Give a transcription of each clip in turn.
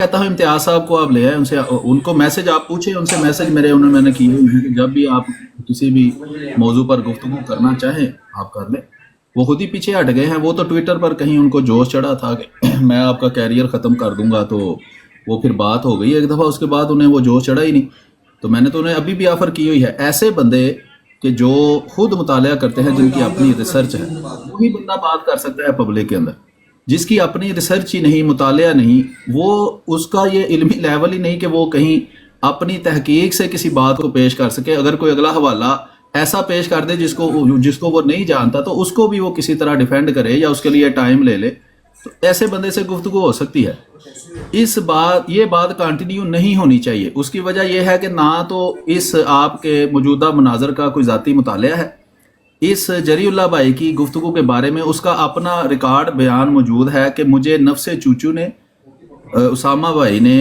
کہتا ہوں امتیاز صاحب کو آپ لے آئے، ان کو میسج آپ پوچھیں، ان سے میسج میں نے کیے ہوئے ہیں کہ جب بھی آپ کسی بھی موضوع پر گفتگو کرنا چاہیں آپ کر لیں۔ وہ خود ہی پیچھے ہٹ گئے ہیں، وہ تو ٹویٹر پر کہیں ان کو جوش چڑھا تھا کہ میں آپ کا کیریئر ختم کر دوں گا، تو وہ پھر بات ہو گئی ایک دفعہ، اس کے بعد انہیں وہ جوش چڑھا ہی نہیں۔ تو میں نے تو انہیں ابھی بھی آفر کی ہوئی ہے، ایسے بندے کہ جو خود مطالعہ کرتے ہیں، جن کی اپنی ریسرچ ہے، وہی بندہ بات کر سکتا ہے پبلک کے اندر۔ جس کی اپنی ریسرچ ہی نہیں، مطالعہ نہیں، وہ اس کا یہ علمی لیول ہی نہیں کہ وہ کہیں اپنی تحقیق سے کسی بات کو پیش کر سکے۔ اگر کوئی اگلا حوالہ ایسا پیش کر دے جس کو وہ نہیں جانتا، تو اس کو بھی وہ کسی طرح ڈیفینڈ کرے یا اس کے لیے ٹائم لے لے، تو ایسے بندے سے گفتگو ہو سکتی ہے۔ یہ بات کنٹینیو نہیں ہونی چاہیے۔ اس کی وجہ یہ ہے کہ نہ تو اس آپ کے موجودہ مناظر کا کوئی ذاتی مطالعہ ہے، اس جری اللہ بھائی کی گفتگو کے بارے میں اس کا اپنا ریکارڈ بیان موجود ہے کہ مجھے نفس چوچو نے، اسامہ بھائی نے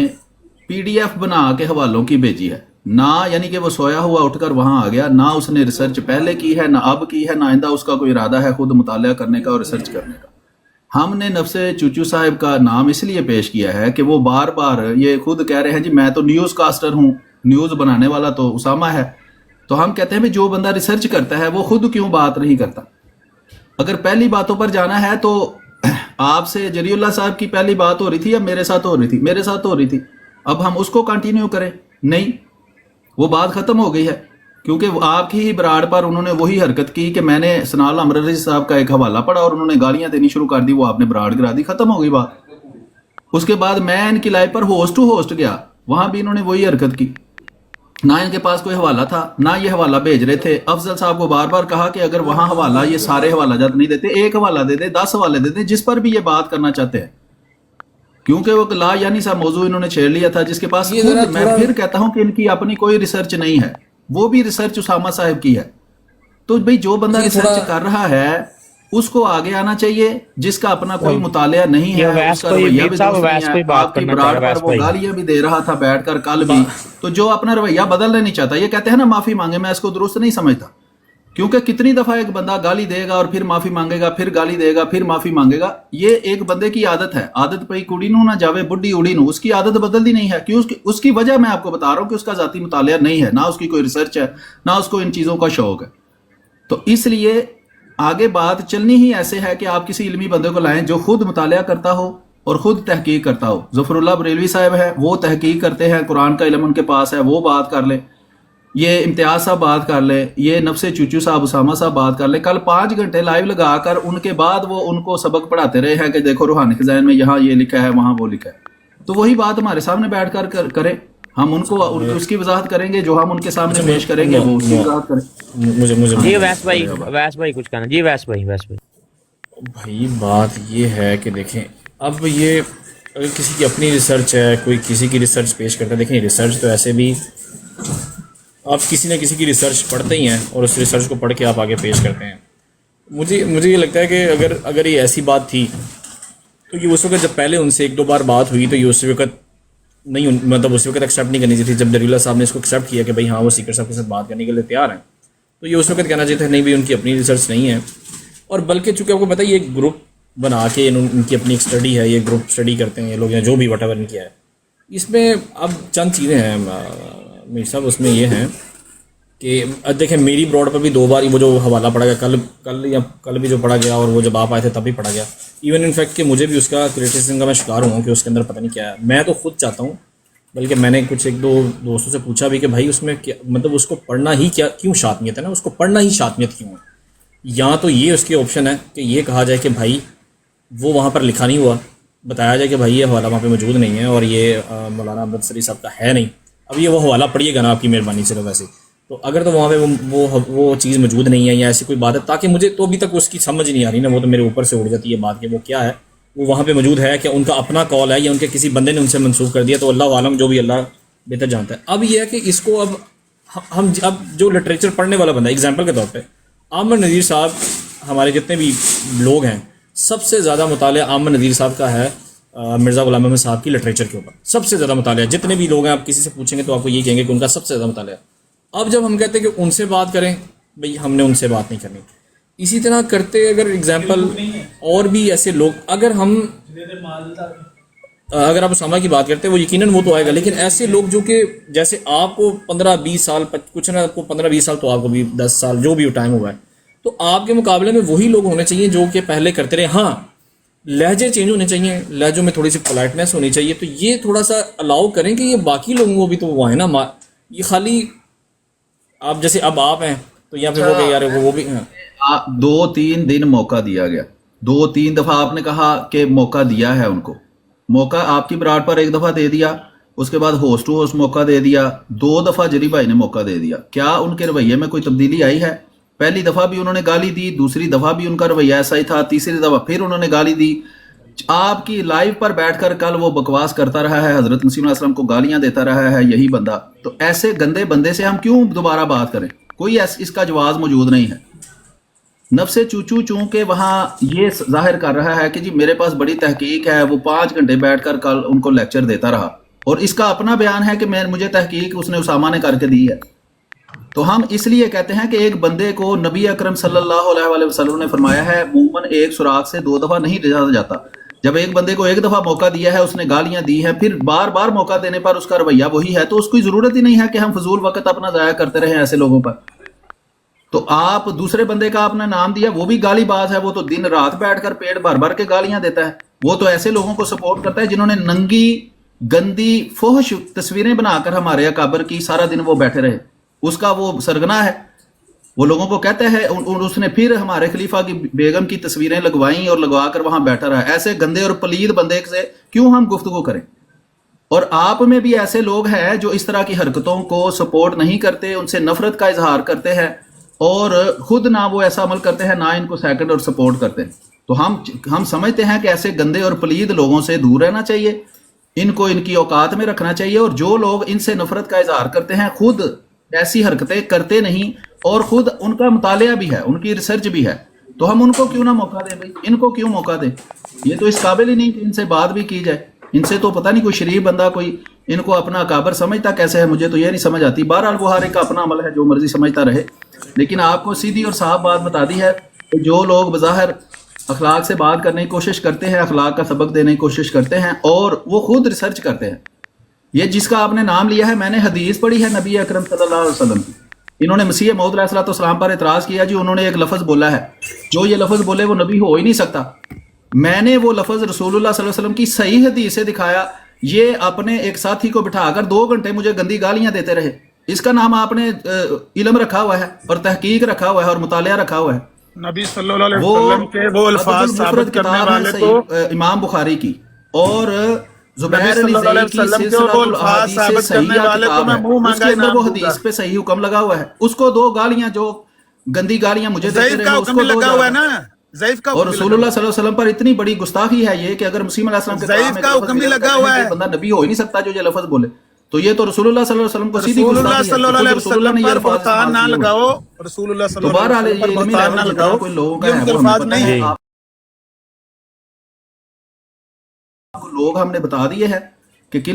پی ڈی ایف بنا کے حوالوں کی بھیجی ہے، نہ یعنی کہ وہ سویا ہوا اٹھ کر وہاں آ گیا، نہ اس نے ریسرچ پہلے کی ہے، نہ اب کی ہے، نہ آئندہ اس کا کوئی ارادہ ہے خود مطالعہ کرنے کا اور ریسرچ کرنے کا۔ ہم نے نفس چوچو صاحب کا نام اس لیے پیش کیا ہے کہ وہ بار بار یہ خود کہہ رہے ہیں جی میں تو نیوز کاسٹر ہوں، نیوز بنانے والا تو اسامہ ہے۔ تو ہم کہتے ہیں بھی جو بندہ ریسرچ کرتا ہے وہ خود کیوں بات نہیں کرتا؟ اگر پہلی باتوں پر جانا ہے تو آپ سے جری اللہ صاحب کی پہلی بات ہو رہی تھی یا میرے ساتھ ہو رہی تھی؟ میرے ساتھ ہو رہی تھی۔ اب ہم اس کو کنٹینیو کریں؟ نہیں، وہ بات ختم ہو گئی ہے، کیونکہ وہ آپ کی ہی براڑ پر انہوں نے وہی حرکت کی کہ میں نے سنال امررضی صاحب کا ایک حوالہ پڑھا اور انہوں نے گالیاں دینی شروع کر دی، وہ آپ نے براڑ گرا دی، ختم ہو گئی بات۔ اس کے بعد میں ان کی لائف پر ہوسٹ ٹو ہوسٹ گیا، وہاں بھی انہوں نے وہی حرکت کی، نہ ان کے پاس کوئی حوالہ تھا، نہ یہ حوالہ بھیج رہے تھے۔ افضل صاحب کو بار بار کہا کہ اگر وہاں حوالہ، یہ سارے حوالہ جات نہیں دیتے، ایک حوالہ دے دے، 10 حوالے دے دے، جس پر بھی یہ بات کرنا چاہتے ہیں، کیونکہ وہ لا یعنی سا موضوع انہوں نے چھیڑ لیا تھا جس کے پاس خود، میں پھر کہتا ہوں کہ ان کی اپنی کوئی ریسرچ نہیں ہے، وہ بھی ریسرچ اسامہ صاحب کی ہے۔ تو بھئی جو بندہ ریسرچ کر رہا ہے اس کو آگے آنا چاہیے، جس کا اپنا کوئی مطالعہ نہیں ہے، اس کا رویہ بھی درست نہیں ہے، آپ کی براڑ پر وہ گالیاں بھی دے رہا تھا بیٹھ کر کل بھی، تو جو اپنا رویہ بدلنا نہیں چاہتا، یہ کہتے ہیں نا معافی مانگے، میں اس کو درست نہیں سمجھتا، کیونکہ کتنی دفعہ ایک بندہ گالی دے گا اور پھر معافی مانگے گا، پھر گالی دے گا، پھر معافی مانگے گا۔ یہ ایک بندے کی عادت ہے، عادت پئی کڑی نو نہ جاوے بڈھی اڑی نو، اس کی عادت بدلتی نہیں ہے، کیوں؟ اس کی وجہ میں آپ کو بتا رہا ہوں کہ اس کا ذاتی مطالعہ نہیں ہے، نہ اس کی کوئی ریسرچ ہے، نہ اس کو ان چیزوں کا شوق ہے۔ تو اس لیے آگے بات چلنی ہی ایسے ہے کہ آپ کسی علمی بندے کو لائیں جو خود مطالعہ کرتا ہو اور خود تحقیق کرتا ہو۔ ظفر اللہ بریلوی صاحب ہے، وہ تحقیق کرتے ہیں، قرآن کا علم ان کے پاس ہے، وہ بات کر لیں، یہ امتیاز صاحب بات کر لیں، یہ نفس چوچو صاحب، اسامہ صاحب بات کر لیں۔ کل 5 گھنٹے لائیو لگا کر ان کے بعد وہ ان کو سبق پڑھاتے رہے ہیں کہ دیکھو روحانی خزائن میں یہاں یہ لکھا ہے، وہاں وہ لکھا ہے، تو وہی بات ہمارے سامنے بیٹھ کر کریں، ہم ان کو اس کی وضاحت کریں گے، جو ہم ان کے سامنے پیش کریں گے وہ اس کی وضاحت کریں۔ جی ویس بھائی کچھ کہنا، جی ویس بھائی بھائی بات یہ ہے کہ دیکھیں، اب یہ اگر کسی کی اپنی ریسرچ ہے، کوئی کسی کی ریسرچ پیش کرتا ہے، دیکھیں ریسرچ تو ایسے بھی آپ کسی نہ کسی کی ریسرچ پڑھتے ہی ہیں اور اس ریسرچ کو پڑھ کے آپ آگے پیش کرتے ہیں۔ مجھے یہ لگتا ہے کہ اگر یہ ایسی بات تھی تو یہ اس وقت جب پہلے ان سے 1-2 بار بات ہوئی تو یہ اس وقت نہیں، مطلب اس وقت ایکسیپٹ نہیں کرنی چاہیے تھی۔ جب جری اللہ صاحب نے اس کو ایکسیپٹ کیا کہ بھائی ہاں وہ سیکرٹ صاحب کے ساتھ بات کرنے کے لیے تیار ہیں، تو یہ اس وقت کہنا چاہیے تھا نہیں بھائی ان کی اپنی ریسرچ نہیں ہے۔ اور بلکہ چونکہ آپ کو پتہ ہے یہ گروپ بنا کے ان کی اپنی ایک اسٹڈی ہے، یہ گروپ اسٹڈی کرتے ہیں یہ لوگ، جو بھی واٹ ایور ان کیا ہے، اس میں اب چند چیزیں ہیں میر صاحب، اس میں یہ ہیں کہ دیکھیں میری براڈ پر بھی 2 بار وہ جو حوالہ پڑھا گیا، کل بھی جو پڑھا گیا، اور وہ جب آپ آئے تھے تب بھی پڑھا گیا، ایون انفیکٹ کہ مجھے بھی اس کا کریٹیسزم کا میں شکار ہوں کہ اس کے اندر پتہ نہیں کیا ہے۔ میں تو خود چاہتا ہوں، بلکہ میں نے کچھ 1-2 دوستوں سے پوچھا بھی کہ بھائی اس میں کیا مطلب، اس کو پڑھنا ہی کیوں شاطمیت ہے نا، اس کو پڑھنا ہی شاطمیت کیوں ہے؟ یا تو یہ اس کی آپشن ہے کہ یہ کہا جائے کہ بھائی وہ وہاں پر لکھا نہیں ہوا، بتایا جائے کہ بھائی یہ حوالہ وہاں پہ موجود نہیں ہے اور یہ مولانا عبد السری صاحب کا ہے نہیں، اب یہ وہ حوالہ پڑھیے گا نا آپ کی مہربانی صرف ویسے، تو اگر تو وہاں پہ وہ چیز موجود نہیں ہے یا ایسی کوئی بات ہے، تاکہ مجھے تو ابھی تک اس کی سمجھ نہیں آ رہی نا، وہ تو میرے اوپر سے اڑ جاتی ہے بات کہ وہ کیا ہے، وہ وہاں پہ موجود ہے کہ ان کا اپنا کال ہے یا ان کے کسی بندے نے ان سے منسوخ کر دیا، تو اللہ عالم، جو بھی اللہ بہتر جانتا ہے۔ اب یہ ہے کہ اس کو اب جو لٹریچر پڑھنے والا بندہ، اگزامپل کے طور پہ عامر نذیر صاحب، ہمارے جتنے بھی لوگ ہیں، سب سے زیادہ مطالعہ عامر نذیر صاحب کا ہے مرزا غلام احمد صاحب کی لٹریچر کے اوپر، سب سے زیادہ مطالعہ، جتنے بھی لوگ ہیں آپ کسی سے پوچھیں گے تو آپ کو یہ کہیں گے کہ ان کا سب سے زیادہ مطالعہ۔ اب جب ہم کہتے ہیں کہ ان سے بات کریں، بھئی ہم نے ان سے بات نہیں کرنی، اسی طرح کرتے اگر اگزامپل اور بھی ایسے لوگ، اگر ہم اگر آپ اسامہ کی بات کرتے ہیں وہ یقیناً وہ تو آئے گا، لیکن ایسے لوگ جو کہ جیسے آپ کو 15-20 سال، کچھ نہ آپ کو 15-20 سال، تو آپ کو بھی 10 سال جو بھی ٹائم ہوا ہے، تو آپ کے مقابلے میں وہی لوگ ہونے چاہیے جو کہ پہلے کرتے رہے. ہاں لہجے چینج ہونے چاہیے، لہجوں میں تھوڑی سی پولائٹنیس ہونی چاہیے، تو یہ تھوڑا سا الاؤ کریں کہ یہ باقی لوگوں کو بھی تو وہ ہے نا. یہ خالی آپ جیسے اب آپ ہیں تو یہاں پہ وہ کہ یار وہ بھی 2-3 دن موقع دیا گیا، 2-3 دفعہ آپ نے کہا کہ موقع دیا ہے ان کو. موقع آپ کی براڈ پر ایک دفعہ دے دیا، اس کے بعد ہوسٹ ٹو ہوسٹ موقع دے دیا، 2 دفعہ جری بھائی نے موقع دے دیا. کیا ان کے رویے میں کوئی تبدیلی آئی ہے؟ پہلی دفعہ بھی انہوں نے گالی دی، دوسری دفعہ بھی ان کا رویہ ایسا ہی تھا، تیسری دفعہ پھر انہوں نے گالی دی. آپ کی لائیو پر بیٹھ کر کل وہ بکواس کرتا رہا ہے، حضرت مسیح علیہ السلام کو گالیاں دیتا رہا ہے یہی بندہ. تو ایسے گندے بندے سے ہم کیوں دوبارہ بات کریں؟ کوئی اس کا جواز موجود نہیں ہے. نفس چوچو چونکہ وہاں یہ ظاہر کر رہا ہے کہ جی میرے پاس بڑی تحقیق ہے، وہ 5 گھنٹے بیٹھ کر کل ان کو لیکچر دیتا رہا، اور اس کا اپنا بیان ہے کہ مجھے تحقیق اس نے اسامہ نے کر کے دی ہے. تو ہم اس لیے کہتے ہیں کہ ایک بندے کو نبی اکرم صلی اللہ علیہ وسلم نے فرمایا ہے مومن ایک سوراخ سے 2 دفعہ نہیں بھیجا جاتا. جب ایک بندے کو ایک دفعہ موقع دیا ہے، اس نے گالیاں دی ہیں، پھر بار بار موقع دینے پر اس کا رویہ وہی ہے، تو اس کی ضرورت ہی نہیں ہے کہ ہم فضول وقت اپنا ضائع کرتے رہیں ایسے لوگوں پر. تو آپ دوسرے بندے کا آپ نے نام دیا، وہ بھی گالی باز ہے، وہ تو دن رات بیٹھ کر پیٹ بھر بھر کے گالیاں دیتا ہے. وہ تو ایسے لوگوں کو سپورٹ کرتا ہے جنہوں نے ننگی گندی فحش تصویریں بنا کر ہمارے اکابر کی سارا دن وہ بیٹھے رہے. اس کا وہ سرگنا ہے، وہ لوگوں کو کہتا ہے. اس نے پھر ہمارے خلیفہ کی بیگم کی تصویریں لگوائیں اور لگوا کر وہاں بیٹھا رہا. ایسے گندے اور پلید بندے سے کیوں ہم گفتگو کریں؟ اور آپ میں بھی ایسے لوگ ہیں جو اس طرح کی حرکتوں کو سپورٹ نہیں کرتے، ان سے نفرت کا اظہار کرتے ہیں، اور خود نہ وہ ایسا عمل کرتے ہیں، نہ ان کو سیکنڈ اور سپورٹ کرتے ہیں. تو ہم سمجھتے ہیں کہ ایسے گندے اور پلید لوگوں سے دور رہنا چاہیے، ان کو ان کی اوقات میں رکھنا چاہیے. اور جو لوگ ان سے نفرت کا اظہار کرتے ہیں خود ایسی حرکتیں کرتے نہیں، اور خود ان کا مطالعہ بھی ہے، ان کی ریسرچ بھی ہے، تو ہم ان کو کیوں نہ موقع دیں بھائی؟ ان کو کیوں موقع دیں؟ یہ تو اس قابل ہی نہیں کہ ان سے بات بھی کی جائے. ان سے تو پتہ نہیں کوئی شریف بندہ کوئی ان کو اپنا اکابر سمجھتا کیسے ہے، مجھے تو یہ نہیں سمجھ آتی. بہرحال وہ ہر ایک کا اپنا عمل ہے، جو مرضی سمجھتا رہے. لیکن آپ کو سیدھی اور صاف بات بتا دی ہے کہ جو لوگ بظاہر اخلاق سے بات کرنے کی کوشش کرتے ہیں، اخلاق کا سبق دینے کی کوشش کرتے ہیں، اور وہ خود ریسرچ کرتے ہیں. یہ جس کا آپ نے نام لیا ہے، میں نے حدیث پڑھی ہے نبی اکرم صلی اللہ علیہ وسلم کی. انہوں نے مسیح موعود علیہ السلام پر اعتراض کیا، جی انہوں نے ایک لفظ بولا ہے، جو یہ لفظ بولے وہ نبی ہو ہی نہیں سکتا. میں نے وہ لفظ رسول اللہ صلی اللہ علیہ وسلم کی صحیح حدیث سے دکھایا. یہ اپنے ایک ساتھی کو بٹھا کر 2 گھنٹے مجھے گندی گالیاں دیتے رہے. اس کا نام آپ نے علم رکھا ہوا ہے، اور تحقیق رکھا ہوا ہے، اور مطالعہ رکھا ہوا ہے. نبی صلی اللہ علیہ وسلم کے وہ الفاظ ثابت کرنے والے تو امام بخاری کی، اور نبی زبیر صلی اللہ علیہ نزئی کی وسلم کے وہ الفاظ ثابت کرنے والے کو میں منہ اس مانگا کے اندر انعام وہ دوں گا. حدیث پہ صحیح حکم لگا ہوا ہے. اس کو 2 گالیاں، جو گندی گالیاں مجھے دیتے ضعیف رہے، کا اس حکم کو بھی 2 لگا ہوا ہے نا، ضعیف کا اور حکم بھی رسول لگا اللہ صلی اللہ علیہ وسلم پر اتنی بڑی گستاخی ہے یہ کہ اگر مسیح علیہ السلام کے ضعیف کلام میں کا ایک لفظ حکم بھی بیان لگا کرتے ہوا ہیں ہے. کہ بندہ نبی ہو ہی نہیں سکتا جو یہ لفظ بولے، تو یہ تو رسول اللہ صلی اللہ علیہ وسلم کو سیدھی رسول اللہ گستاخی ہے صلی کہ اللہ خود علیہ رسول اللہ وسلم نے یہ پر الفاظ بہتان نہ استعمال کیے ہوئے. لگاؤ، رسول اللہ صلی تو اللہ علیہ بہرحال وسلم یہ پر علمی بہتان نہ لیول لگاؤ، جتنا کوئی لوگوں کا یہ ہے ان کے وہ ہمیں الفاظ پتہ نہیں ہے. ہیں. آپ کو لوگ ہم نے بتا دیے ہیں کہ کن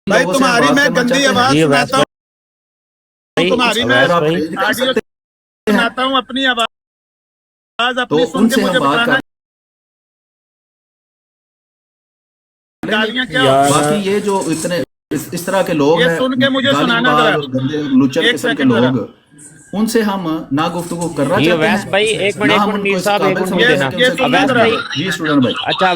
بھائی لوگوں سے ہم تمہاری بات میں کرنا گندی چاہتے ہیں. آواز جی ویس سناتا ہوں، بھائی، تمہاری میں ویس آپ بھائی، پرہیز کر آڈیو سکتے سناتا ہوں، اپنی آواز تو اپنی سن ان کے سے مجھے ہم بات بتانا کر لیں گے. گالیاں کیا یار باقی یہ جو اتنے اس طرح کے لوگ یہ ہیں، سن کے مجھے گالی سنانا باز ذرا، اور گندے لچر ایک قسم کے سیکنڈ ذرا. لوگ، ان سے ہم نہ گفتگو کرنا جی چاہتے ویس ہیں، بھائی ایک نہ ہم منٹ ان کو میر اس صاحب ایک قابل منٹ مجھے سمجھتے ہیں دینا. کہ ان یہ سے سننا ویس ذرا. بھائی، جی اسٹوڈنٹ بھائی. اچھا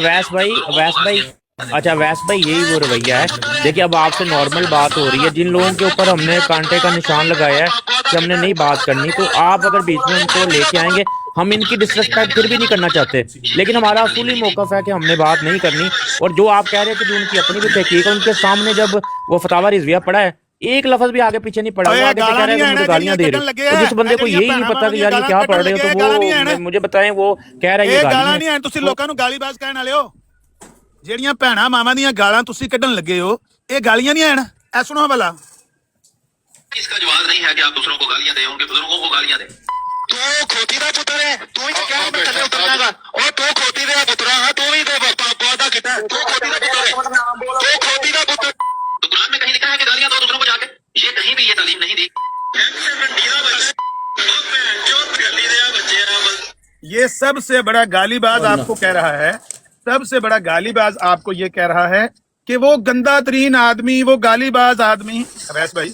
ویس بھائی یہی وہ رویہ ہے. دیکھیے اب آپ سے نارمل بات ہو رہی ہے، جن لوگوں کے اوپر ہم نے کانٹے کا نشان لگایا ہے کہ ہم نے نہیں بات کرنی، تو آپ اگر بیچ میں ان کو لے کے آئیں گے، ہم ان کی ڈسرسپیکٹ پھر بھی نہیں کرنا چاہتے، لیکن ہمارا اصولی موقف ہے کہ ہم نے بات نہیں کرنی. اور جو آپ کہہ رہے ہیں کہ جو ان کی اپنی بھی تحقیق ہے، ان کے سامنے جب وہ فتاوی رضویہ پڑھا ہے، ایک لفظ بھی آگے پیچھے نہیں پڑھا. وہ آگے سے کہہ رہے ہیں کہ مجھے گالیاں دے رہے. تو جس بندے کو یہی نہیں پتا کہ یار یہ کیا پڑھ رہے ہو، تو وہ مجھے بتائیں وہ کہہ رہا ہے یہ ਇਹ گالی ਗਾਲਾਂ ہیں. ਨਹੀਂ ਆਣ, ਤੁਸੀਂ ਲੋਕਾਂ ਨੂੰ ਗਾਲੀਬਾਜ਼ ਕਹਿਣ ਵਾਲੇ ਹੋ. ਜਿਹੜੀਆਂ ਭੈਣਾਂ ਮਾਵਾਂ ਦੀਆਂ ਗਾਲਾਂ ਤੁਸੀਂ ਕੱਢਣ ਲੱਗੇ ਹੋ, ਇਹ ਗਾਲੀਆਂ ਨਹੀਂ ਆਣ. ਐ ਸੁਣੋ ਭਲਾ, इसका जवाब नहीं है कि आप दूसरों को गालियां दें, उनके बुजुर्गों को गालियां दें. तू खोटी दा पुत्र है, तू ही क्या मैं थल्ले उतरनागा. और तू खोटी दे पुत्रा, हां तू ही दे पौधा किता, तू खोटी दा पुत्र है, तू खोटी दा पुत्र. तो कुरान में कहीं लिखा है कि गालियां दो दूसरों को जाके, ये कहीं भी ये तालीम नहीं दी. ये सबसे बड़ा गालीबाज आपको कह रहा है सबसे बड़ा गालीबाज आपको ये कह रहा है कि वो गंदा तरीन आदमी, वो गालीबाज आदमी। अवैस भाई,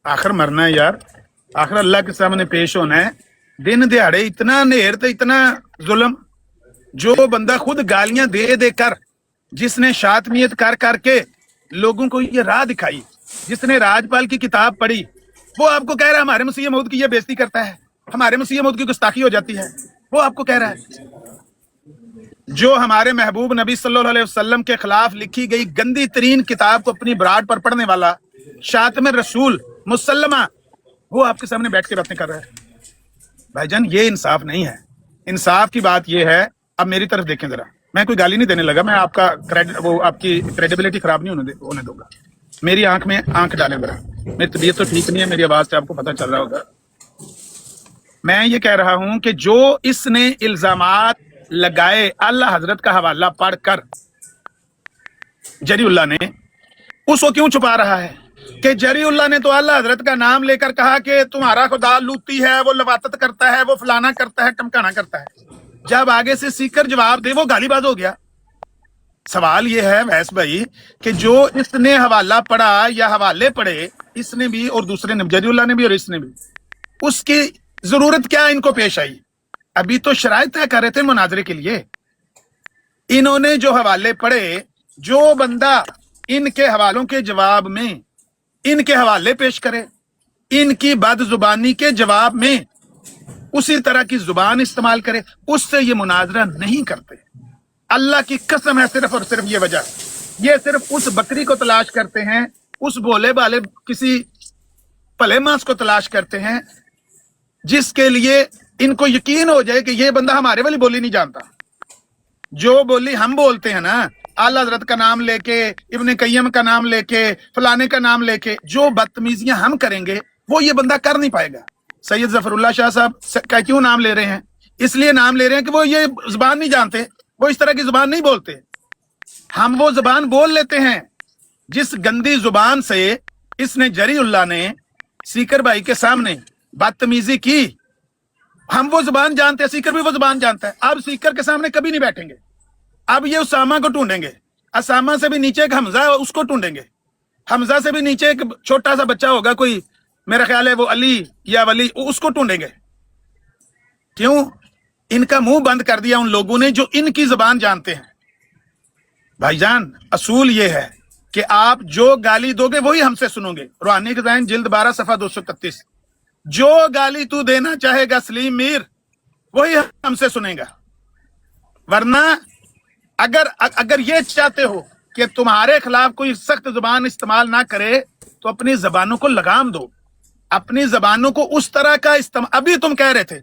आखिर मरना है यार, आखिर अल्लाह के सामने पेश होना है। दिन दिहाड़े इतना नेर तो इतना जुल्म, जो बंदा खुद गालियां दे दे कर, जिसने शातमियत कर करके लोगों को ये राह दिखाई, जिसने राजपाल की किताब पढ़ी, वो आपको कह रहा है हमारे मसीह मौद की ये बेइज्जती करता है, हमारे मसीह मौद की गुस्ताखी हो जाती है। वो आपको कह रहा है जो हमारे महबूब नबी सल्लल्लाहु अलैहि वसल्लम के खिलाफ लिखी गई गंदी तरीन किताब को अपनी बराड पर पढ़ने वाला शातिम रसूल मुसल्लमा, वो आपके सामने बैठ के बातें कर रहा है। भाईजान, ये इंसाफ नहीं है। इंसाफ की बात ये है, अब मेरी तरफ देखें जरा, मैं कोई गाली नहीं देने लगा, मैं आपका आपकी क्रेडिबिलिटी खराब नहीं होने दूंगा। मेरी आंख में आंख डालें जरा, मेरी तबीयत तो ठीक नहीं है, मेरी आवाज से आपको पता चल रहा होगा। मैं ये कह रहा हूं कि जो इसने इल्जामात लगाए अल्लाह हजरत का हवाला पढ़कर जरीउल्लाह ने, उसको क्यों छुपा रहा है? कि जरीउल्लाह ने तो अल्लाह हजरत का नाम लेकर कहा कि तुम्हारा खुदा लूती है, वो लवातत करता है, वो फलाना करता है, टमकाना करता है। जब आगे से सीकर जवाब दे, वो गालीबाज हो गया। सवाल ये है वैस भाई कि जो इसने हवाला पढ़ा या हवाले पढ़े, इसने भी और दूसरे ने, जरीउल्लाह ने भी और इसने भी, उसकी जरूरत क्या इनको पेश आई? अभी तो शराइत तय कर रहे थे मुनाजरे के लिए। इन्होंने जो हवाले पढ़े, जो बंदा इनके हवालों के जवाब में इनके हवाले पेश करे, इनकी बदजुबानी के जवाब में उसी तरह की जुबान इस्तेमाल करे, उससे ये मुनाजरा नहीं करते। अल्लाह की कसम है, सिर्फ और सिर्फ ये वजह, ये सिर्फ उस बकरी को तलाश करते हैं, उस भोले भाले किसी भले मांस को तलाश करते हैं जिसके लिए इनको यकीन हो जाए कि ये बंदा हमारे वाली बोली नहीं जानता। जो बोली हम बोलते हैं ना, आला हजरत का नाम लेके, इब्ने कय्यम का नाम लेके, फलाने का नाम लेके, जो बदतमीजियां हम करेंगे वो ये बंदा कर नहीं पाएगा। सैयद जफरुल्लाह शाह साहब का क्यों नाम ले रहे हैं? इसलिए नाम ले रहे हैं कि वो ये जुबान नहीं जानते, वो इस तरह की जुबान नहीं बोलते। हम वो जुबान बोल लेते हैं जिस गंदी जुबान से इसने जरीउल्लाह ने सीकर भाई के सामने बदतमीजी की। हम वो जुबान जानते हैं, सीकर भी वो जुबान जानता है। अब सीकर के सामने कभी नहीं बैठेंगे, अब ये उसामा को ढूंढेंगे, असामा से भी नीचे एक हमजा है उसको ढूंढेंगे, हमजा से भी नीचे एक छोटा सा बच्चा होगा कोई, मेरा ख्याल है वो अली या वली, उसको ढूंढेंगे। क्यों? इनका मुंह बंद कर दिया उन लोगों ने जो इनकी जुबान जानते हैं। भाईजान, असूल ये है कि आप जो गाली दोगे वही हमसे सुनोगे। रूहानी ग़ज़ाइन जिल्द 12 सफ़ा 231, जो गाली तू देना चाहेगा सलीम मीर, वही हमसे सुनेगा। वरना अगर ये चाहते हो कि तुम्हारे खिलाफ कोई सख्त जुबान इस्तेमाल ना करे, तो अपनी जबानों को लगाम दो, अपनी जबानों को उस तरह का इस्तेमाल। अभी तुम कह रहे थे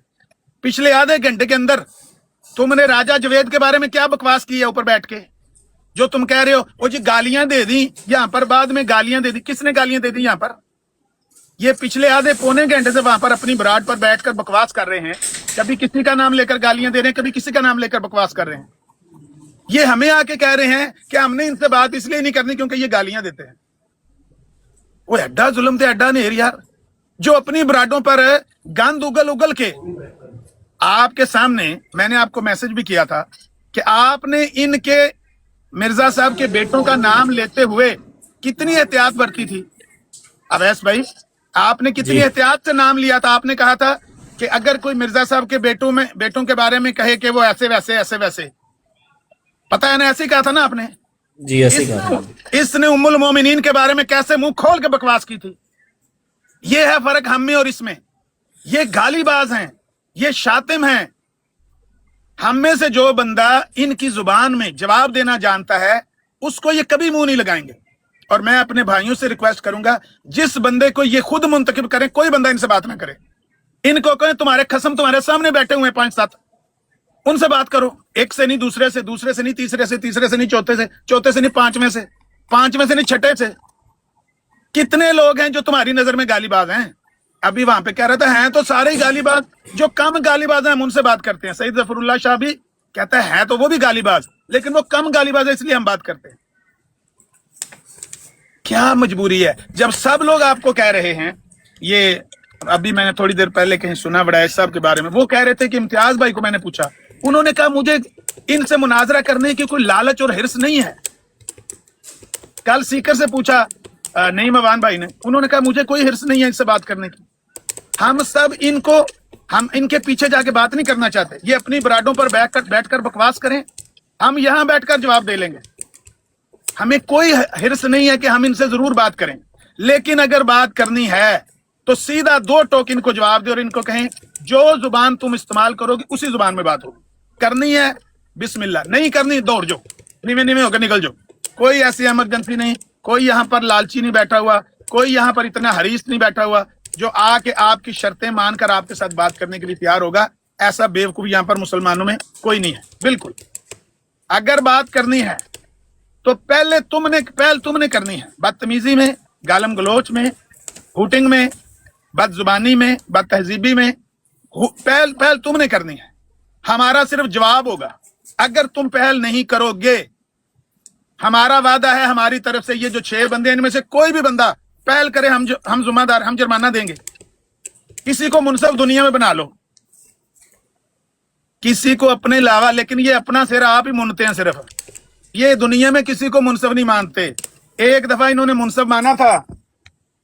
पिछले आधे घंटे के अंदर, तुमने राजा जवेद के बारे में क्या बकवास की है ऊपर बैठ के, जो तुम कह रहे हो वो जी गालियां दे दी यहां पर, बाद में गालियां दे दी। किसने गालियां दे दी यहां पर? ये पिछले आधे पौने घंटे से वहां पर अपनी बराड पर बैठकर बकवास कर रहे हैं, कभी किसी का नाम लेकर गालियां दे रहे हैं, कभी किसी का नाम लेकर बकवास कर रहे हैं। ये हमें आके कह रहे हैं कि हमने इनसे बात इसलिए नहीं करनी क्योंकि ये गालियां देते हैं। वो एड्डा जुल्म थे, एड्डा नेर यार, जो अपनी बराडों पर गंद उगल उगल के आपके सामने। मैंने आपको मैसेज भी किया था कि आपने इनके मिर्जा साहब के बेटों का नाम लेते हुए कितनी एहतियात बरती थी। अवैस भाई, आपने कितनी एहतियात से नाम लिया था। आपने कहा था कि अगर कोई मिर्जा साहब के बेटों के बारे में कहे कि वो ऐसे वैसे, पता है ना, ऐसे ही कहा था ना आपने जी, ऐसे कहा था। इसने उम्मुल मोमिनीन के बारे में कैसे मुंह खोल के बकवास की थी। ये है फर्क हम में और इसमें। ये गालीबाज हैं, ये शातिम हैं। हम में से जो बंदा इनकी जुबान में जवाब देना जानता है, उसको ये कभी मुंह नहीं लगाएंगे। और मैं अपने भाइयों से रिक्वेस्ट करूंगा, जिस बंदे को ये खुद मुंतखब करें, कोई बंदा इनसे बात ना करे। इनको कहें तुम्हारे खसम तुम्हारे सामने बैठे हुए 5-7, उनसे बात करो। एक से नहीं, दूसरे से नहीं, तीसरे से नहीं, चौथे से नहीं, पांचवें से नहीं, छठे से। कितने लोग हैं जो तुम्हारी नजर में गालीबाज हैं? अभी वहां पे कह रहा था हैं तो सारे ही गालीबाज, जो कम गालीबाज हैं हम उनसे बात करते हैं। सैयद जफरुल्लाह शाह भी कहता है तो वो भी गालीबाज, लेकिन वो कम गालीबाज है इसलिए हम बात करते हैं। क्या मजबूरी है जब सब लोग आपको कह रहे हैं। ये अभी मैंने थोड़ी देर पहले कहीं सुना वड़ैच साहब के बारे में, वो कह रहे थे कि इम्तियाज भाई को मैंने पूछा, उन्होंने कहा मुझे इनसे मुनाजरा करने की कोई लालच और हिर्स नहीं है। कल सीकर से पूछा नईम अवान भाई ने, उन्होंने कहा मुझे कोई हिर्स नहीं है इनसे बात करने की। हम इनके पीछे जाके बात नहीं करना चाहते। ये अपनी बराडों पर बैठकर बकवास करें, हम यहां बैठकर जवाब दे लेंगे। हमें कोई हिर्स नहीं है कि हम इनसे जरूर बात करें, लेकिन अगर बात करनी है तो सीधा 2 टोक इनको जवाब दे और इनको कहें जो जुबान तुम इस्तेमाल करोगे उसी जुबान में बात होगी। करनी है बिस्मिल्लाह, नहीं करनी दौड़ जाओ, नीवे होकर निकल जाओ। कोई ऐसी इमरजेंसी नहीं, कोई यहाँ पर लालची नहीं बैठा हुआ, कोई यहाँ पर इतना हरीस नहीं बैठा हुआ जो आके आपकी शर्तें मानकर आपके साथ बात करने के लिए तैयार होगा। ऐसा बेवकूफ यहाँ पर मुसलमानों में कोई नहीं है, बिल्कुल। अगर बात करनी है तो पहल तुमने करनी है, बदतमीजी में, गालम गलोच में, हुटिंग में, बदजुबानी में, बदतहजीबी में, पहल तुमने करनी है। हमारा सिर्फ जवाब होगा। अगर तुम पहल नहीं करोगे, हमारा वादा है हमारी तरफ से, ये जो 6 बंदे इनमें से कोई भी बंदा पहल करे, हम जिम्मेदार, हम जुर्माना देंगे। किसी को मुनसफ दुनिया में बना लो, किसी को अपने अलावा, लेकिन ये अपना सिर आप ही मुनते हैं सिर्फ। ये दुनिया में किसी को मुनसफ नहीं मानते। एक दफा इन्होंने मुनसफ माना था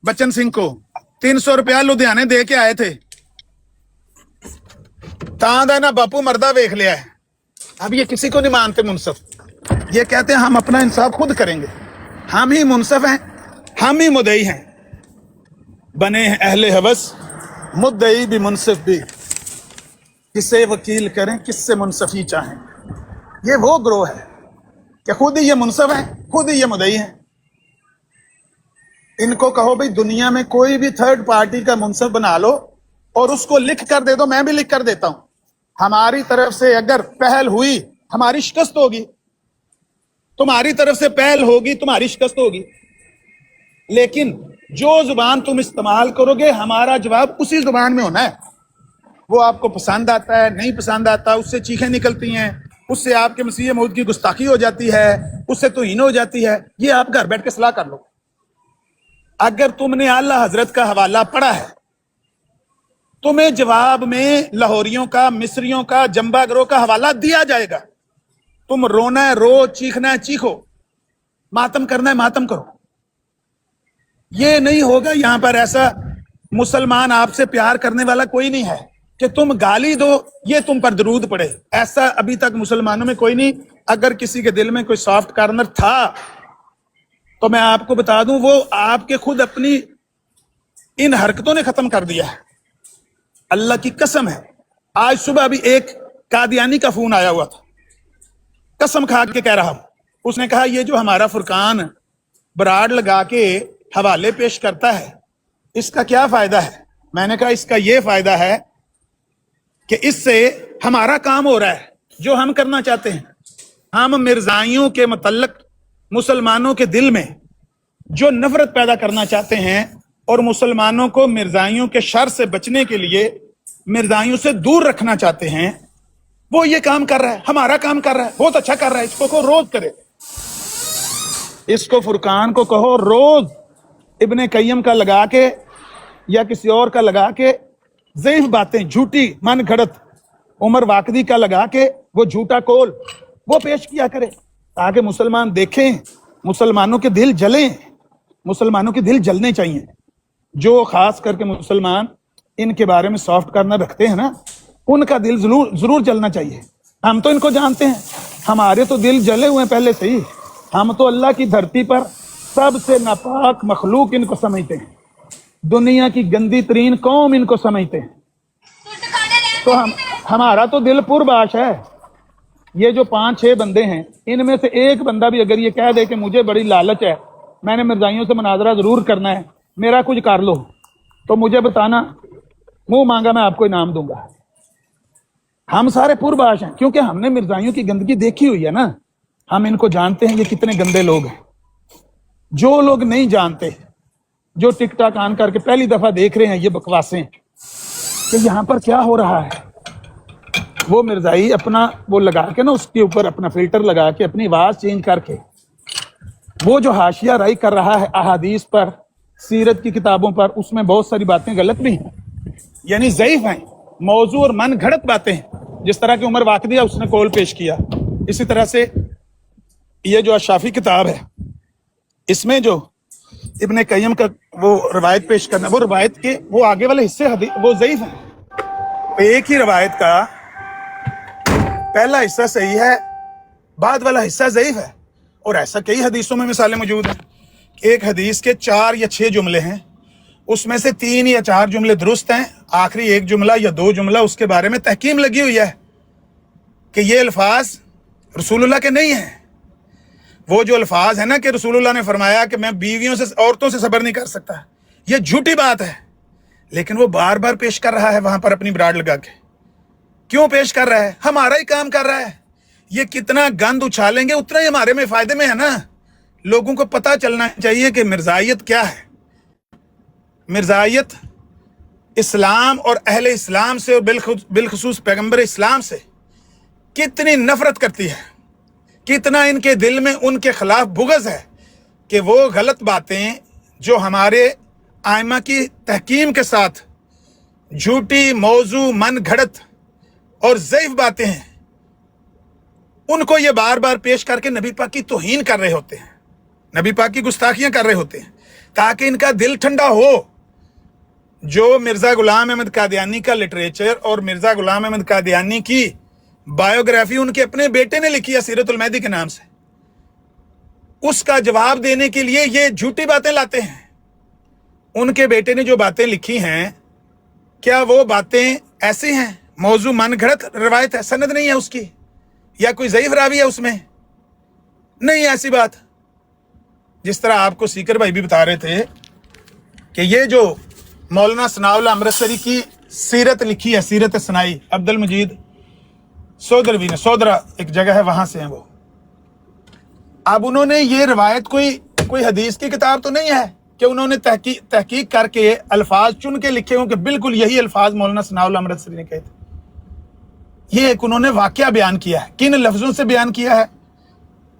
बच्चन सिंह को, 300 रुपया लुधियाने दे के आए थे। तांदा ना बापू मर्दा वेख लिया है। अब ये किसी को नहीं मानते मुनसफ। ये कहते हैं हम अपना इंसाफ खुद करेंगे, हम ही मुनसफ हैं, हम ही मुदई हैं। बने हैं अहले हवस, मुद्दई भी मुनसिफ भी, किससे वकील करें किससे मुनसफी चाहें। ये वो ग्रोह है कि खुद ही ये मुनसफ है, खुद ही ये मुदई है। इनको कहो भाई दुनिया में कोई भी थर्ड पार्टी का मुनसफ बना लो और उसको लिख कर दे दो, मैं भी लिख कर देता हूं। हमारी तरफ से अगर पहल हुई हमारी शिकस्त होगी, तुम्हारी तरफ से पहल होगी तुम्हारी शिकस्त होगी। लेकिन जो जुबान तुम इस्तेमाल करोगे हमारा जवाब उसी जुबान में होना है। वो आपको पसंद आता है नहीं पसंद आता, उससे चीखें निकलती हैं, उससे आपके मसीह मौद की गुस्ताखी हो जाती है, उससे तौहीन हो जाती है। ये आप घर बैठ के सलाह कर लो। अगर तुमने आला हजरत का हवाला पढ़ा है, तुम्हें जवाब में लाहौरियों का, मिस्रियों का, जंबा गिरोह का हवाला दिया जाएगा। तुम रोना है रो, चीखना है चीखो, मातम करना है मातम करो। ये नहीं होगा। यहां पर ऐसा मुसलमान आपसे प्यार करने वाला कोई नहीं है कि तुम गाली दो ये तुम पर दरूद पड़े। ऐसा अभी तक मुसलमानों में कोई नहीं। अगर किसी के दिल में कोई सॉफ्ट कार्नर था तो मैं आपको बता दूं, वो आपके खुद अपनी इन हरकतों ने खत्म कर दिया है। अल्लाह की कसम है, आज सुबह अभी एक कादियानी का फोन आया हुआ था, कसम खा के कह रहा हूं। उसने कहा ये जो हमारा फुरकान बराड लगा के हवाले पेश करता है इसका क्या फायदा है। मैंने कहा इसका ये फायदा है कि इससे हमारा काम हो रहा है जो हम करना चाहते हैं। हम मिर्जाइयों के मुतल्लक मुसलमानों के दिल में जो नफरत पैदा करना चाहते हैं और मुसलमानों को मिर्जाइयों के शर से बचने के लिए मिर्जाइयों से दूर रखना चाहते हैं, वो ये काम कर रहा है, हमारा काम कर रहा है, बहुत अच्छा कर रहा है। इसको कहो रोज करे, इसको फुरकान को कहो रोज इब्ने कय्यम का लगा के या किसी और का लगा के ज़ईफ बातें, झूठी मन घड़त उमर वाकदी का लगा के वो झूठा कोल वो पेश किया करे, ताकि मुसलमान देखें, मुसलमानों के दिल जलें। मुसलमानों के दिल जलने चाहिए। जो खास करके मुसलमान इनके बारे में सॉफ्ट कार्नर रखते हैं ना, उनका दिल जरूर जलना चाहिए। हम तो इनको जानते हैं, हमारे तो दिल जले हुए हैं पहले से ही। हम तो अल्लाह की धरती पर सबसे नापाक मखलूक इनको समझते हैं, दुनिया की गंदी तरीन कौम इनको समझते हैं। तो हमारा तो दिल पुरबाश है। ये जो 5-6 बंदे हैं, इनमें से एक बंदा भी अगर ये कह दे कि मुझे बड़ी लालच है, मैंने मिर्जाइयों से मुनाजरा जरूर करना है, मेरा कुछ कर लो, तो मुझे बताना, मुंह मांगा मैं आपको इनाम दूंगा। हम सारे पुरबाश हैं क्योंकि हमने मिर्जाइयों की गंदगी देखी हुई है ना। हम इनको जानते हैं ये कितने गंदे लोग हैं। जो लोग नहीं जानते, जो टिकटॉक ऑन करके पहली दफा देख रहे हैं ये बकवासें कि यहाँ पर क्या हो रहा है, वो मिर्जाई अपना वो लगा के ना, उसके ऊपर अपना फिल्टर लगा के अपनी आवाज चेंज करके वो जो हाशिया राई कर रहा है अहादीस पर, सीरत की किताबों पर, उसमें बहुत सारी बातें गलत भी हैं, यानी ज़ईफ हैं, मौजू और मन घड़त बातें हैं। जिस तरह की उमर वाकदिया उसने कौल पेश किया, इसी तरह से ये जो अशाफी किताब है इसमें जो इब्ने कय्यम का वो रवायत पेश करना, वो रवायत के वो आगे वाले हिस्से वो ज़ईफ है। तो एक ही रवायत का पहला हिस्सा सही है, बाद वाला हिस्सा ज़ईफ है। और ऐसा कई हदीसों में मिसालें मौजूद हैं। एक हदीस के 4 या 6 जुमले हैं, उसमें से 3 या 4 जुमले दुरुस्त हैं, आखिरी 1 जुमला या 2 जुमला उसके बारे में तहकीम लगी हुई है कि ये अल्फाज रसूलुल्लाह के नहीं हैं। वो जो अल्फाज है ना कि रसूलुल्लाह ने फरमाया कि मैं बीवियों से, औरतों से सब्र नहीं कर सकता, ये झूठी बात है, लेकिन वो बार बार पेश कर रहा है वहां पर अपनी ब्राड लगा के। क्यों पेश कर रहा है? हमारा ही काम कर रहा है। ये कितना गंद उछालेंगे उतना ही हमारे में फायदे में है ना। लोगों को पता चलना चाहिए कि मिर्जायत क्या है। मिर्जायत इस्लाम और अहले इस्लाम से और बिलखुसूस पैगंबर इस्लाम से कितनी नफरत करती है, कितना इनके दिल में उनके खिलाफ बुग़्ज़ है कि वो गलत बातें जो हमारे आइमा की तहकीम के साथ झूठी, मौजू, मन घड़त और ज़ईफ़ बातें हैं, उनको ये बार बार पेश करके नबी पाक की तौहीन कर रहे होते हैं, नबी पाक की गुस्ताखियां कर रहे होते हैं, ताकि इनका दिल ठंडा हो। जो मिर्ज़ा गुलाम अहमद कादियानी का लिटरेचर और मिर्ज़ा गुलाम अहमद कादियानी की बायोग्राफी उनके अपने बेटे ने लिखी है सीरतुल महदी के नाम से, उसका जवाब देने के लिए ये झूठी बातें लाते हैं। उनके बेटे ने जो बातें लिखी हैं, क्या वो बातें ऐसी हैं? मौजू मन घड़त रवायत है, सनद नहीं है उसकी, या कोई ज़ईफ़ रावी है उसमें? नहीं ऐसी बात। जिस तरह आपको सीकर भाई भी बता रहे थे कि ये जो मौलाना सनाउल्लाह अमृतसरी की सीरत लिखी है, सीरत सनाई, अब्दुल मजीद सोदरवी ने, सोदरा एक जगह है वहां से हैं वो। अब उन्होंने ये रवायत कोई हदीस की किताब तो नहीं है कि उन्होंने तहकीक करके अल्फाज चुन के लिखे हों कि बिल्कुल यही अल्फाज मौलाना सनाउल्लाह अमृतसरी ने कहे थे। ये एक उन्होंने वाकया बयान किया है, किन लफ्जों से बयान किया है,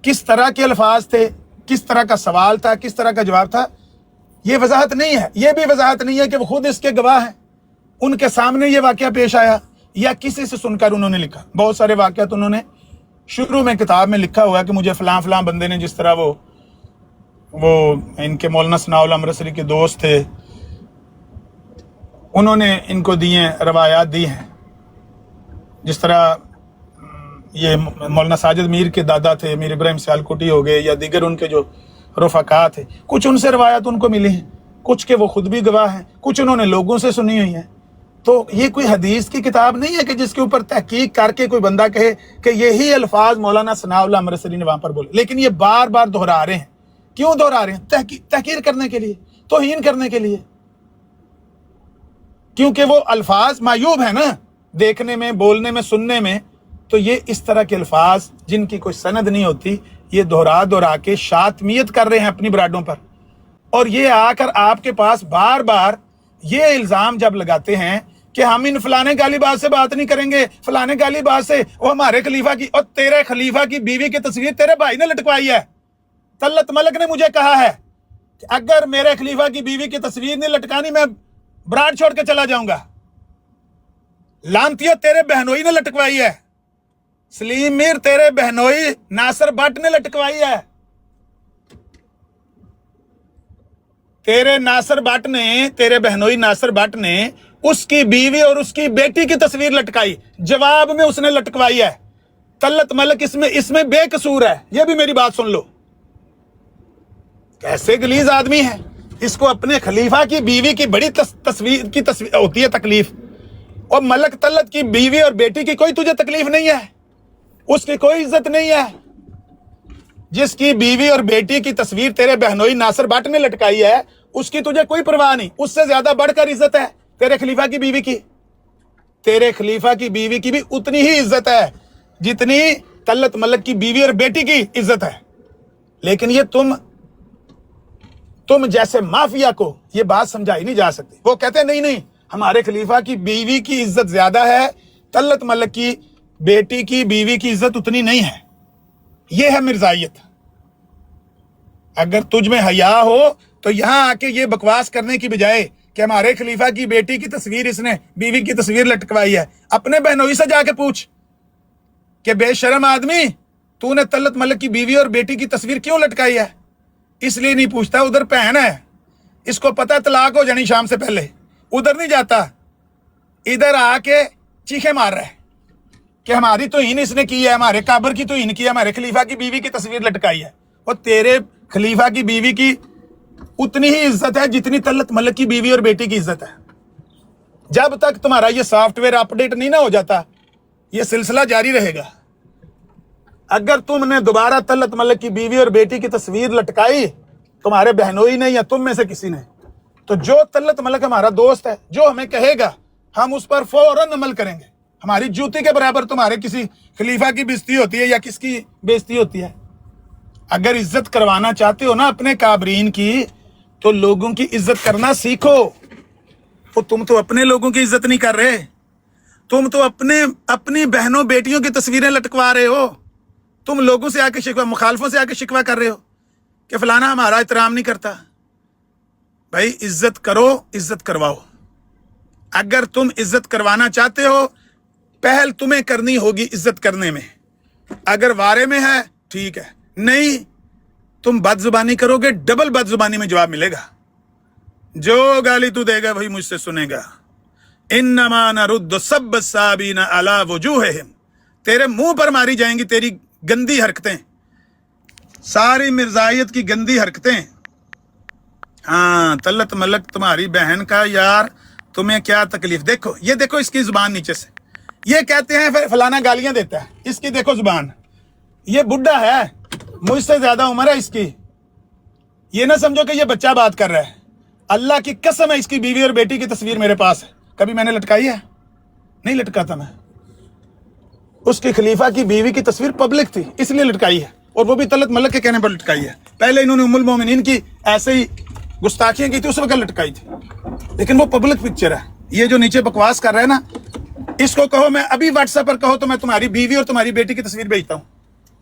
किस तरह के अल्फाज थे, किस तरह का सवाल था, किस तरह का जवाब था, ये वजाहत नहीं है। ये भी वजाहत नहीं है कि वो खुद इसके गवाह हैं, उनके सामने ये वाकया पेश आया या किसी से सुनकर उन्होंने लिखा। बहुत सारे वाकया तो उन्होंने शुरू में किताब में लिखा हुआ है कि मुझे फलां फलां बंदे ने, जिस तरह वो इनके मौलाना सनाउल्लाह अमृतसरी के दोस्त थे, उन्होंने इनको दिए रवायात दी हैं। जिस तरह ये मौलाना साजिद मीर के दादा थे, मीर इब्राहिम सियालकोटी हो गए, या दीगर उनके जो रफ़क़ा थे, कुछ उनसे रवायात उनको मिली हैं, कुछ के वो खुद भी गवाह हैं, कुछ उन्होंने लोगों से सुनी हुई हैं। तो ये कोई हदीस की किताब नहीं है कि जिसके ऊपर तहकीक करके कोई बंदा कहे कि यही अल्फाज मौलाना सनाउल्लाह अमृतसरी ने वहां पर बोले। लेकिन ये बार बार दोहरा रहे हैं। क्यों दोहरा रहे हैं? तहकीर करने के लिए, तौहीन करने के लिए, क्योंकि वो अल्फाज मायूब है ना देखने में, बोलने में, सुनने में। तो ये इस तरह के अल्फाज जिनकी कोई सनद नहीं होती, ये दोहरा के शातमियत कर रहे हैं अपनी ब्राडों पर। और ये आकर आपके पास बार बार ये इल्ज़ाम जब लगाते हैं कि हम इन फलाने गालिबाज से बात नहीं करेंगे, फलाने गालिबाज से, वो हमारे खलीफा की, और तेरे खलीफा की बीवी की तस्वीर तेरे भाई ने लटकवाई है। तल्लत मलक ने मुझे कहा है कि अगर मेरे खलीफा की बीवी की तस्वीर नहीं लटकानी, मैं ब्राड छोड़ के चला जाऊंगा। लानतियों, तेरे बहनोई ने लटकवाई है। सलीम मीर, तेरे बहनोई नासिर भट्ट ने लटकवाई है। तेरे नासिर भट्ट ने, तेरे बहनोई नासिर भट्ट ने उसकी बीवी और उसकी बेटी की तस्वीर लटकाई, जवाब में उसने लटकवाई है। तल्लत मलक इसमें बेकसूर है। यह भी मेरी बात सुन लो। कैसे गलीज आदमी है। इसको अपने खलीफा की बीवी की बड़ी तस्वीर होती है तकलीफ, और मलक तल्लत की बीवी और बेटी की कोई तुझे तकलीफ नहीं है, उसकी कोई इज्जत नहीं है। जिसकी बीवी और बेटी की तस्वीर तेरे बहनोई नासिर भट्ट ने लटकाई है, उसकी तुझे कोई परवाह नहीं। उससे ज्यादा बढ़कर इज्जत है तेरे खलीफा की बीवी की। तेरे खलीफा की बीवी की भी उतनी ही इज्जत है जितनी तल्लत मलक की बीवी और बेटी की इज्जत है। लेकिन ये तुम जैसे माफिया को ये बात समझाई नहीं जा सकती। वो कहते हैं नहीं, हमारे खलीफा की बीवी की इज्जत ज्यादा है, तल्लत मलक की बेटी की बीवी की इज्जत उतनी नहीं है। यह है मिर्जायत। अगर तुझ में हया हो तो यहां आके ये बकवास करने की बजाय कि हमारे खलीफा की बेटी की तस्वीर, इसने बीवी की तस्वीर लटकवाई है। अपने बहनोई से जाके पूछ कि बेशरम आदमी, तूने तलत मलक की बीवी और बेटी की तस्वीर क्यों लटकाई है? इसलिए नहीं पूछता, उधर बहन है, इसको पता तलाक हो जानी शाम से पहले, उधर नहीं जाता, इधर आके चीखे मार रहा है कि हमारी तौहीन इसने की है, हमारे काबर की तौहीन की है, हमारे खलीफा की बीवी की तस्वीर लटकाई है। और तेरे खलीफा की बीवी की उतनी ही इज्जत है जितनी तलत मलक की बीवी और बेटी की इज्जत है। जब तक तुम्हारा ये सॉफ्टवेयर अपडेट नहीं ना हो जाता, ये सिलसिला जारी रहेगा। अगर तुमने दोबारा तलत मलक की बीवी और बेटी की तस्वीर लटकाई, तुम्हारे बहनोई ने या तुम में से किसी ने, तो जो तलत मलक हमारा दोस्त है, जो हमें कहेगा, हम उस पर फौरन अमल करेंगे। हमारी जूती के बराबर तुम्हारे किसी खलीफा की बेइज्जती होती है या किसकी बेइज्जती होती है। अगर इज्जत करवाना चाहते हो ना अपने काबरीन की, तो लोगों की इज्जत करना सीखो। तो तुम तो अपने लोगों की इज्जत नहीं कर रहे, तुम तो अपनी बहनों बेटियों की तस्वीरें लटकवा रहे हो। तुम लोगों से आके शिकवा, मुखालफों से आके शिकवा कर रहे हो कि फलाना हमारा एहतराम नहीं करता। भाई इज्जत करो, इज्जत करवाओ। अगर तुम इज्जत करवाना चाहते हो, पहल तुम्हें करनी होगी इज्जत करने में। अगर वारे में है ठीक है, नहीं तुम बदजुबानी करोगे, डबल बदजुबानी में जवाब मिलेगा। जो गाली तू देगा भाई मुझसे सुनेगा। इन्नमा नरुद्दु सब्ब साबीना अला वजूहिहिम, तेरे मुंह पर मारी जाएंगी तेरी गंदी हरकतें, सारी मिर्जायत की गंदी हरकतें। हाँ, तलत मलक तुम्हारी बहन का यार, तुम्हें क्या तकलीफ। देखो, ये देखो इसकी जुबान नीचे से, ये कहते हैं फलाना गालियां देता है, इसकी देखो जुबान। ये बुढ़ा है, मुझसे ज्यादा उम्र है इसकी। ये ना समझो कि ये बच्चा बात कर रहा है। अल्लाह की कसम है, इसकी बीवी और बेटी की तस्वीर मेरे पास है। कभी मैंने लटकाई है? नहीं लटकाता मैं। उसके खलीफा की बीवी की तस्वीर पब्लिक थी, इसलिए लटकाई है, और वो भी तलत मलक के कहने पर लटकाई है। पहले इन्होंने उम्मुल मोमिनीन की ऐसे ही गुस्ताखियां की थी, उस वक्त लटकाई थी, लेकिन वो पब्लिक पिक्चर है। ये जो नीचे बकवास कर रहा है ना, इसको कहो मैं अभी व्हाट्सएप पर कहो तो मैं तुम्हारी बीवी और तुम्हारी बेटी की तस्वीर भेजता हूँ,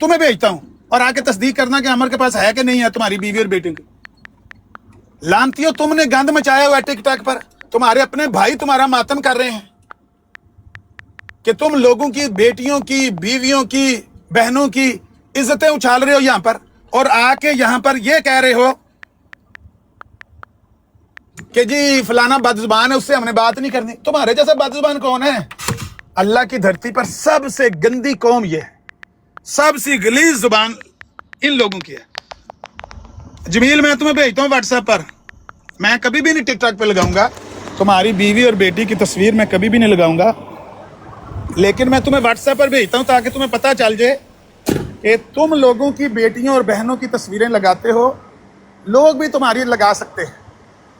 तुम्हें भेजता हूँ, और आके तस्दीक करना कि अमर के पास है कि नहीं है तुम्हारी बीवी और बेटी की। लानतियों, तुमने गंद मचाया हुआ है टिकटॉक पर, तुम्हारे अपने भाई तुम्हारा मातम कर रहे हैं कि तुम लोगों की बेटियों की, बीवियों की, बहनों की इज्जतें उछाल रहे हो यहां पर, और आके यहां पर ये कह रहे हो कि जी फलाना बदजुबान है, उससे हमने बात नहीं करनी। तुम्हारे जैसा बदजुबान कौन है? अल्लाह की धरती पर सबसे गंदी कौम ये है, सबसे गलीज जुबान इन लोगों की है। जमील, मैं तुम्हें भेजता हूँ व्हाट्सएप पर, मैं कभी भी नहीं टिकटॉक पे लगाऊंगा तुम्हारी बीवी और बेटी की तस्वीर, मैं कभी भी नहीं लगाऊंगा, लेकिन मैं तुम्हें व्हाट्सएप पर भेजता हूँ ताकि तुम्हें पता चल जाए कि तुम लोगों की बेटियों और बहनों की तस्वीरें लगाते हो, लोग भी तुम्हारी लगा सकते हैं।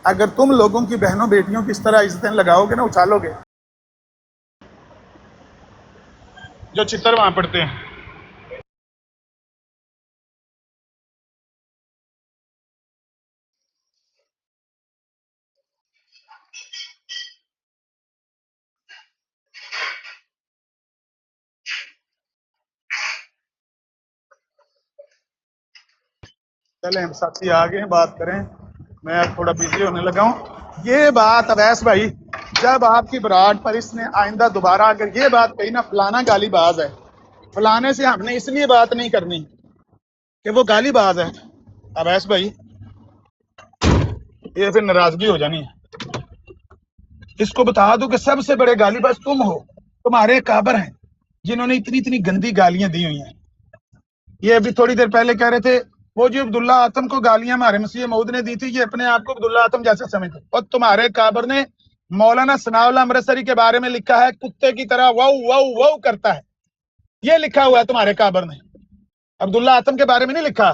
अगर तुम लोगों की बहनों बेटियों की इस तरह इज्जतें लगाओगे ना, उछालोगे, जो चित्तर वहां पड़ते हैं। चले हम साथी आ गए हैं, बात करें। मैं थोड़ा बिजी होने लगा हूँ। ये बात अवैस भाई, जब आपकी बरात पर इसने आइंदा दोबारा अगर ये बात कही ना, फलाना गालीबाज है, फलाने से हमने इसलिए बात नहीं करनी कि वो गालीबाज है, अवैस भाई ये फिर नाराजगी हो जानी है। इसको बता दो कि सबसे बड़े गालीबाज तुम हो, तुम्हारे काबर हैं जिन्होंने इतनी इतनी गंदी गालियां दी हुई हैं। ये अभी थोड़ी देर पहले कह रहे थे वो जो अब्दुल्ला आतम को गालियां हमारे मसीह मऊद ने दी थी, ये अपने आप को अब्दुल्ला आतम जैसे समझते। और तुम्हारे काबर ने मौलाना सनाउल्लाह अमृतसरी के बारे में लिखा है, कुत्ते की तरह वाउ वाउ वाउ करता है, ये लिखा हुआ है तुम्हारे काबर ने। अब्दुल्ला आतम के बारे में नहीं लिखा।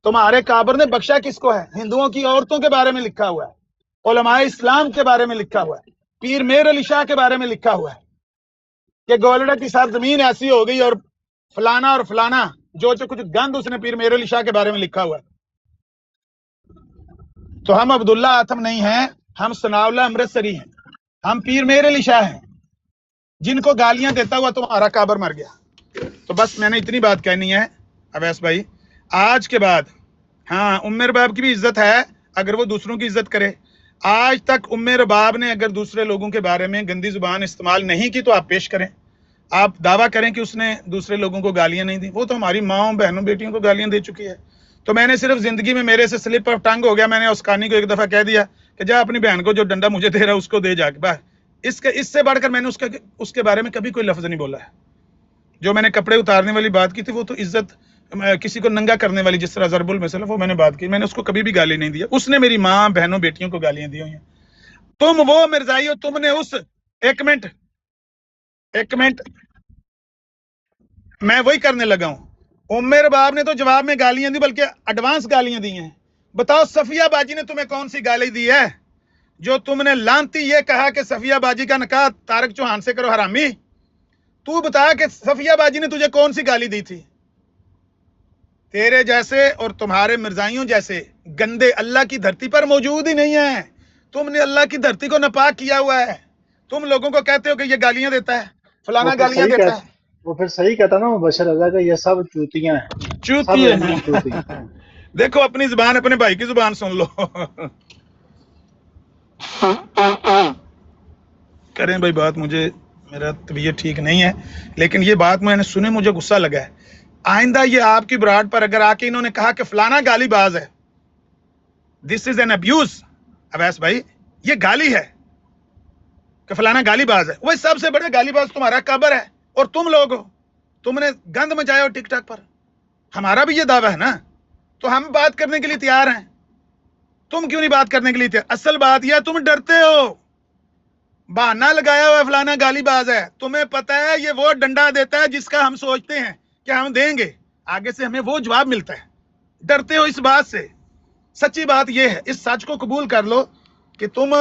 तुम्हारे काबर ने बख्शा किसको है? हिंदुओं की औरतों के बारे में लिखा हुआ है, उलमाए इस्लाम के बारे में लिखा हुआ है, पीर मेर अली शाह के बारे में लिखा हुआ है कि गोलड़ा की सरजमीन ऐसी हो गई और फलाना जो कुछ गंद उसने पीर मेर अली शाह के बारे में लिखा हुआ है। तो हम अब्दुल्ला आतम नहीं हैं, हम सनाउल्लाह अमृतसरी हैं, हम पीर मेर अली शाह हैं, जिनको गालियां देता हुआ तुम्हारा काबर मर गया। तो बस मैंने इतनी बात कहनी है अवैस भाई, आज के बाद हाँ उम्र बाप की भी इज्जत है अगर वो दूसरों की इज्जत करे। आज तक उम्मे रबाब ने अगर दूसरे लोगों के बारे में गंदी जुबान इस्तेमाल नहीं की तो आप पेश करें, आप दावा करें कि उसने दूसरे लोगों को गालियां नहीं दी। वो तो हमारी माओ बहनों बेटियों को गालियां दे चुकी है। तो मैंने सिर्फ जिंदगी में मेरे से स्लिप ऑफ टंग हो गया, मैंने उस कानी को एक दफा कह दिया कि जा अपनी बहन को जो डंडा मुझे दे रहा है उसको दे जाके, बस इससे बढ़कर मैंने उसके बारे में कभी कोई लफ्ज नहीं बोला है। जो मैंने कपड़े उतारने वाली बात की थी वो तो इज्जत किसी को नंगा करने वाली, जिस तरह ज़रबुल मसला, वो मैंने बात की, मैंने उसको कभी भी गाली नहीं दिया। उसने मेरी माँ बहनों बेटियों को गालियां दी हुई हैं। तुम वो मिर्जाई हो, तुमने उस एक मिनट मैं वही करने लगा हूं। उम्मे रबाब ने तो जवाब में गालियां दी, बल्कि एडवांस गालियां दी हैं। बताओ सफिया बाजी ने तुम्हें कौन सी गाली दी है जो तुमने लानती ये कहा कि सफिया बाजी का निकाह तारक चौहान से करो हरामी? तू बता कि सफिया बाजी ने तुझे कौन सी गाली दी थी? तेरे जैसे और तुम्हारे मिर्जाइयों जैसे गंदे अल्लाह की धरती पर मौजूद ही नहीं है। तुमने अल्लाह की धरती को नापाक किया हुआ है। तुम लोगों को कहते हो कि ये गालियां देता है, फलाना गालियां देता है। वो फिर सही कहता ना मुबशर अल्लाह का, ये सब चूतियां हैं, चूतियां सब हैं। चूतियां हैं। देखो अपनी जुबान, अपने भाई की जुबान सुन लो। करें भाई बात, मुझे मेरा तबीयत ठीक नहीं है, लेकिन ये बात मैंने सुनी, मुझे गुस्सा लगा है। आइंदा ये आपकी ब्राड पर अगर आके इन्होंने कहा कि फलाना गालीबाज है, this is an abuse. Awais भाई ये गाली है कि फलाना गालीबाज है। वही सबसे बड़ा गालीबाज तुम्हारा कबर है और तुम लोग हो। तुमने गंद मचाया हो टिकटॉक पर। हमारा भी ये दावा है ना, तो हम बात करने के लिए तैयार हैं। तुम क्यों नहीं बात करने के लिए तैयार? असल बात यह तुम डरते हो, बहाना लगाया हुआ फलाना गालीबाज है। तुम्हें पता है ये वो डंडा देता है जिसका हम सोचते हैं कि हम देंगे, आगे से हमें वो जवाब मिलता है। डरते हो इस बात से। सच्ची बात ये है, इस सच को कबूल कर लो कि तुम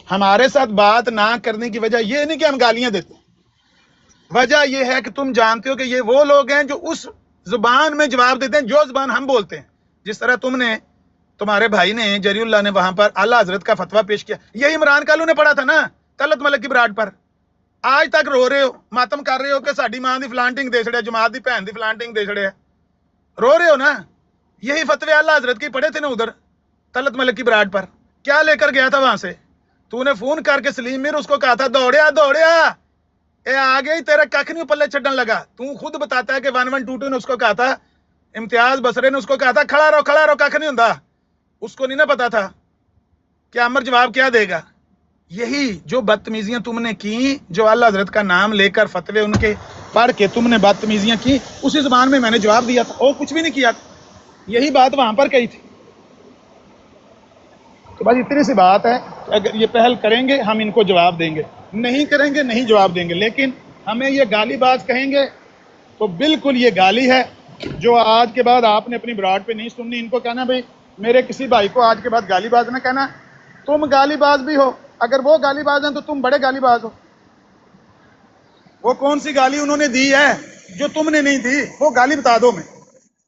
हमारे साथ बात ना करने की वजह ये नहीं कि हम गालियां देते, वजह ये है कि तुम जानते हो कि ये वो लोग हैं जो उस जुबान में जवाब देते हैं जो जुबान हम बोलते हैं। जिस तरह तुम्हारे भाई ने, जरीउल्लाह ने वहां पर आला हजरत का फतवा पेश किया, यही इमरान कालू ने पढ़ा था ना तलत मलिक की ब्राड पर। आज तक रो रहे हो, मातम कर रहे हो कि साडी मां दी फलांटिंग दे छड़े, जमात दी भैन दी फलांटिंग दे छड़े। रो रहे हो ना? यही फतवे आला हजरत के पढ़े थे ना उधर तलत मलिक की ब्राड पर। क्या लेकर गया था वहां से? तूने फोन करके सलीम मीर उसको कहा था दौड़िया दौड़िया, ए आ गई, तेरा कख नहीं पल्ले छड़न लगा। तू खुद बताता है कि 1122 ने उसको कहा था, इम्तियाज बसरे ने उसको कहा था खड़ा रहो कख नहीं होता। उसको नहीं ना पता था कि अमर जवाब क्या देगा। यही जो बदतमीजियां तुमने की, जो अल्लाह हजरत का नाम लेकर फतवे उनके पढ़ के तुमने बदतमीजियां की, उसी जुबान में मैंने जवाब दिया था और कुछ भी नहीं किया। यही बात वहां पर कही थी। तो बस इतनी सी बात है, अगर ये पहल करेंगे हम इनको जवाब देंगे, नहीं करेंगे नहीं जवाब देंगे। लेकिन हमें ये गालीबाज कहेंगे तो बिल्कुल ये गाली है जो आज के बाद आपने अपनी ब्राड पे नहीं सुननी। इनको कहना भाई मेरे किसी भाई को आज के बाद गालीबाज ना कहना। तुम गालीबाज भी हो, अगर वो गालीबाज हैं तो तुम बड़े गालीबाज हो। वो कौन सी गाली उन्होंने दी है जो तुमने नहीं दी? वो गाली बता दो, मैं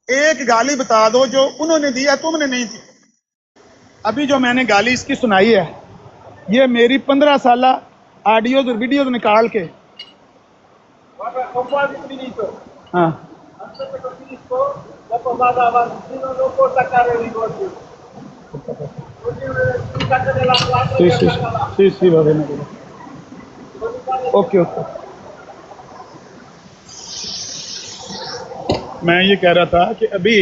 एक गाली बता दो जो उन्होंने दी है तुमने नहीं दी। अभी जो मैंने गाली इसकी सुनाई है, ये मेरी 15 साल ऑडियोज और वीडियोज निकाल के, हाँ ओके ओके। मैं ये कह रहा था कि अभी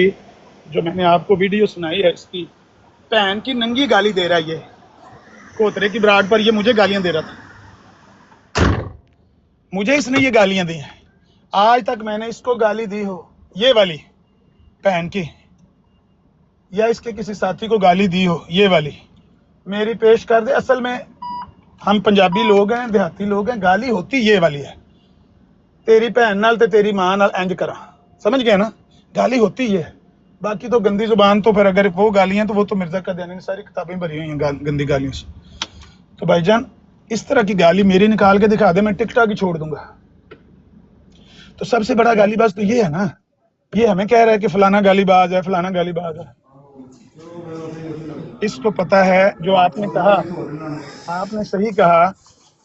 जो मैंने आपको वीडियो सुनाई है, इसकी बहन की नंगी गाली दे रहा है। ये कोतरे की ब्राड पर ये मुझे गालियां दे रहा था, मुझे इसने ये गालियां दी हैं। आज तक मैंने इसको गाली दी हो, ये वाली बहन की, या इसके किसी साथी को गाली दी हो, ये वाली मेरी पेश कर दे। असल में हम पंजाबी लोग हैं, देहाती लोग हैं, गाली होती ये वाली है, तेरी भैन नाल ते तेरी मां नाल इंज करा, समझ गए ना? गाली होती ये है। बाकी तो गंदी जुबान तो फिर अगर वो गालियां तो वो तो मिर्जा कादियानी ने सारी किताबें भरी हुई हैं गंदी गालियों से। तो भाईजान इस तरह की गाली मेरी निकाल के दिखा दे, मैं टिकटॉक ही छोड़ दूंगा। तो सबसे बड़ा गालीबाज तो ये है ना, ये हमें कह रहा है कि फलाना गालीबाज है, फलाना गालीबाज है। इसको पता है जो आपने कहा, आपने सही कहा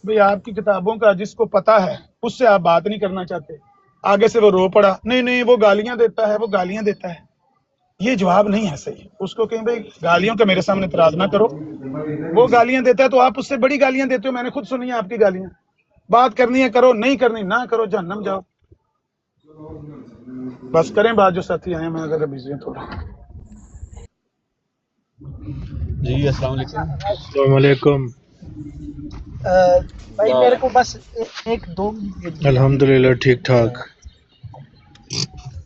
भाई, आपकी किताबों का जिसको पता है उससे आप बात नहीं करना चाहते। आगे से वो रो पड़ा, नहीं नहीं वो गालियां देता है, वो गालियां देता है। ये जवाब नहीं है सही। उसको कहीं भाई गालियों का मेरे सामने इतराज ना करो, वो गालियां देता है तो आप उससे बड़ी गालियां देते हो, मैंने खुद सुनी है आपकी गालियां। बात करनी है करो, नहीं करनी ना करो, जहन्नम जाओ। बस करें बात, जो साथी आए, मैं अगर बिजी हूं थोड़ा। जी अस्सलाम वालेकुम। अस्सलाम वालेकुम। भाई मेरे को बस एक दो अल्हम्दुलिल्लाह ठीक ठाक।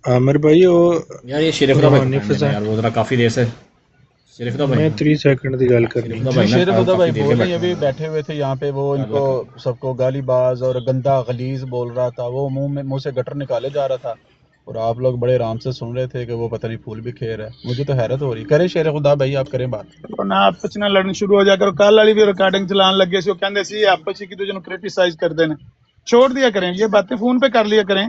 आमिर भाई वो यार ये शेरखुदा भाई रूहानी को फिजा- यार वो जरा काफ़ी देर से शेरखुदा भाई मैं 3 सेकंड की गल करनी। शेरखुदा भाई ना शेर खुदा भाई काफ़ी देर बोल के रहे हैं, अभी बैठे हुए थे यहाँ पे, वो इनको सबको गाली बाज और गंदा गलीज बोल रहा था, वो मुंह से गटर निकाले जा रहा था और आप लोग बड़े आराम से सुन रहे थे कि वो पता नहीं फूल भी खेर है। मुझे तो हैरत हो रही। करे शेर खुदा भाई, आप करें बात। तो ना आपस में लड़न शुरू हो जाकर कल वाली भी रिकॉर्डिंग चलान लगे सी, वो कहंदे सी आपस की दूजे क्रिटिसाइज करते हैं। छोड़ दिया करें, ये बातें फोन पे कर लिया करें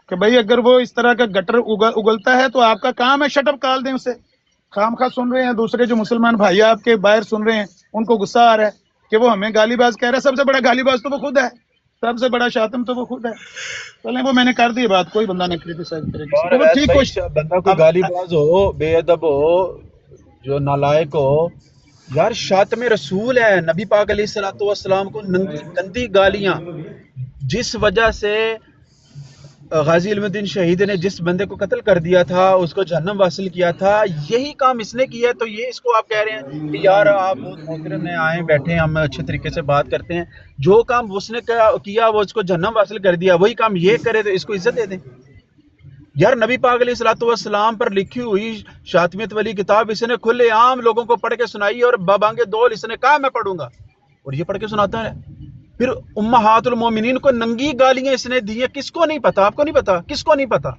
कि भाई अगर वो इस तरह का गटर उगलता है तो आपका काम है शट अप कॉल दें उसे। खामखा सुन रहे हैं दूसरे जो मुसलमान भाई आपके बाहर सुन रहे हैं, उनको गुस्सा आ रहा है कि वो हमें गालीबाज कह रहा है। सबसे बड़ा गालीबाज तो वो खुद है, सबसे बड़ा शातिम तो वो खुद है। चलें, वो मैंने कर दी बात, कोई बंदा नहीं क्रिटिसाइज करेगा। और वो ठीक भाई, बंदा कोई गालीबाज हो, बेअदब हो, जो नालायक हो, यार शातिम रसूल है, नबी पाक अलैहिस्सलातु वस्सलाम को गंदी गालियां, जिस वजह से गाजी इल्मुद्दीन शहीद ने जिस बंदे को कत्ल कर दिया था, उसको जहन्नम वासिल किया था, यही काम इसने किया है। तो ये इसको आप कह रहे हैं कि यार आप बहुत मोहतरम में आए बैठे हैं, हम अच्छे तरीके से बात करते हैं। जो काम उसने किया वो उसको जहन्नम वासिल कर दिया, वही काम ये करे तो इसको इज्जत दे दें। यार नबी पाक अलैहिस्सलातु वस्सलाम पर लिखी हुई शातिमियत वाली किताब इसने खुले आम लोगों को पढ़ के सुनाई और बाबांगे दौल इसने कहा मैं पढ़ूंगा, और ये पढ़ के सुनाता है। फिर उम्महातुल मोमिनीन को नंगी गालियां इसने दी है। किसको नहीं पता? आपको नहीं पता? किसको नहीं पता?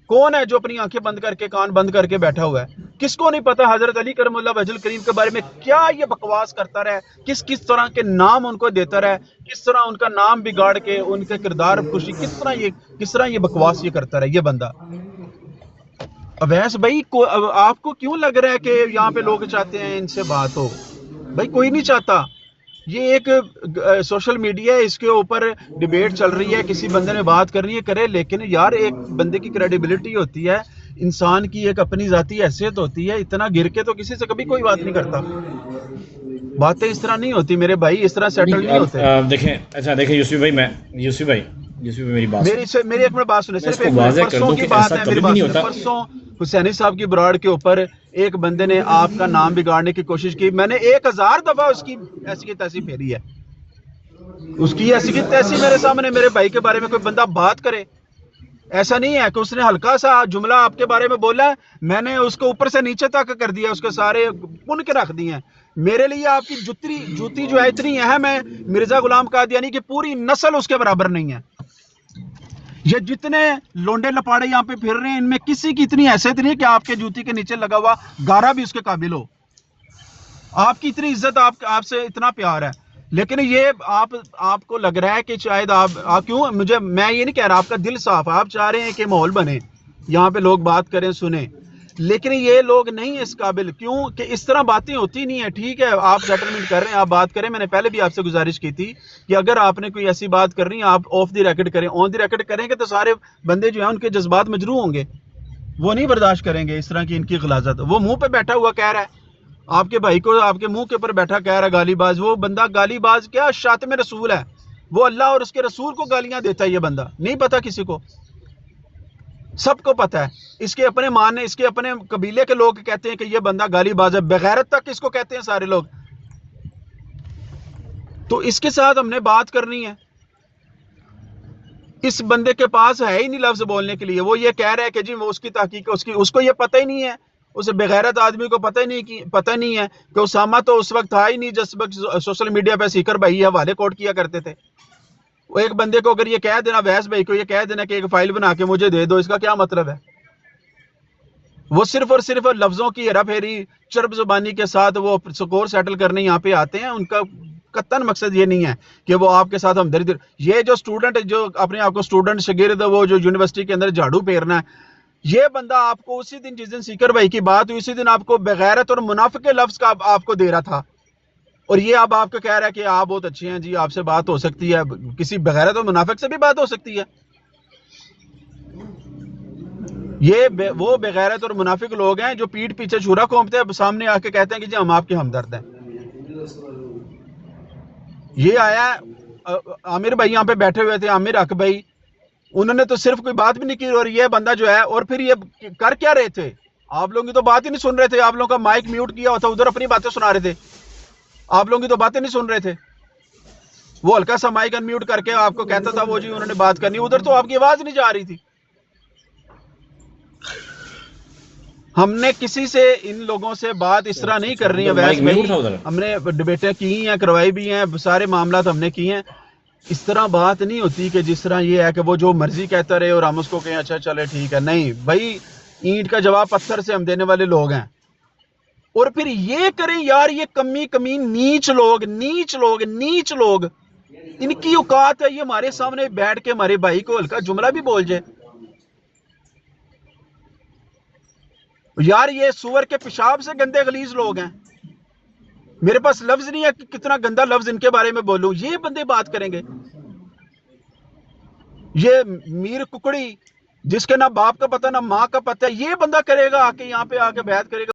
कौन है जो अपनी आंखें बंद करके कान बंद करके बैठा हुआ है? किसको नहीं पता हजरत अली करमुल्लाह वजहुल करीम के बारे में क्या ये बकवास करता रहा है, किस किस तरह के नाम उनको देता रहा है, किस तरह उनका नाम बिगाड़ के उनके किरदार खुशी, किस तरह ये बकवास ये करता रहा है ये बंदा। अवैस भाई आपको क्यों लग रहा है कि यहाँ पे लोग चाहते हैं इनसे बात हो? भाई कोई नहीं चाहता। ये एक सोशल मीडिया है, इसके ऊपर डिबेट चल रही है, किसी बंदे ने बात करनी है करे, लेकिन यार एक बंदे की क्रेडिबिलिटी होती है, इंसान की एक अपनी जाती हैसियत होती है। इतना गिर के तो किसी से कभी कोई बात नहीं करता। बातें इस तरह नहीं होती मेरे भाई, इस तरह सेटल नहीं होते। देखें, अच्छा देखें यूसुफ भाई मेरी बात मेरी एक मिनट बात सुने, सिर्फ एक वाज़ेह कर परसों दूं की कि बात ऐसा है, कभी मेरी नहीं बात होता। सुने। परसों हुसैनी साहब की ब्राड के ऊपर एक बंदे ने आपका नाम बिगाड़ने की कोशिश की, मैंने 1000 दफा उसकी ऐसी की तैसी फेरी है, उसकी ऐसी की तैसी मेरे सामने मेरे भाई के बारे में कोई बंदा बात करे। ऐसा नहीं है कि उसने हल्का सा जुमला आपके बारे में बोला है, मैंने उसको ऊपर से नीचे तक कर दिया, उसके सारे पुन के रख दिए हैं। मेरे लिए आपकी जूती जो है इतनी अहम है, मिर्जा गुलाम कादियानी की पूरी नस्ल उसके बराबर नहीं है। ये जितने लोंडे लपाड़े यहाँ पे फिर रहे हैं, इनमें किसी की इतनी हैसियत नहीं है कि आपके जूती के नीचे लगा हुआ गारा भी उसके काबिल हो। आपकी इतनी इज्जत, आपसे इतना प्यार है, लेकिन ये आपको लग रहा है कि शायद आप क्यों, मैं ये नहीं कह रहा, आपका दिल साफ, आप चाह रहे हैं कि माहौल बने, यहाँ पे लोग बात करें सुने, लेकिन ये लोग नहीं इस काबिल। क्यों कि इस तरह बातें होती नहीं है। ठीक है, आप सेटलमेंट कर रहे हैं, आप बात करें। मैंने पहले भी आपसे गुजारिश की थी कि अगर आपने कोई ऐसी बात करनी है आप ऑफ द रिकॉर्ड करें। ऑन द रिकॉर्ड करेंगे तो सारे बंदे जो हैं उनके जज्बात मजरू होंगे, वो नहीं बर्दाश्त करेंगे इस तरह की इनकी गलाजत। वो मुंह पे बैठा हुआ कह रहा है आपके भाई को, आपके मुंह के ऊपर बैठा कह रहा है गालीबाज। वो बंदा गालीबाज क्या, शातिम रसूल है, वो अल्लाह और उसके रसूल को गालियां देता है। ये बंदा नहीं पता किसी को, सबको पता है। इसके अपने माने, इसके अपने कबीले के लोग कहते हैं कि ये बंदा गालीबाज है, बेगैरत तक इसको कहते हैं सारे लोग। तो इसके साथ हमने बात करनी है। इस बंदे के पास है ही नहीं लफ्ज बोलने के लिए। वो ये कह रहा है कि जी वो उसकी तहकीक, उसको ये पता ही नहीं है, उसे बेगैरत आदमी को पता नहीं है कि उसामा तो उस वक्त था ही नहीं जिस वक्त सोशल मीडिया पे सीकर भाई हवाले कोट किया करते थे। वो एक बंदे को अगर ये कह देना, वैस भाई को ये कह देना कि एक फाइल बना के मुझे दे दो, इसका क्या मतलब है? वो सिर्फ और सिर्फ लफ्जों की हेरा फेरी, चरब जुबानी के साथ वो स्कोर सेटल करने यहाँ पे आते हैं। उनका कत्तन मकसद ये नहीं है कि वो आपके साथ हमदर्दी। ये जो स्टूडेंट, जो अपने आप को स्टूडेंट शागिर्द, वो जो यूनिवर्सिटी के अंदर झाड़ू फेरना है, ये बंदा आपको उसी दिन जिस दिन सीकर भाई की बात हुई, उसी दिन आपको बेगैरत और मुनाफिक के लफ्ज का आपको दे रहा था, और ये अब आपको कह रहा है कि आप बहुत अच्छे हैं जी, आपसे बात हो सकती है। किसी बेगैरत और मुनाफिक से भी बात हो सकती है। وہ بغیرت اور منافق لوگ ہیں جو پیٹھ پیچھے چھرا گھومتے ہیں، سامنے آ کے کہتے ہیں کہ جی ہم آپ کے ہمدرد ہیں. یہ آیا عامر بھائی یہاں پہ بیٹھے ہوئے تھے، عامر حق بھائی، انہوں نے تو صرف کوئی بات بھی نہیں کی، اور یہ بندہ جو ہے، اور پھر یہ کر کیا رہے تھے؟ آپ لوگ کی تو بات ہی نہیں سن رہے تھے، آپ لوگوں کا مائک میوٹ کیا ہوا تھا، ادھر اپنی باتیں سنا رہے تھے، آپ لوگوں کی تو باتیں نہیں سن رہے تھے. وہ ہلکا سا مائک ان میوٹ کر کے آپ کو کہتا تھا وہ جی انہوں نے بات کرنی، ادھر تو آپ کی آواز نہیں جا رہی تھی. ہم نے کسی سے ان لوگوں سے بات اس طرح نہیں کرنی ہے ویس مائک میوٹ بھائی، تھا ادھر. ہم نے ڈبیٹیں کی ہیں، کروائی بھی ہیں، سارے معاملات ہم نے کیے ہیں. اس طرح بات نہیں ہوتی کہ جس طرح یہ ہے کہ وہ جو مرضی کہتا رہے اور ہم اس کو کہیں اچھا چلے ٹھیک ہے. نہیں بھائی، اینٹ کا جواب پتھر سے ہم دینے والے لوگ ہیں. اور پھر یہ کریں یار، یہ کمین نیچ لوگ ان کی اوقات ہے یہ ہمارے سامنے بیٹھ کے ہمارے بھائی کو ہلکا جملہ بھی بول جائے. یار یہ سور کے پیشاب سے گندے غلیظ لوگ ہیں، میرے پاس لفظ نہیں ہے کہ کتنا گندا لفظ ان کے بارے میں بولوں. یہ بندے بات کریں گے، یہ میر ککڑی جس کے نہ باپ کا پتہ نہ ماں کا پتہ ہے، یہ بندہ کرے گا آ کے یہاں پہ آ کے بیعت کرے گا،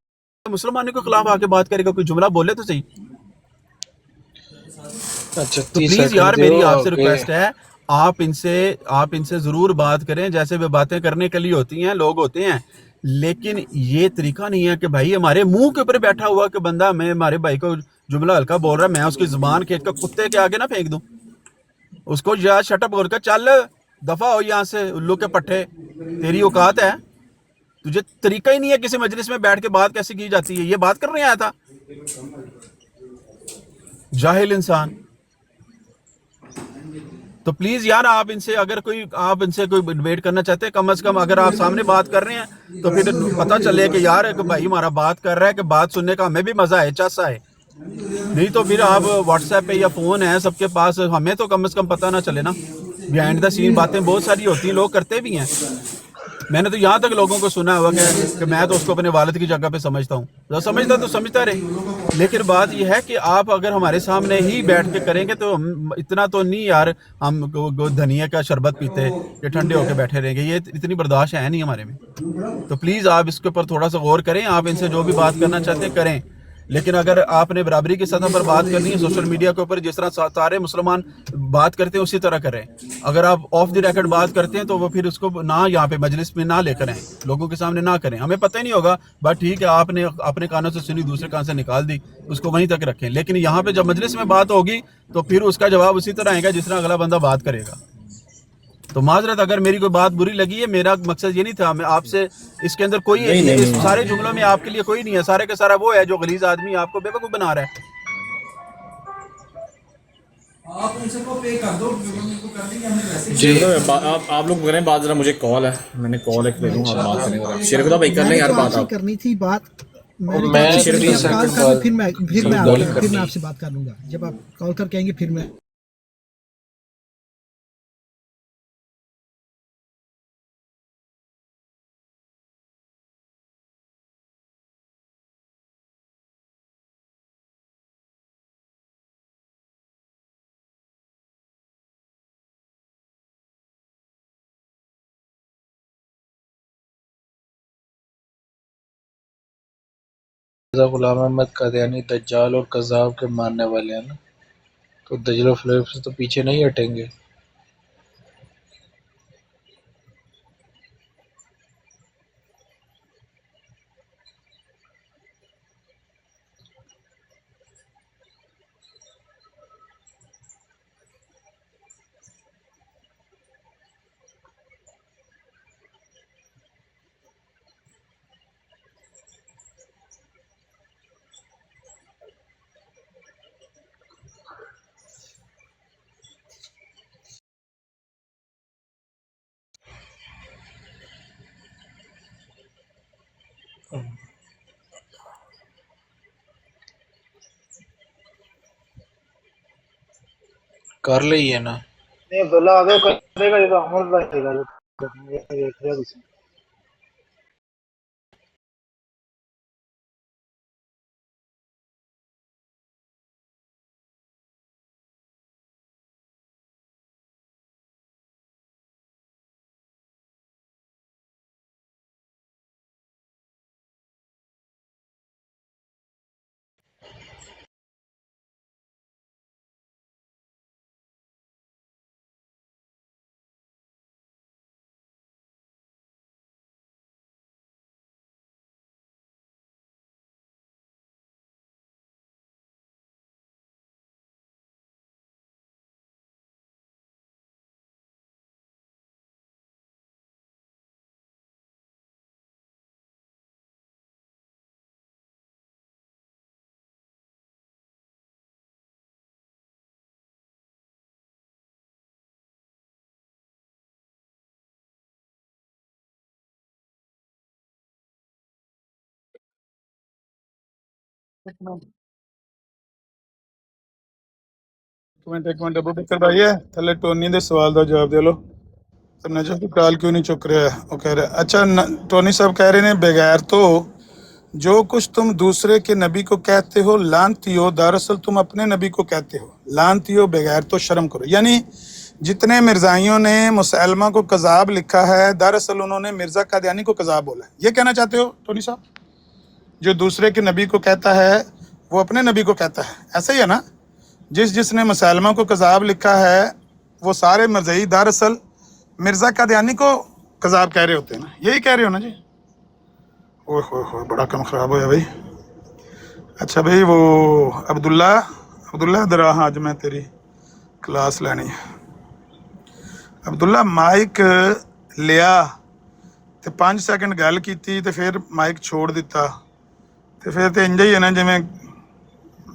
مسلمانوں کے خلاف آ کے بات کرے گا، کوئی جملہ بولے تو صحیح. اچھا تو 30 پلیز یار سیکنڈ دیو میری آپ سے آگے. ریکویسٹ ہے، آپ ان سے ضرور بات کریں، جیسے وہ باتیں کرنے کے لیے ہوتی ہیں، لوگ ہوتے ہیں، لیکن یہ طریقہ نہیں ہے کہ بھائی ہمارے منہ کے اوپر بیٹھا ہوا کہ بندہ میں ہمارے بھائی کو جملہ ہلکا بول رہا ہے، میں اس کی زبان کھینچ کر کتے کے آگے نہ پھینک دوں اس کو. یا شٹ اپ بول کر چل دفع ہو یہاں سے، الو کے پٹھے، تیری اوقات ہے؟ تجھے طریقہ ہی نہیں ہے کسی مجلس میں بیٹھ کے بات کیسے کی جاتی ہے. یہ بات کرنے آیا تھا جاہل انسان. تو پلیز یار آپ ان سے کوئی ڈیبیٹ کرنا چاہتے ہیں، کم از کم اگر آپ سامنے بات کر رہے ہیں تو پھر پتہ چلے کہ یار کہ بھائی ہمارا بات کر رہا ہے، کہ بات سننے کا ہمیں بھی مزہ ہے، چس ہے. نہیں تو پھر آپ واٹس ایپ پہ یا فون ہے سب کے پاس، ہمیں تو کم از کم پتہ نہ چلے نا. بیہائنڈ دا سین باتیں بہت ساری ہوتی ہیں، لوگ کرتے بھی ہیں. میں نے تو یہاں تک لوگوں کو سنا ہوا کہ میں تو اس کو اپنے والد کی جگہ پہ سمجھتا ہوں. جو سمجھتا تو سمجھتا رہے، لیکن بات یہ ہے کہ آپ اگر ہمارے سامنے ہی بیٹھ کے کریں گے تو اتنا تو نہیں یار ہم دھنیا کا شربت پیتے کہ ٹھنڈے ہو کے بیٹھے رہیں گے. یہ اتنی برداشت ہے نہیں ہمارے میں. تو پلیز آپ اس کے اوپر تھوڑا سا غور کریں، آپ ان سے جو بھی بات کرنا چاہتے ہیں کریں، لیکن اگر آپ نے برابری کی سطح پر بات کرنی ہے سوشل میڈیا کے اوپر جس طرح سارے مسلمان بات کرتے ہیں اسی طرح کریں. اگر آپ آف دی ریکارڈ بات کرتے ہیں تو وہ پھر اس کو نہ یہاں پہ مجلس میں نہ لے کریں، لوگوں کے سامنے نہ کریں. ہمیں پتہ ہی نہیں ہوگا، بٹ ٹھیک ہے آپ نے اپنے کانوں سے سنی دوسرے کان سے نکال دی، اس کو وہیں تک رکھیں. لیکن یہاں پہ جب مجلس میں بات ہوگی تو پھر اس کا جواب اسی طرح آئے گا جس طرح اگلا بندہ بات کرے گا. تو معذرت اگر میری کوئی بات بری لگی ہے، میرا مقصد یہ نہیں تھا. میں آپ سے اس کے اندر کوئی اس سارے جملوں میں آپ کے لیے کوئی نہیں ہے، سارے کا سارا وہ ہے جو غلیظ آدمی آپ کو بے وقوف بنا رہا ہے. جی آپ لوگ کریں بات، ذرا مجھے کال ہے، میں نے کال ایک لے لوں، آپ بات کریں ذرا. شیر خدا بھائی کر لیں یار بات آپ. کرنی تھی بات، میں نے میں کہا آپ 30 کال سیکنڈ کر لیں، بعد پھر میں آپ سے بات کر لوں گا. جب آپ کال کر کے آئیں گے پھر میں غلام احمد قادیانی دجال اور کذاب کے ماننے والے ہیں نا، تو دجل و فریب سے تو پیچھے نہیں ہٹیں گے. کر لئیے نا. نہیں عبداللہ آگے کرے گا، یہ تو احمد بھائی کرے گا. یہ دیکھ رہے ہیں. ਇੱਕ ਮਿੰਟ ਅਬੂ ਬਕਰ ਭਾਈ ਹੈ ਥੱਲੇ ਟੋਨੀ ਦੇ ਸਵਾਲ ਦਾ ਜਵਾਬ ਦੇ ਲਓ तो नजर की कॉल क्यों नहीं चुक रहा है वो कह रहे अच्छा टोनी साहब कह रहे हैं बगैर तो जो कुछ तुम दूसरे के नबी को कहते हो लानती हो दरअसल तुम अपने नबी को कहते हो लानती हो बगैर तो शर्म करो यानी जितने मिर्जाइयों ने मुसलमा को कज़ाब लिखा है दरअसल उन्होंने मिर्ज़ा कादियानी को कज़ाब बोला है ये कहना चाहते हो टोनी साहब जो दूसरे के नबी को कहता है वो अपने नबी को कहता है ऐसा ही है ना जिसने मुसलमा को कज़ाब लिखा है वो सारे मरज़ई दरअसल मिर्ज़ा कादियानी को कज़ाब कह रहे होते हैं ना यही कह रहे हो ना जी ओह हो बड़ा कम ख़राब होया भाई अच्छा भाई वो अब्दुल्ला इधर आ आज मैं तेरी क्लास लेनी है अब्दुल्ला माइक लिया तो 5 सेकंड गल की तो फिर माइक छोड़ दिता तो फिर तो इंज ही है ना जिमें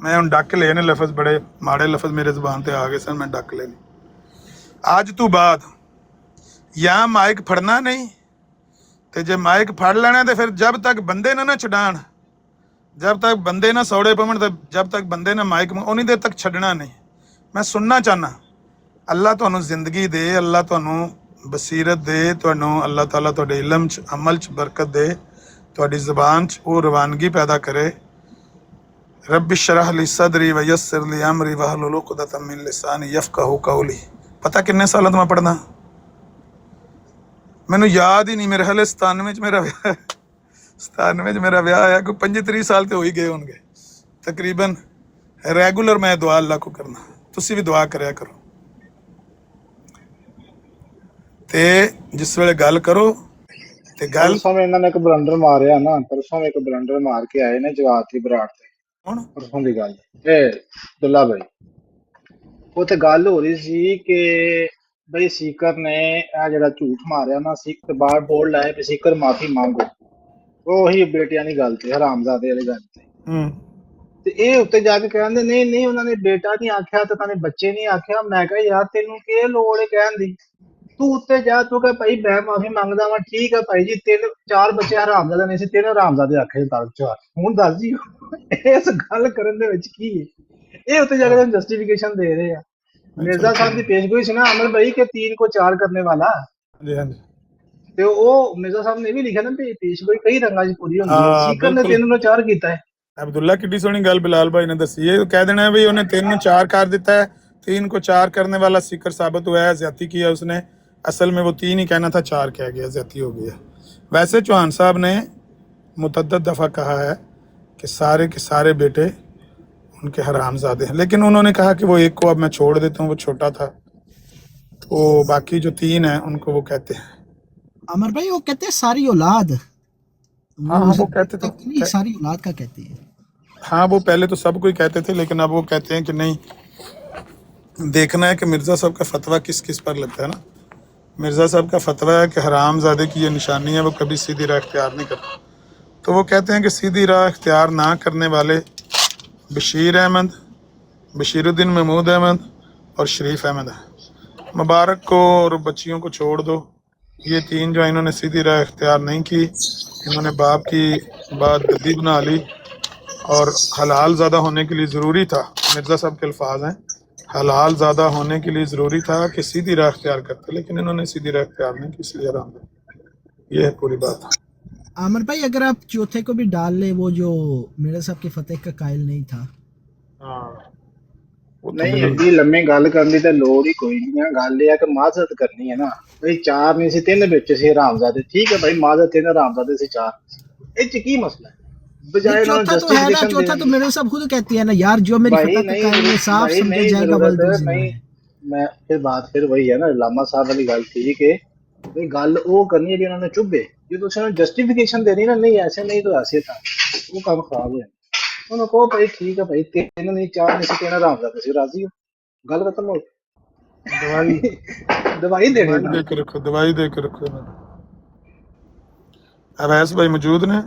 मैं हूँ डक ले ने लफज बड़े माड़े लफज मेरे ज़बान पर आ गए सन मैं डक लेने आज तू बाद या माइक फड़ना नहीं तो जे माइक फड़ लेना तो फिर जब तक बंदे ना छड़ान जब तक बंदे ना सौड़े पवन तो जब तक बंदे ना माइक उन्नी देर तक छड़ना नहीं मैं सुनना चाहना अल्लाह तुहानू जिंदगी दे अल्लाह तुहानू बसीरत दे तुहानू अल्लाह ताला तुहाडे इलम च अमल च बरकत दे तुहाडी ज़बान च वो रवानगी पैदा करे रब्बि शरह ली सदरी व यस्सिर ली अमरी वहलुल उक़दतम मिन लिसानी यफ़क़हू क़ौली पता किन्ने साल मैं पढ़ना मैनू याद ही नहीं मेरे हाले 97 मेरा विआह आया कोई 25-30 साल तो हो ही गए होंगे तकरीबन रेगुलर मैं दुआ अल्लाह को करना तुसी भी दुआ करया करो ते जिस वेले गल करो ते गल परसों में इन्होंने एक बलंडर मारिया ना परसों में एक बलंडर मार के आए ने जवाती बराड़ से हुण परसों की गल दुल्ला भाई वो तो गल हो रही सी कि बई सीकर ने आ जरा झूठ मारिया ना सीकर बाहर बोर्ड लाए भी सीकर माफी मांगो ਉਹੀ ਬੇਟਿਆਂ ਦੀ ਗੱਲ ਤੇ ਹਰਾਮਜ਼ਾਦੇ ਵਾਲੀ ਗੱਲ ਤੇ ਇਹ ਉੱਤੇ ਜਾ ਕੇ ਕਹਿੰਦੇ ਨਹੀਂ ਉਹਨਾਂ ਨੇ ਬੇਟਾ ਨਹੀਂ ਆਖਿਆ ਤੇ ਉਹਨਾਂ ਨੇ ਬੱਚੇ ਨਹੀਂ ਆਖਿਆ ਮੈਂ ਕਿਹਾ ਯਾਰ ਤੈਨੂੰ ਕੀ ਲੋੜ ਹੈ ਕਹਿਣ ਦੀ ਤੂੰ ਉੱਤੇ ਜਾ ਤੂੰ ਕਹ ਭਾਈ ਮੈਂ ਮਾਫੀ ਮੰਗਦਾ ਵਾਂ ਠੀਕ ਹੈ ਭਾਈ ਜੀ 3-4 ਬੱਚੇ ਹਰਾਮਜ਼ਾਦੇ ਨਹੀਂ ਸੀ 3 ਹਰਾਮਜ਼ਾਦੇ ਆਖੇ ਤਾਂ 4 ਹੁਣ ਦੱਸ ਜੀ ਇਸ ਗੱਲ ਕਰਨ ਦੇ ਵਿੱਚ ਕੀ ਹੈ ਇਹ ਉੱਤੇ ਜਾ ਕੇ ਜਸਟੀਫਿਕੇਸ਼ਨ ਦੇ ਰਹੇ ਆ मिर्जा साहब की पेशगोई सुना अमर भाई के 3 को 4 करने वाला ਤੇ ਉਹ ਮਿਰਜ਼ਾ ਸਾਹਿਬ ਨੇ ਵੀ ਲਿਖਿਆ ਨਾ ਵੀ ਪੇਸ਼ਗੋਈ ਕਈ ਰੰਗਾਂ 'ਚ ਪੂਰੀ ਹੁੰਦੀ ਹੈ ਸੀਕਰ ਨੇ 3 ਨੂੰ 4 ਕੀਤਾ ਹੈ अब्दुल्ला किड्डी सोहनी गल बिलाल भाई ने दसी है कह देना है भाई उन्हें 3 ਨੂੰ 4 कर दिता है 3 को 4 करने वाला सीकर साबित हुआ है ज्यादती किया उसने असल में वो 3 ही कहना था 4 कह गया ज्यादती हो गई है वैसे चौहान साहब ने मुतद्दद दफ़ा कहा है कि सारे के सारे बेटे उनके हरामजादे हैं लेकिन उन्होंने कहा कि वो एक को अब मैं छोड़ देता हूँ वो छोटा था तो बाकी जो 3 हैं उनको वो कहते हैं अमर भाई वो कहते हैं सारी औलाद हाँ वो कहते थे नहीं सारी औलाद का कहते हैं हाँ वो पहले तो सब कोई कहते थे लेकिन अब वो कहते हैं कि नहीं देखना है कि मिर्ज़ा साहब का फतवा किस किस पर लगता है ना मिर्ज़ा साहब का फतवा है कि हरामजादे की ये निशानी है वो कभी सीधी राह इख्तियार नहीं करता तो वो कहते हैं कि सीधी राह इख्तियार ना करने वाले बशीर अहमद बशीरुद्दीन महमूद अहमद और शरीफ अहमद है मुबारक को और बच्चियों को छोड़ दो ये 3 जो इन्होंने सीधी राह इख्तियार नहीं की इन्होंने बाप की बात गद्दी बना ली और हलाल ज़्यादा होने के लिए ज़रूरी था मिर्ज़ा साहब के अल्फाज हैं हलाल ज़्यादा होने के लिए ज़रूरी था कि सीधी राह इख्तियार करते लेकिन इन्होंने सीधी राह इख्तियार नहीं की इसलिए हराम है ये है पूरी बात आमिर भाई अगर आप चौथे को भी डाल ले वो जो मेरे साहब की फतेह का कायल नहीं था हाँ नहीं एडी लम्मी गल करने की लोड़ ही कोई नहीं है गल यह कि माजरत करनी है ना भाई 4 नहीं सी 3 बिच सी हरामजादे ठीक है भाई माजरत 3 हरामजादे सी 4 इस की मसला है बजाय ना जस्टिफिकेशन चौथा तो मेरे साहब खुद कहती है ना यार जो मेरी फतेह का कायल है साफ समझा जाएगा बल्कि नहीं मैं फिर बात फिर वही है ना लामा साहब वाली गल थी कि भाई गल वो करनी है कि उन्होंने चुभे जो तुम जस्टिफिकेशन देनी ना नहीं ऐसे नहीं तो ऐसे था वो काम खराब है उन्होंने कहो भाई ठीक है भाई 3 नहीं 4 नहीं से 3 हरामजादे सी राजी हो गल खत्म हो दवाई दे के रखो अवैस भाई मौजूद ने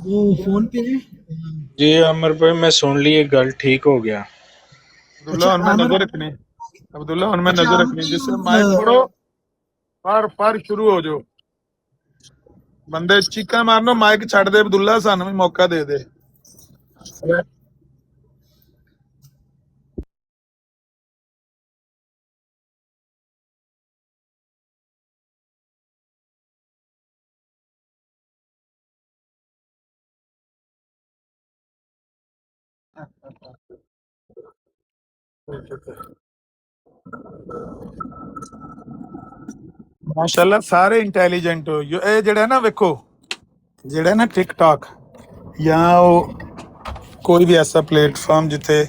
वो फोन पे है जी अमर भाई मैं सुन ली गल ठीक हो गया अब्दुल्ला उनमें नजर रखनी अब्दुल्ला उनमें नजर रखनी जिससे माइक पढ़ो पर शुरू हो जाओ बंदे चीका मारनो माइक छड़ दे अब्दुल्ला सानू भी मौका दे दे ਮਾਸ਼ਾਅੱਲਾ ਸਾਰੇ ਇੰਟੈਲੀਜੈਂਟ ਹੋ ਇਹ ਜਿਹੜਾ ਨਾ ਵੇਖੋ, ਜਿਹੜਾ ਨਾ ਟਿਕਟੌਕ ਜਾਂ ਉਹ ਕੋਈ ਵੀ ਐਸਾ ਪਲੇਟਫਾਰਮ ਜਿੱਥੇ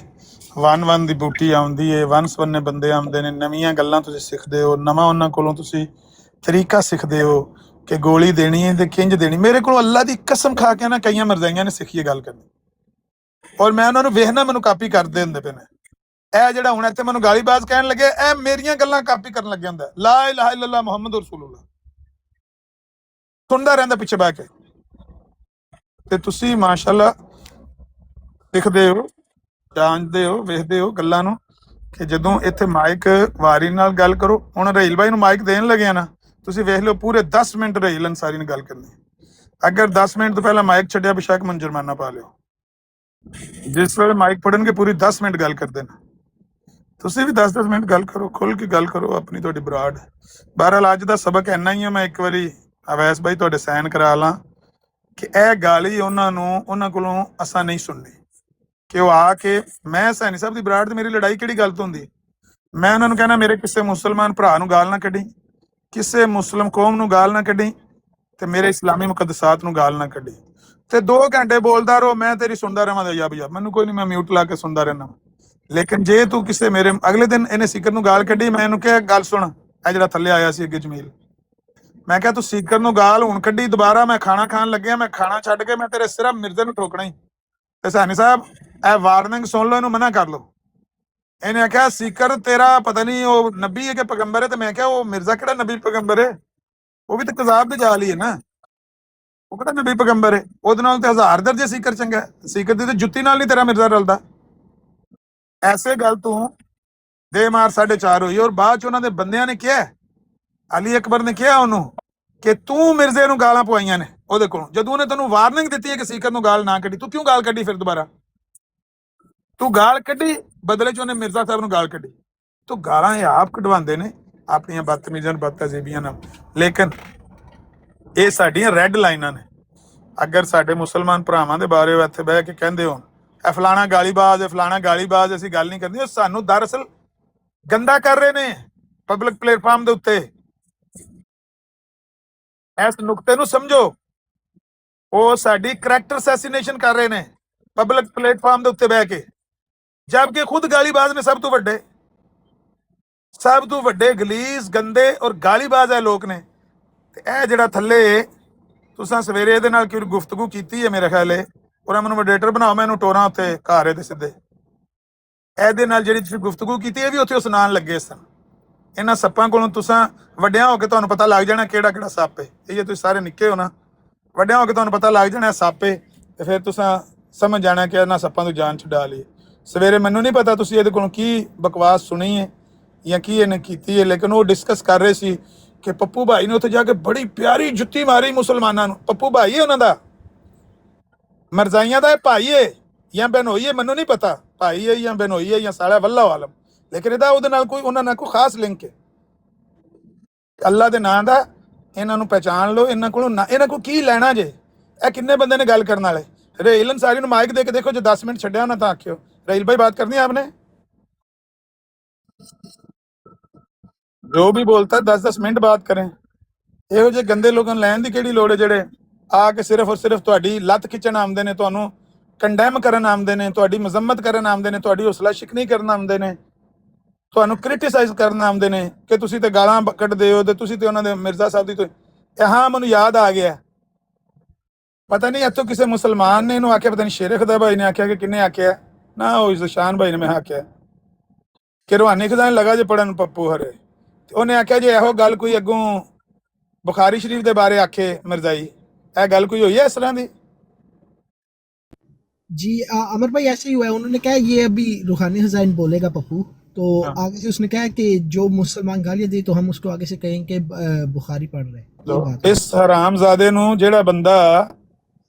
ਵਨ ਦੀ ਬੂਟੀ ਆਉਂਦੀ ਹੈ, ਵਨ ਸਵੰਨੇ ਬੰਦੇ ਆਉਂਦੇ ਨੇ, ਨਵੀਆਂ ਗੱਲਾਂ ਤੁਸੀਂ ਸਿੱਖਦੇ ਹੋ, ਨਵਾਂ ਉਹਨਾਂ ਕੋਲੋਂ ਤੁਸੀਂ ਤਰੀਕਾ ਸਿੱਖਦੇ ਹੋ ਕਿ ਗੋਲੀ ਦੇਣੀ ਹੈ ਤੇ ਕਿੰਜ ਦੇਣੀ। ਮੇਰੇ ਕੋਲ ਅੱਲਾ ਦੀ ਕਸਮ ਖਾ ਕੇ ਨਾ ਕਈਆਂ ਮਰਜ਼ਾਈਆਂ ਨੇ ਸਿੱਖੀ ਗੱਲ ਕਰਨੀ, ਔਰ ਮੈਂ ਉਹਨਾਂ ਨੂੰ ਵੇਖਣਾ ਮੈਨੂੰ ਕਾਪੀ ਕਰਦੇ ਹੁੰਦੇ ਪਏ ਨੇ। ਇਹ ਜਿਹੜਾ ਹੁਣ ਇੱਥੇ ਮੈਨੂੰ ਗਾਲੀਬਾਜ਼ ਕਹਿਣ ਲੱਗੇ, ਇਹ ਮੇਰੀਆਂ ਗੱਲਾਂ ਕਾਪੀ ਕਰਨ ਲੱਗਿਆ ਹੁੰਦਾ। ਲਾ ਇਲਾਹਾ ਇল্লাল্লাਹ ਮੁਹੰਮਦ ਰਸੂਲੁল্লাਹ ਸੁਣਦਾ ਰਹਿੰਦਾ ਪਿੱਛੇ ਬਹਿ ਕੇ। ਤੇ ਤੁਸੀਂ ਮਾਸ਼ਾਅੱਲਾ ਸਿੱਖਦੇ ਹੋ, ਜਾਣਦੇ ਹੋ, ਵੇਖਦੇ ਹੋ ਗੱਲਾਂ ਨੂੰ ਕਿ ਜਦੋਂ ਇੱਥੇ ਮਾਈਕ ਵਾਰੀ ਨਾਲ ਗੱਲ ਕਰੋ। ਹੁਣ ਰਹੀਲ ਭਾਈ ਨੂੰ ਮਾਈਕ ਦੇਣ ਲੱਗਿਆ ਨਾ, ਤੁਸੀਂ ਵੇਖ ਲਿਓ ਪੂਰੇ 10 ਮਿੰਟ ਰਹੀਲ ਅੰਸਾਰੀ ਨਾਲ ਗੱਲ ਕਰਨੀ। ਅਗਰ 10 ਮਿੰਟ ਤੋਂ ਪਹਿਲਾਂ ਮਾਈਕ ਛੱਡਿਆ ਬੇਸ਼ੱਕ ਮੈਨੂੰ ਜੁਰਮਾਨਾ ਪਾ ਲਿਓ। ਜਿਸ ਵੇਲੇ ਮਾਈਕ ਫੜਨਗੇ ਪੂਰੀ 10 ਮਿੰਟ ਗੱਲ ਕਰਦੇ ਨੇ। ਤੁਸੀਂ ਵੀ 10-10 ਮਿੰਟ ਗੱਲ ਕਰੋ, ਖੁੱਲ ਕੇ ਗੱਲ ਕਰੋ ਆਪਣੀ ਤੁਹਾਡੀ ਬਰਾੜ। ਬਹਰਹਾਲ ਅੱਜ ਦਾ ਸਬਕ ਇੰਨਾ ਹੀ ਹੈ। ਮੈਂ ਇੱਕ ਵਾਰੀ ਅਵੈਸ ਭਾਈ ਤੁਹਾਡੇ ਸਾਈਨ ਕਰਾ ਲਾਂ ਕਿ ਇਹ ਗਾਲੀ ਉਹਨਾਂ ਕੋਲੋਂ ਅਸਾਂ ਨਹੀਂ ਸੁਣਨੀ ਕਿ ਉਹ ਆ ਕੇ ਮੈਂ ਸੈਣੀ ਸਾਹਿਬ ਦੀ ਬਰਾੜ ਤੇ ਮੇਰੀ ਲੜਾਈ ਕਿਹੜੀ ਗੱਲ ਤੋਂ ਹੁੰਦੀ। ਮੈਂ ਉਹਨਾਂ ਨੂੰ ਕਹਿਣਾ ਮੇਰੇ ਕਿਸੇ ਮੁਸਲਮਾਨ ਭਰਾ ਨੂੰ ਗਾਲ ਨਾ ਕੱਢੀ, ਕਿਸੇ ਮੁਸਲਿਮ ਕੌਮ ਨੂੰ ਗਾਲ ਨਾ ਕੱਢੀ, ਤੇ ਮੇਰੇ ਇਸਲਾਮੀ ਮੁਕੱਦਸਾਤ ਨੂੰ ਗਾਲ ਨਾ ਕੱਢੀ। ਤੇ 2 ਘੰਟੇ ਬੋਲਦਾ ਰਹੋ, ਮੈਂ ਤੇਰੀ ਸੁਣਦਾ ਰਹਾਂ ਯਾ ਬਈਆ, ਮੈਨੂੰ ਕੋਈ ਨਹੀਂ, ਮੈਂ ਮਿਊਟ ਲਾ ਕੇ ਸੁਣਦਾ ਰਹਿਣਾ। ਲੇਕਿਨ ਜੇ ਤੂੰ ਕਿਸੇ ਮੇਰੇ ਅਗਲੇ ਦਿਨ ਇਹਨੇ ਸੀਕਰ ਨੂੰ ਗਾਲ ਕੱਢੀ, ਮੈਂ ਇਹਨੂੰ ਕਿਹਾ ਗੱਲ ਸੁਣ, ਇਹ ਜਿਹੜਾ ਥੱਲੇ ਆਇਆ ਸੀ ਅੱਗੇ ਜਮੀਲ, ਮੈਂ ਕਿਹਾ ਤੂੰ ਸੀਕਰ ਨੂੰ ਗਾਲ ਹੁਣ ਕੱਢੀ ਦੁਬਾਰਾ, ਮੈਂ ਖਾਣਾ ਖਾਣ ਲੱਗਿਆ, ਮੈਂ ਖਾਣਾ ਛੱਡ ਕੇ ਮੈਂ ਤੇਰੇ ਸਿਰਫ ਮਿਰਜ਼ੇ ਨੂੰ ਠੋਕਣਾ ਹੀ। ਤੇ ਸਾਨੀ ਸਾਹਿਬ ਇਹ ਵਾਰਨਿੰਗ ਸੁਣ ਲਓ, ਇਹਨੂੰ ਮਨਾ ਕਰ ਲਓ। ਇਹਨੇ ਆਖਿਆ ਸੀਕਰ ਤੇਰਾ ਪਤਾ ਨਹੀਂ ਉਹ ਨਬੀ ਹੈ ਕਿ ਪੈਗੰਬਰ ਹੈ। ਤੇ ਮੈਂ ਕਿਹਾ ਉਹ ਮਿਰਜ਼ਾ ਕਿਹੜਾ ਨਬੀ ਪੈਗੰਬਰ ਹੈ, ਉਹ ਵੀ ਤਾਂ ਕਜ਼ਾਬ ਦੀ ਜਾਲ ਹੀ ਹੈ ਨਾ, ਉਹ ਕਿਹੜਾ ਨਬੀ ਪੈਗੰਬਰ ਹੈ। ਉਹਦੇ ਨਾਲ ਤੇ 1000 ਦਰਜੇ ਸੀਕਰ ਚੰਗਾ। ਸੀਕਰ ਦੀ ਤੇ ਜੁੱਤੀ ਨਾਲ ਨਹੀਂ ਤੇਰਾ ਮਿਰਜ਼ਾ ਰਲਦਾ। ਐਸੇ ਗੱਲ ਤੂੰ ਦੇ ਮਾਰ 4.5 ਹੋਈ। ਔਰ ਬਾਅਦ ਚ ਉਹਨਾਂ ਦੇ ਬੰਦਿਆਂ ਨੇ ਕਿਹਾ, ਅਲੀ ਅਕਬਰ ਨੇ ਕਿਹਾ ਉਹਨੂੰ ਕਿ ਤੂੰ ਮਿਰਜ਼ੇ ਨੂੰ ਗਾਲਾਂ ਪਵਾਈਆਂ ਨੇ ਉਹਦੇ ਕੋਲੋਂ। ਜਦੋਂ ਉਹਨੇ ਤੈਨੂੰ ਵਾਰਨਿੰਗ ਦਿੱਤੀ ਹੈ ਕਿ ਸੀਕਰ ਨੂੰ ਗਾਲ ਨਾ ਕੱਢੀ, ਤੂੰ ਕਿਉਂ ਗਾਲ ਕੱਢੀ? ਫਿਰ ਦੁਬਾਰਾ ਤੂੰ ਗਾਲ ਕੱਢੀ, ਬਦਲੇ ਚ ਉਹਨੇ ਮਿਰਜ਼ਾ ਸਾਹਿਬ ਨੂੰ ਗਾਲ ਕੱਢੀ। ਤੂੰ ਗਾਲਾਂ ਇਹ ਆਪ ਕਢਵਾਉਂਦੇ ਨੇ ਆਪਣੀਆਂ ਬਦਤਮੀਜ਼ਾਂ ਬਦਤਜ਼ੀਬੀਆਂ ਨਾਲ। ਲੇਕਿਨ ਇਹ ਸਾਡੀਆਂ ਰੈੱਡ ਲਾਈਨਾਂ ਨੇ। ਅਗਰ ਸਾਡੇ ਮੁਸਲਮਾਨ ਭਰਾਵਾਂ ਦੇ ਬਾਰੇ ਉਹ ਇੱਥੇ ਬਹਿ ਕੇ ਕਹਿੰਦੇ ਹੋ ਇਹ ਫਲਾਣਾ ਗਾਲੀਬਾਜ਼, ਇਹ ਫਲਾਣਾ ਗਾਲੀਬਾਜ਼, ਅਸੀਂ ਗੱਲ ਨਹੀਂ ਕਰਨੀ। ਉਹ ਸਾਨੂੰ ਦਰਅਸਲ ਗੰਦਾ ਕਰ ਰਹੇ ਨੇ ਪਬਲਿਕ ਪਲੇਟਫਾਰਮ ਦੇ ਉੱਤੇ। ਇਸ ਨੁਕਤੇ ਨੂੰ ਸਮਝੋ, ਉਹ ਸਾਡੀ ਕਰੈਕਟਰ ਅਸੈਸੀਨੇਸ਼ਨ ਕਰ ਰਹੇ ਨੇ ਪਬਲਿਕ ਪਲੇਟਫਾਰਮ ਦੇ ਉੱਤੇ ਬਹਿ ਕੇ, ਜਦਕਿ ਖੁਦ ਗਾਲੀਬਾਜ਼ ਨੇ। ਸਭ ਤੋਂ ਵੱਡੇ ਗਲੀਜ਼, ਗੰਦੇ ਔਰ ਗਾਲੀਬਾਜ਼ ਹੈ ਲੋਕ ਨੇ। ਤੇ ਇਹ ਜਿਹੜਾ ਥੱਲੇ ਤੁਸੀਂ ਸਵੇਰੇ ਇਹਦੇ ਨਾਲ ਕਿਉਂ ਗੁਫ਼ਤਗੂ ਕੀਤੀ ਹੈ, ਮੇਰੇ ਖਿਆਲ ਹੈ ਉਹਨਾਂ ਮੈਨੂੰ ਮੋਡਰੇਟਰ ਬਣਾਓ, ਮੈਂ ਇਹਨੂੰ ਟੋਰਾਂ ਉੱਥੇ ਘਰ ਇਹਦੇ ਸਿੱਧੇ। ਇਹਦੇ ਨਾਲ ਜਿਹੜੀ ਤੁਸੀਂ ਗੁਫ਼ਤਗੂ ਕੀਤੀ, ਇਹ ਵੀ ਉੱਥੇ ਸੁਣਾਉਣ ਲੱਗੇ ਸਨ। ਇਹਨਾਂ ਸੱਪਾਂ ਕੋਲੋਂ ਤੁਸੀਂ ਵੱਡਿਆਂ ਹੋ ਕੇ ਤੁਹਾਨੂੰ ਪਤਾ ਲੱਗ ਜਾਣਾ ਕਿਹੜਾ ਕਿਹੜਾ ਸੱਪ ਹੈ। ਇਹ ਜੇ ਤੁਸੀਂ ਸਾਰੇ ਨਿੱਕੇ ਹੋ ਨਾ, ਵੱਡਿਆਂ ਹੋ ਕੇ ਤੁਹਾਨੂੰ ਪਤਾ ਲੱਗ ਜਾਣਾ ਸੱਪ ਹੈ, ਤੇ ਫਿਰ ਤੁਸੀਂ ਸਮਝ ਜਾਣਾ ਕਿ ਇਹਨਾਂ ਸੱਪਾਂ ਤੋਂ ਜਾਨ ਛੁਡਾ ਲਈ। ਸਵੇਰੇ ਮੈਨੂੰ ਨਹੀਂ ਪਤਾ ਤੁਸੀਂ ਇਹਦੇ ਕੋਲੋਂ ਕੀ ਬਕਵਾਸ ਸੁਣੀ ਹੈ ਜਾਂ ਕੀ ਇਹਨੇ ਕੀਤੀ ਹੈ, ਲੇਕਿਨ ਉਹ ਡਿਸਕਸ ਕਰ ਰਹੇ ਸੀ ਕਿ ਪੱਪੂ ਭਾਈ ਨੇ ਉੱਥੇ ਜਾ ਕੇ ਬੜੀ ਪਿਆਰੀ ਜੁੱਤੀ ਮਾਰੀ ਮੁਸਲਮਾਨਾਂ ਨੂੰ। ਪੱਪੂ ਭਾਈ ਹੈ ਉਹਨਾਂ ਦਾ, ਮਰਜ਼ਾਈਆਂ ਦਾ ਭਾਈ ਹੈ ਜਾਂ ਬਨੋਈ ਹੈ, ਮੈਨੂੰ ਨਹੀਂ ਪਤਾ ਭਾਈ ਹੈ ਜਾਂ ਬਨੋਈ ਹੈ ਜਾਂ ਸਾਲਾ ਵੱਲਾ ਆਲਮ, ਲੇਕਿਨ ਇਹਦਾ ਉਹਦੇ ਨਾਲ ਕੋਈ ਉਹਨਾਂ ਨਾਲ ਕੋਈ ਖਾਸ ਲਿੰਕ ਹੈ। ਅੱਲਾ ਦੇ ਨਾਂ ਦਾ ਇਹਨਾਂ ਨੂੰ ਪਹਿਚਾਣ ਲਓ। ਇਹਨਾਂ ਕੋਲ ਕੀ ਲੈਣਾ ਜੇ? ਇਹ ਕਿੰਨੇ ਬੰਦੇ ਨੇ ਗੱਲ ਕਰਨ ਵਾਲੇ? ਰਹੀਲ ਅੰਸਾਰੀ ਨੂੰ ਮਾਈਕ ਦੇ ਕੇ ਦੇਖੋ, ਜੇ 10 ਮਿੰਟ ਛੱਡਿਆ ਉਹਨਾਂ ਤਾਂ ਆਖਿਓ रहील भाई बात करनी है आपने? जो भी बोलता है 10-10 मिनट बात करें। ਇਹੋ ਜਿਹੇ ਗੰਦੇ ਲੋਕਾਂ ਨੂੰ ਲੈਣ ਦੀ ਕਿਹੜੀ ਲੋੜ ਹੈ ਜਿਹੜੇ ਆ ਕੇ ਸਿਰਫ ਔਰ ਸਿਰਫ ਤੁਹਾਡੀ ਲੱਤ ਖਿੱਚਣ ਆਉਂਦੇ ਨੇ, ਤੁਹਾਨੂੰ ਕੰਡੈਮ ਕਰਨ ਆਉਂਦੇ ਨੇ, ਤੁਹਾਡੀ ਮਜ਼ੰਮਤ ਕਰਨ ਆਉਂਦੇ ਨੇ, ਤੁਹਾਡੀ ਹੌਸਲਾ ਸ਼ਿਕਨੀ ਕਰਨ ਆਉਂਦੇ ਨੇ, ਤੁਹਾਨੂੰ ਕ੍ਰਿਟਿਸਾਈਜ਼ ਕਰਨ ਆਉਂਦੇ ਨੇ ਕਿ ਤੁਸੀਂ ਤੇ ਗਾਲਾਂ ਕੱਢਦੇ ਹੋ ਤੇ ਤੁਸੀਂ ਤੇ ਉਹਨਾਂ ਦੇ ਮਿਰਜ਼ਾ ਸਾਹਿਬ ਦੀ ਤੋਂ। ਹਾਂ ਮੈਨੂੰ ਯਾਦ ਆ ਗਿਆ, ਪਤਾ ਨਹੀਂ ਇੱਥੋਂ ਕਿਸੇ ਮੁਸਲਮਾਨ ਨੇ ਇਹਨੂੰ ਆਖਿਆ, ਪਤਾ ਨਹੀਂ ਸ਼ੇਰ ਖੁਦਾ ਭਾਈ ਨੇ ਆਖਿਆ ਕਿ ਕਿੰਨੇ ਆਖਿਆ ਨਾ, ਉਹ ਇਜ਼ਸ਼ਾਨ ਭਾਈ ਨੇ ਮੈਂ ਆਖਿਆ ਕਿ ਰੂਹਾਨੀ ਖਜ਼ਾਨੇ ਲਗਾ ਜੇ ਪੜਨ ਪੱਪੂ ਹਰੇ। ਉਹਨੇ ਆਖਿਆ ਜੇ ਇਹੋ ਗੱਲ ਕੋਈ ਅੱਗੋਂ बुखारी शरीफ के बारे आखे मिर्जाई, यह गल कोई हुई है इस तरह की? जी अमर भाई ऐसे ही हुआ है। उन्होंने कहा ये अभी रूहानी खजाइन बोलेगा पप्पू, तो आगे से उसने कहा कि जो मुसलमान गालियां दी तो हम उसको आगे से कहेंगे बुखारी पढ़ रहे हैं। इस हरामजादे नूं जेड़ा बंदा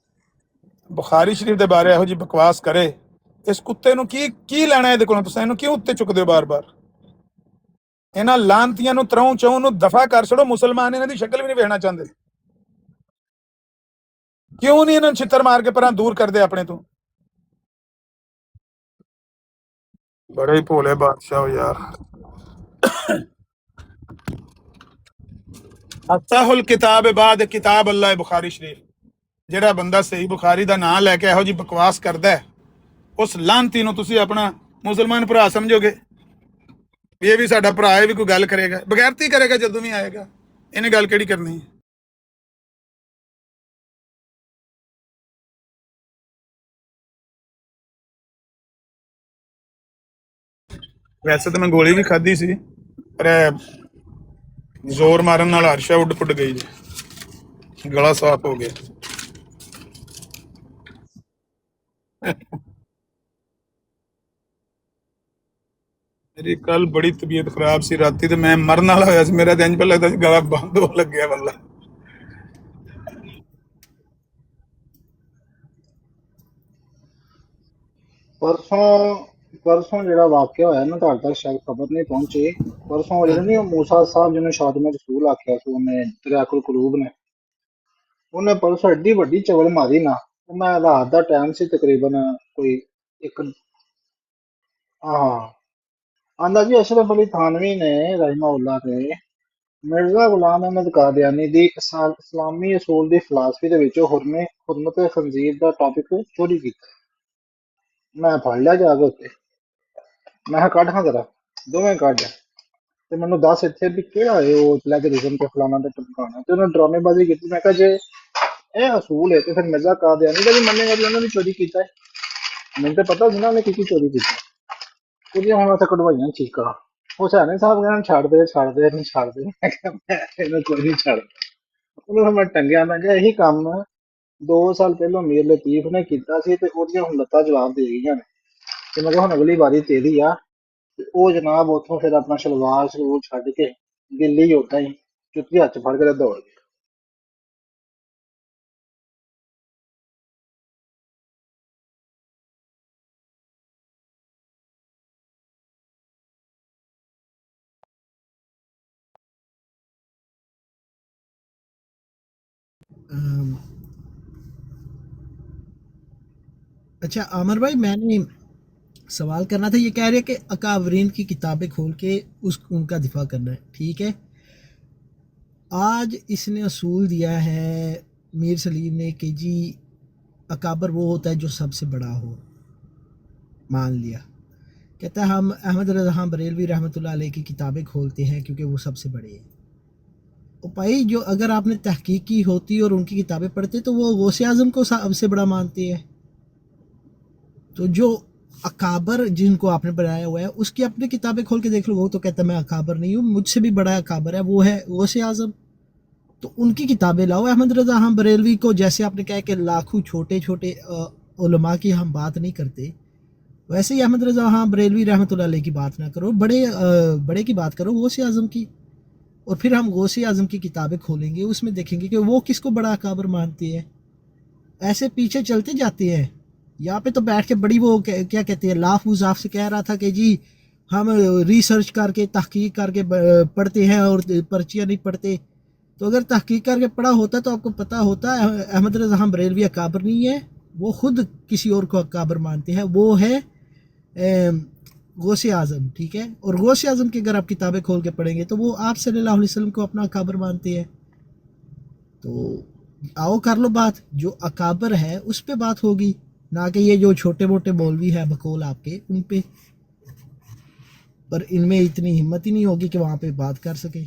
ਬੁਖਾਰੀ ਸ਼ਰੀਫ ਦੇ ਬਾਰੇ ਇਹੋ ਜੀ ਬਕਵਾਸ ਕਰੇ, ਇਸ ਕੁੱਤੇ ਨੂੰ ਕੀ ਲੈਣਾ ਇਹਦੇ ਕੋਲੋਂ? ਤੁਸੀਂ ਇਹਨੂੰ ਕਿਉਂ ਉੱਤੇ ਚੁੱਕਦੇ ਹੋ ਬਾਰ-ਬਾਰ? ਇਹਨਾਂ ਲਾਂਤੀਆਂ ਨੂੰ ਤਰੋਂ ਚੋਂ ਨੂੰ ਦਫਾ ਕਰ ਛੱਡੋ। ਮੁਸਲਮਾਨ ਇਹਨਾਂ ਦੀ ਸ਼ਕਲ ਵੀ ਨਹੀਂ ਵੇਖਣਾ ਚਾਹੁੰਦੇ। ਕਿਉਂ ਨਹੀਂ ਇਹਨਾਂ ਨੂੰ ਛਿੱਤਰ ਮਾਰ ਕੇ ਪਰਾਂ ਦੂਰ ਕਰਦੇ ਆਪਣੇ ਤੋਂ? ਬੜੇ ਹੀ ਭੋਲੇ ਬਾਦਸ਼ਾਹ ਹੋ ਯਾਰ। ਅਫਤਾਹੁਲ ਕਿਤਾਬ ਬਾਦ ਕਿਤਾਬ ਅੱਲਾਹ ਬੁਖਾਰੀ ਸ਼ਰੀਫ। ਜਿਹੜਾ ਬੰਦਾ ਸਹੀ ਬੁਖਾਰੀ ਦਾ ਨਾਂ ਲੈ ਕੇ ਇਹੋ ਜੀ ਬਕਵਾਸ ਕਰਦਾ ਹੈ, ਉਸ ਲਾਂਤੀ ਨੂੰ ਤੁਸੀਂ ਆਪਣਾ ਮੁਸਲਮਾਨ ਭਰਾ ਸਮਝੋਗੇ? ਇਹ ਵੀ ਸਾਡਾ ਭਰਾ ਹੈ, ਵੀ ਕੋਈ ਗੱਲ ਕਰੇਗਾ, ਬਗੈਰਤੀ ਕਰੇਗਾ ਜਦੋਂ ਵੀ ਆਏਗਾ। ਇਹਨੇ ਗੱਲ ਕਿਹੜੀ ਕਰਨੀ ਹੈ? ਵੈਸੇ ਤਾਂ ਮੈਂ ਗੋਲੀ ਵੀ ਖਾਧੀ ਸੀ, ਪਰ ਜ਼ੋਰ ਮਾਰਨ ਨਾਲ ਹਰਸ਼ਾ ਉੱਡ ਪੁੱਡ ਗਈ ਜੀ, ਗਲਾ ਸਾਫ਼ ਹੋ ਗਿਆ। ਮੇਰੀ ਕੱਲ ਬੜੀ ਤਬੀਅਤ ਖਰਾਬ ਸੀ, ਰਾਤੀ ਤੇ ਮੈਂ ਮਰਨ ਵਾਲਾ ਹੋਇਆ ਸੀ। ਮੇਰਾ ਤਾਂ ਇੰਜ ਲੱਗਦਾ ਸੀ ਗਲਾ ਬੰਦ ਹੋ ਲੱਗਿਆ ਵੱਲਾ। ਪਰਸੋਂ ਜਿਹੜਾ ਵਾਕਿਆ ਹੋਇਆ ਨਾ, ਤੁਹਾਡੇ ਤੱਕ ਸ਼ਾਇਦ ਖਬਰ ਨਹੀਂ ਪਹੁੰਚੀ। ਪਰਸੋਂ ਜਿਹੜੇ ਨਹੀਂ ਉਹ ਮੂਸਾ ਸਾਹਿਬ ਜਿਹਨੂੰ ਸ਼ਾਤਮ ਰਸੂਲ ਆਖਿਆ ਸੀ, ਉਹਨੇ ਦਰਿਆਕੁਲ ਕਰੂਬ ਨੇ, ਉਹਨੇ ਪਰਸੋਂ ਐਡੀ ਵੱਡੀ ਚਵਲ ਮਾਰੀ ਨਾ। ਉਹ ਮੈਂ ਰਾਤ ਦਾ ਟਾਈਮ ਸੀ, ਤਕਰੀਬਨ ਕੋਈ ਇੱਕ, ਹਾਂ, ਆਂਦਾ ਜੀ ਅਸ਼ਰਫ ਅਲੀ ਥਾਨਵੀ ਨੇ ਰਹਿਮਾਉल्लाह ਨੇ ਮਿਰਜ਼ਾ ਗੁਲਾਮ ਅਹਿਮਦ ਕਾਦੀਆਨੀ ਦੀ ਇਸਲਾਮੀ ਅਸੂਲ ਦੀ ਫਿਲਾਸਫੀ ਦੇ ਵਿੱਚੋਂ ਹੁਰਮਤ ਖੰਜ਼ੀਰ ਦਾ ਟੌਪਿਕ ਚੋਰੀ ਕੀਤਾ। ਮੈਂ ਫੜ ਲਿਆ ਜਾ ਕੇ ਉੱਤੇ, ਮੈਂ ਕਿਹਾ ਕੱਢ ਹਾਂ ਜਰਾ, ਦੋਵੇਂ ਕੱਢ ਤੇ ਮੈਨੂੰ ਦੱਸ ਇੱਥੇ ਵੀ ਕਿਹੜਾ ਹੈ ਉਹ ਪਲੈਗਰਿਜ਼ਮ ਤੇ ਫਲਾਣਾ ਤੇ ਟਮਕਾਣਾ। ਤੇ ਉਹਨੇ ਡਰਾਮੇਬਾਜ਼ੀ ਕੀਤੀ। ਮੈਂ ਕਿਹਾ ਜੇ ਇਹ ਅਸੂਲ ਹੈ ਤੇ ਫਿਰ ਮਿਰਜ਼ਾ ਕਾਦੀਆਨੀ ਦਾ ਵੀ ਮੰਨੇਗਾ ਵੀ ਉਹਨਾਂ ਨੇ ਚੋਰੀ ਕੀਤਾ ਹੈ? ਮੈਨੂੰ ਤਾਂ ਪਤਾ ਸੀ ਨਾ ਉਹਨੇ ਕੀ ਚੋਰੀ ਕੀਤੀ। ਉਹਦੀਆਂ ਹੁਣ ਉੱਥੇ ਕਢਵਾਈਆਂ ਚੀਕਾਂ। ਹੁਸੈਨ ਸਾਹਿਬ ਕਹਿੰਦੇ ਛੱਡ ਦੇ ਨਹੀਂ ਛੱਡਦੇ। ਮੈਂ ਕਿਹਾ ਮੈਂ ਇਹਨੂੰ ਕੋਈ ਨਹੀਂ ਛੱਡਦਾ। ਉਹਨੂੰ ਮੈਂ ਟੰਗਿਆ। ਮੈਂ ਕਿਹਾ ਇਹੀ ਕੰਮ 2 ਸਾਲ ਪਹਿਲਾਂ ਮੀਰ ਲਤੀਫ ਨੇ ਕੀਤਾ ਸੀ ਤੇ ਉਹਦੀਆਂ ਹੁਣ ਲੱਤਾਂ ਜਵਾਬ ਦੇ ਗਈਆਂ ਨੇ। ਤੇ ਮੈਂ ਕਿਹਾ ਹੁਣ ਅਗਲੀ ਵਾਰੀ ਤੇਰੀ ਆ। ਤੇ ਉਹ ਜਨਾਬ ਉੱਥੋਂ ਫਿਰ ਆਪਣਾ ਸਲਵਾਰ ਸਲੂਰ ਛੱਡ ਕੇ ਦਿੱਲੀ ਓਦਾਂ ਹੀ ਜੁੱਤੀ ਹੱਥ 'ਚ ਫੜ ਕੇ ਦੌੜ ਗਏ। अम, अच्छा आमिर भाई, मैंने सवाल करना था। ये कह रहे हैं कि अकावरीन की किताबें खोल के उनका दिफा करना है, ठीक है। आज इसने असूल दिया है मीर सलीम ने कि जी अकाबर वो होता है जो सबसे बड़ा हो, मान लिया। कहता है हम अहमद रज़ा बरेलवी रहमतुल्लाह अलैह की किताबें खोलते हैं क्योंकि वो सबसे बड़े हैं। तो भाई जो अगर आपने तहकीक की होती और उनकी किताबें पढ़ते तो वो गौसे आज़म को सबसे बड़ा मानते हैं। तो जो अकाबर जिनको आपने बनाया हुआ है उसकी अपनी किताबें खोल के देख लो, वो तो कहता है मैं अकाबर नहीं हूँ, मुझसे भी बड़ा अकाबर है, वो है गौसे आज़म। तो उनकी किताबें लाओ। अहमद रज़ा हम बरेलवी को, जैसे आपने कहा कि लाखों छोटे छोटे उलमा की हम बात नहीं करते, वैसे ही अहमद रज़ा हाँ बरेलवी रहमतुल्लाह अलैह की बात ना करो, बड़े की बात करो, गौसे आज़म की। और फिर हम गौसे आज़म की किताबें खोलेंगे, उसमें देखेंगे कि वो किसको बड़ा अकाबर मानते हैं। ऐसे पीछे चलते जाते हैं। यहाँ पे तो बैठ के बड़ी वो क्या कहते हैं, लाफूज आपसे कह रहा था कि जी हम रिसर्च करके तहकीक करके पढ़ते हैं और पर्चियाँ नहीं पढ़ते। तो अगर तहकीक करके पढ़ा होता तो आपको पता होता अहमद रज़ा बरेलवी अकाबर नहीं है, वो खुद किसी और को अकाबर मानते हैं, वो है गौसे आज़म, ठीक है। और गौसे आज़म की अगर आप किताबें खोल के पढ़ेंगे तो वो आप सल्लल्लाहु अलैहि वसल्लम को अपना अकाबर मानते हैं। तो आओ कर लो बात, जो अकाबर है उस पे बात होगी, ना कि ये जो छोटे मोटे मौलवी है बकौल आपके उन पे। पर इनमें इतनी हिम्मत ही नहीं होगी कि वहाँ पे बात कर सके।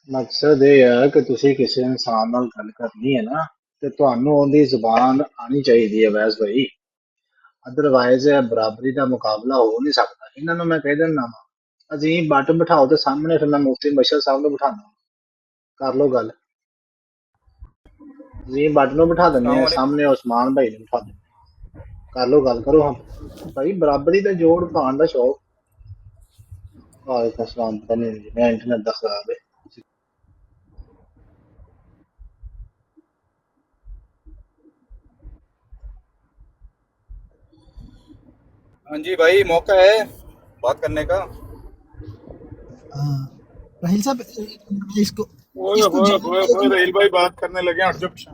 ਮਕਸਦ ਇਹ ਹੈ ਕਿ ਤੁਸੀਂ ਕਿਸੇ ਇਨਸਾਨ ਨਾਲ ਗੱਲ ਕਰਨੀ ਹੈ ਨਾ, ਤੇ ਤੁਹਾਨੂੰ ਉਹਦੀ ਜ਼ੁਬਾਨ ਆਣੀ ਚਾਹੀਦੀ ਹੈ ਵੈਸ ਭਾਈ। ਅਦਰਵਾਈਜ਼ ਬਰਾਬਰੀ ਦਾ ਮੁਕਾਬਲਾ ਹੋ ਨਹੀਂ ਸਕਦਾ। ਇਹਨਾਂ ਨੂੰ ਮੈਂ ਕਹਿ ਦਿੰਦਾ ਵਾ, ਅਸੀਂ ਬੱਟ ਬਿਠਾਓ ਤੇ ਸਾਹਮਣੇ, ਫਿਰ ਮੈਂ ਮੁਫਤੀ ਬਸ਼ਰ ਸਾਹਿਬ ਨੂੰ ਬਿਠਾਉਣਾ, ਕਰ ਲਓ ਗੱਲ। زین بٹ نو بٹھا دینے سامنے عثمان بھائی نے بٹھا دینے کر لو گل کرو ہم بھائی برابری تے جوڑ کھان دا شوق وعلیکم السلام پتہ نہیں جی میں انٹرنیٹ دا خراب ہے ہاں جی بھائی موقع ہے بات کرنے کا. راہیل صاحب اس کو رحیل بھائی بات کرنے لگے ہٹ جو پیچھے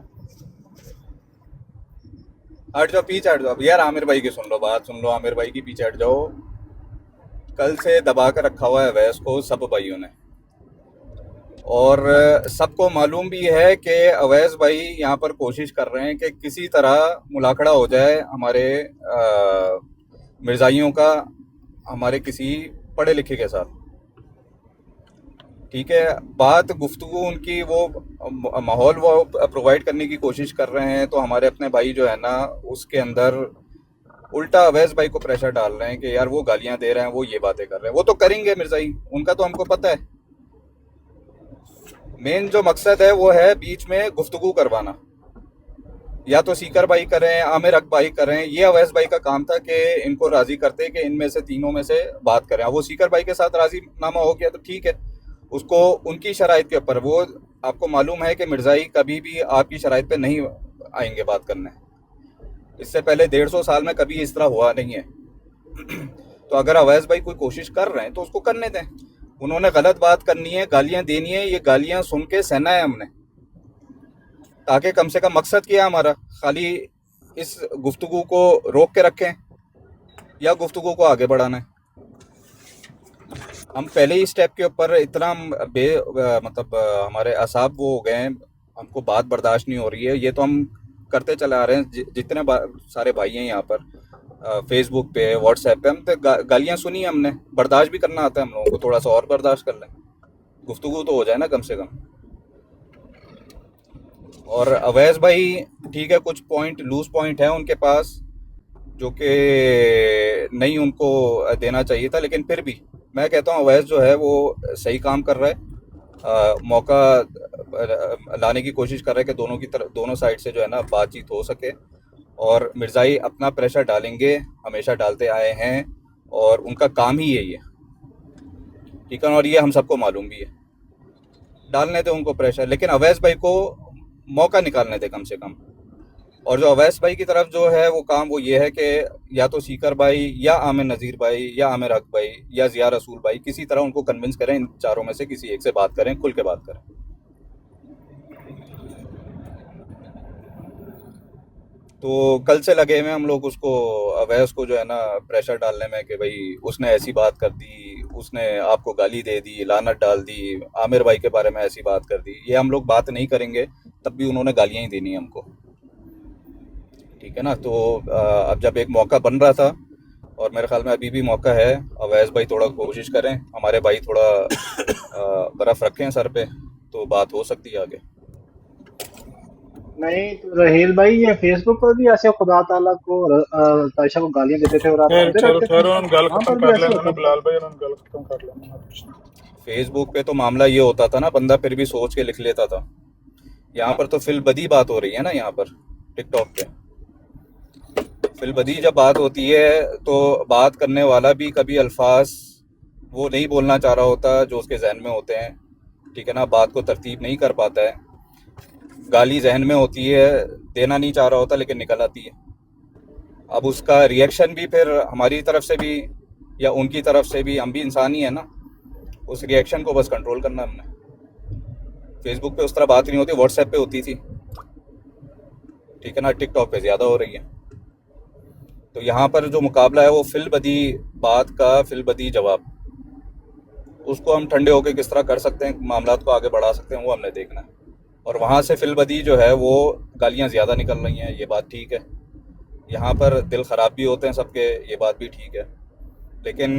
ہٹ جاؤ پیچھے ہٹ جاؤ یار. عامر بھائی کی سن لو بات سن لو. عامر بھائی کی پیچھے ہٹ جاؤ. کل سے دبا کر رکھا ہوا ہے اویس کو سب بھائیوں نے اور سب کو معلوم بھی ہے کہ اویس بھائی یہاں پر کوشش کر رہے ہیں کہ کسی طرح ملاقڑہ ہو جائے ہمارے مرزائیوں کا ہمارے کسی پڑھے لکھے کے ساتھ. ٹھیک ہے بات گفتگو ان کی وہ ماحول وہ پرووائڈ کرنے کی کوشش کر رہے ہیں تو ہمارے اپنے بھائی جو ہے نا اس کے اندر الٹا اویس بھائی کو پریشر ڈال رہے ہیں کہ یار وہ گالیاں دے رہے ہیں وہ یہ باتیں کر رہے ہیں. وہ تو کریں گے مرزائی ان کا تو ہم کو پتہ ہے. مین جو مقصد ہے وہ ہے بیچ میں گفتگو کروانا. یا تو سیکر بھائی کریں عامر حق بھائی کریں. یہ اویس بھائی کا کام تھا کہ ان کو راضی کرتے کہ ان میں سے تینوں میں سے بات کریں. وہ سیکر بھائی کے ساتھ راضی نامہ ہو گیا تو ٹھیک ہے اس کو ان کی شرائط کے اوپر. وہ آپ کو معلوم ہے کہ مرزائی کبھی بھی آپ کی شرائط پہ نہیں آئیں گے بات کرنے. اس سے پہلے 150 سال میں کبھی اس طرح ہوا نہیں ہے. تو اگر اویس بھائی کوئی کوشش کر رہے ہیں تو اس کو کرنے دیں. انہوں نے غلط بات کرنی ہے گالیاں دینی ہے یہ گالیاں سن کے سہنا ہے ہم نے تاکہ کم سے کم مقصد کیا ہمارا خالی اس گفتگو کو روک کے رکھیں یا گفتگو کو آگے بڑھانا ہے. ہم پہلے ہی اسٹیپ کے اوپر اتنا مطلب ہمارے اعصاب وہ ہو گئے ہیں ہم کو بات برداشت نہیں ہو رہی ہے. یہ تو ہم کرتے چلے آ رہے ہیں جتنے سارے بھائی ہیں یہاں پر فیس بک پہ واٹس ایپ پہ ہم تو گالیاں سنی ہم نے برداشت بھی کرنا آتا ہے ہم لوگوں کو. تھوڑا سا اور برداشت کر لیں گفتگو تو ہو جائے نا کم سے کم. اور اویس بھائی ٹھیک ہے کچھ پوائنٹ لوز پوائنٹ ہیں ان کے پاس جو کہ نہیں ان کو دینا چاہیے تھا لیکن پھر بھی میں کہتا ہوں اویس جو ہے وہ صحیح کام کر رہا ہے. موقع لانے کی کوشش کر رہا ہے کہ دونوں کی طرف دونوں سائڈ سے جو ہے نا بات چیت ہو سکے. اور مرزائی اپنا پریشر ڈالیں گے ہمیشہ ڈالتے آئے ہیں اور ان کا کام ہی یہی ہے. ٹھیک ہے اور یہ ہم سب کو معلوم بھی ہے. ڈالنے دیں ان کو پریشر لیکن اویس بھائی کو موقع نکالنے دیں کم سے کم. اور جو اویس بھائی کی طرف جو ہے وہ کام وہ یہ ہے کہ یا تو سیکر بھائی یا عامر نذیر بھائی یا عامر حق بھائی یا ضیاء رسول بھائی کسی طرح ان کو کنونس کریں. ان چاروں میں سے کسی ایک سے بات کریں کھل کے بات کریں. تو کل سے لگے ہوئے ہم لوگ اس کو اویس کو جو ہے نا پریشر ڈالنے میں کہ بھائی اس نے ایسی بات کر دی اس نے آپ کو گالی دے دی لعنت ڈال دی عامر بھائی کے بارے میں ایسی بات کر دی. یہ ہم لوگ بات نہیں کریں گے تب بھی انہوں نے گالیاں ہی دینی ہم کو. ٹھیک ہے نا. تو اب جب ایک موقع بن رہا تھا اور میرے خیال میں ابھی بھی موقع ہے اویس بھائی تھوڑا کوشش کریں ہمارے بھائی تھوڑا برف رکھیں سر پہ تو بات ہو سکتی ہے آگے. نہیں تو رحیل بھائی یہ فیس بک پر بھی ایسے خدا تعالیٰ کو عائشہ کو گالیاں دیتے تھے اور آپ سنتے رہتے تھے وہاں پر بھی ایسے ہوتا تھا. فیس بک پہ تو معاملہ یہ ہوتا تھا نا بندہ پھر بھی سوچ کے لکھ لیتا تھا. یہاں پر تو فی البدی بات ہو رہی ہے نا. یہاں پر ٹک ٹاک پہ فی البدی جب بات ہوتی ہے تو بات کرنے والا بھی کبھی الفاظ وہ نہیں بولنا چاہ رہا ہوتا جو اس کے ذہن میں ہوتے ہیں. ٹھیک ہے نا. بات کو ترتیب نہیں کر پاتا ہے. گالی ذہن میں ہوتی ہے دینا نہیں چاہ رہا ہوتا لیکن نکل آتی ہے. اب اس کا ریئیکشن بھی پھر ہماری طرف سے بھی یا ان کی طرف سے بھی ہم بھی انسان ہی ہیں نا. اس ریئیکشن کو بس کنٹرول کرنا ہم نے. فیس بک پہ اس طرح بات نہیں ہوتی واٹس ایپ پہ ہوتی تھی. ٹھیک ہے نا. ٹک ٹاک پہ زیادہ ہو رہی ہے. تو یہاں پر جو مقابلہ ہے وہ فی البدی بات کا فی البدی جواب. اس کو ہم ٹھنڈے ہو کے کس طرح کر سکتے ہیں معاملات کو آگے بڑھا سکتے ہیں وہ ہم نے دیکھنا ہے. اور وہاں سے فی البدی جو ہے وہ گالیاں زیادہ نکل رہی ہیں. یہ بات ٹھیک ہے. یہاں پر دل خراب بھی ہوتے ہیں سب کے. یہ بات بھی ٹھیک ہے. لیکن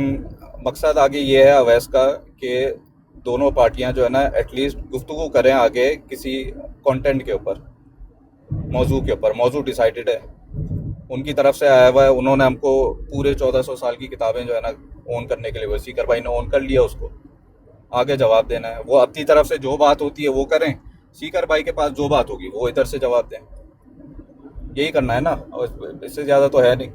مقصد آگے یہ ہے اویس کا کہ دونوں پارٹیاں جو ہے نا ایٹ لیسٹ گفتگو کریں آگے کسی کانٹینٹ کے اوپر موضوع کے اوپر. موضوع ڈیسائیڈڈ ہے ان کی طرف سے آیا ہوا ہے. انہوں نے ہم کو پورے 1400 سال کی کتابیں جو ہے نا اون کرنے کے لیے وہ سیکر بھائی نے اون کر لیا. اس کو آگے جواب دینا ہے. وہ اپنی طرف سے جو بات ہوتی ہے وہ کریں. सीकर भाई के पास जो बात होगी वो इधर से जवाब दें, यही करना है ना, और इससे ज्यादा तो है नहीं।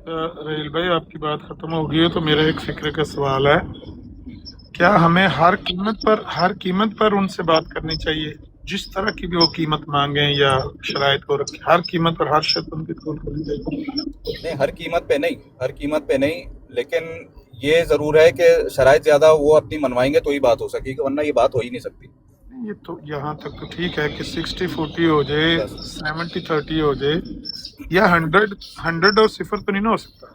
रहील भाई आपकी बात खत्म हो गई है तो मेरा एक फिक्र का सवाल है, क्या हमें हर कीमत पर उनसे बात करनी चाहिए, जिस तरह की भी वो कीमत मांगे या शराइत को रखे, हर कीमत पर हर शर्त उनकी कबूल करनी चाहिए? नहीं, हर कीमत पे नहीं, लेकिन ये जरूर है कि शराइत ज्यादा वो अपनी मनवाएंगे तो ही बात हो सकेगी, वरना ये बात हो ही नहीं सकती। ये तो यहाँ तक तो ठीक है कि 60-40 हो जाए, 70-30 हो जाए, या 100 और सिफर तो नहीं ना हो सकता।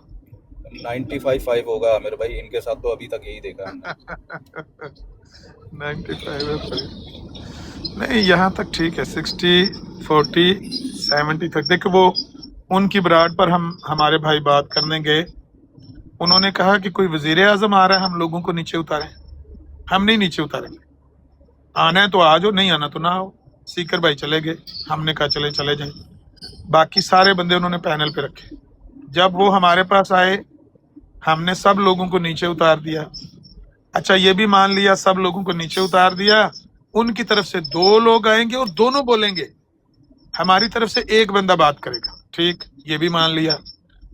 95-5 होगा आमिर भाई, इनके साथ तो अभी तक यही देखा हमने। 95 नहीं, यहाँ तक ठीक है, 60-40-70 तक। देखो वो उनकी बरात पर हमारे भाई बात करने गए, उन्होंने कहा कि कोई वजीर आजम आ रहा है, हम लोगों को नीचे उतारें। हम नहीं नीचे उतारेंगे, आना है तो आ जाओ, नहीं आना तो ना आओ। सीकर भाई चले गए, हमने कहा चले जाएं। बाकी सारे बंदे उन्होंने पैनल पे रखे। जब वो हमारे पास आए, हमने सब लोगों को नीचे उतार दिया। अच्छा, ये भी मान लिया सब लोगों को नीचे उतार दिया, उनकी तरफ से 2 लोग आएंगे और दोनों बोलेंगे, हमारी तरफ से एक बंदा बात करेगा, ठीक, ये भी मान लिया।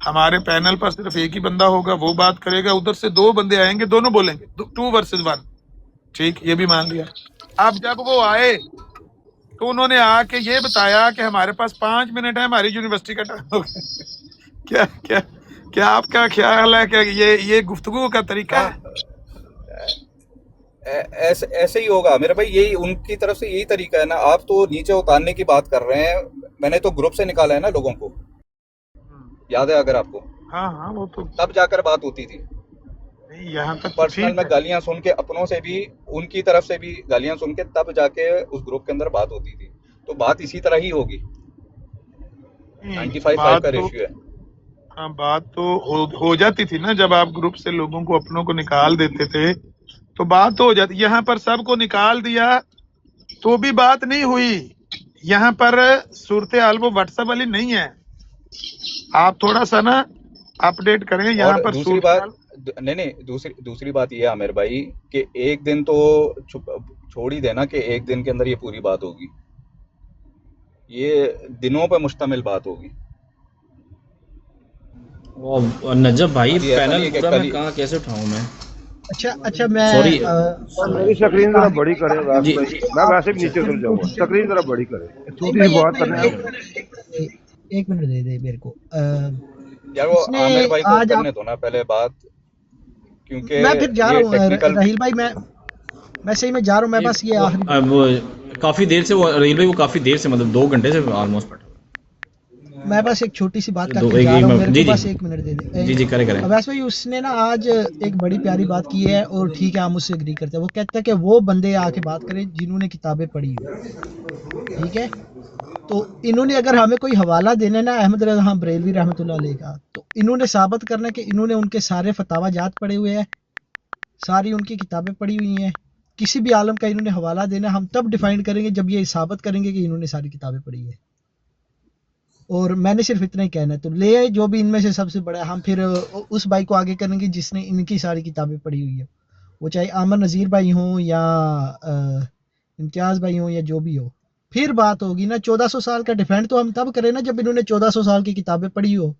हमारे पैनल पर सिर्फ एक ही बंदा होगा, वो बात करेगा, उधर से 2 बंदे आएंगे, दोनों बोलेंगे, 2 वर्सेस 1, ठीक, ये भी मान लिया। अब जब वो आए तो उन्होंने आके ये बताया कि हमारे पास 5 मिनट है, हमारी यूनिवर्सिटी का टाइम हो गया। क्या आपका ख्याल है कि ये गुफ्तगू का तरीका है? ऐसे ही होगा मेरे भाई, यही उनकी तरफ से यही तरीका है ना। आप तो नीचे उतारने की बात कर रहे हैं, मैंने तो ग्रुप से निकाला है ना लोगों को, याद है अगर आपको? हाँ, वो तो तब जाकर बात होती थी। यहाँ तक पर्सनल में गालियां सुन के, अपनों से भी उनकी तरफ से भी गालियां सुन के, तब जाके उस ग्रुप के अंदर बात होती थी। तो बात इसी तरह ही होगी, 95-5 का रेशियो है। हाँ, बात तो हो जाती थी ना, जब आप ग्रुप से लोगों को, अपनों को निकाल देते थे तो बात तो हो जाती। यहाँ पर सबको निकाल दिया तो भी बात नहीं हुई। यहाँ पर सूरत हाल वो व्हाट्सएप वाली नहीं है, आप थोड़ा सा ना अपडेट करें यहाँ पर। दूसरी बात नहीं, दूसरी बात ये है आमिर भाई कि एक दिन तो छोड़ ही देना कि एक दिन के अंदर ये पूरी बात होगी, ये दिनों पर मुश्तमिल बात होगी। नजब भाई पैनल पूरा मैं कहाँ कैसे उठाऊं मैं? अच्छा मैं सॉरी, मेरी स्क्रीन जरा बड़ी करे, मैं वैसे भी नीचे उतर जाऊंगा, स्क्रीन जरा बड़ी करे, छोटी सी बात करने। एक मिनट दे मेरे को। यार वो आमिर भाई को करने दो ना पहले बात, क्योंकि मैं फिर जा रहा हूँ राहिल भाई, मैं सही में जा रहा हूँ। मैं बस ये आखिरी वो काफी देर से, वो राहिल भाई वो काफी देर से, मतलब 2 घंटे से ऑलमोस्ट, मैं बस एक छोटी सी बात करके जा रहा हूँ, मेरे को बस 1 मिनट दे दे। जी करें। वैसे भाई उसने ना आज एक बड़ी प्यारी बात की है, और ठीक है, हम उससे एग्री करते हैं। वो कहता है कि वो बंदे आके बात करें जिन्होंने किताबें पढ़ी हो, ठीक है। तो इन्होंने अगर हमें कोई हवाला देना ना अहमद रज़ा बरेलवी रहमतुल्लाह अलैह का, तो इन्होंने साबित करना कि इन्होंने उनके सारे फतावा जात पढ़े हुए हैं, सारी उनकी किताबें पढ़ी हुई हैं। किसी भी आलम का इन्होंने हवाला देना, हम तब डिफाइन करेंगे जब ये साबित करेंगे कि इन्होंने सारी किताबें पढ़ी है। और मैंने सिर्फ इतना ही कहना है, तो ले आए जो भी इनमें से सबसे बड़ा है, हम फिर उस भाई को आगे करेंगे जिसने इनकी सारी किताबें पढ़ी हुई है, वो चाहे आमर नज़ीर भाई हों या इम्तियाज़ भाई हों या जो भी हो। फिर बात होगी ना। 1400 साल का डिफेंड तो हम तब करें ना जब इन्होंने 1400 साल की किताबें पढ़ी हो।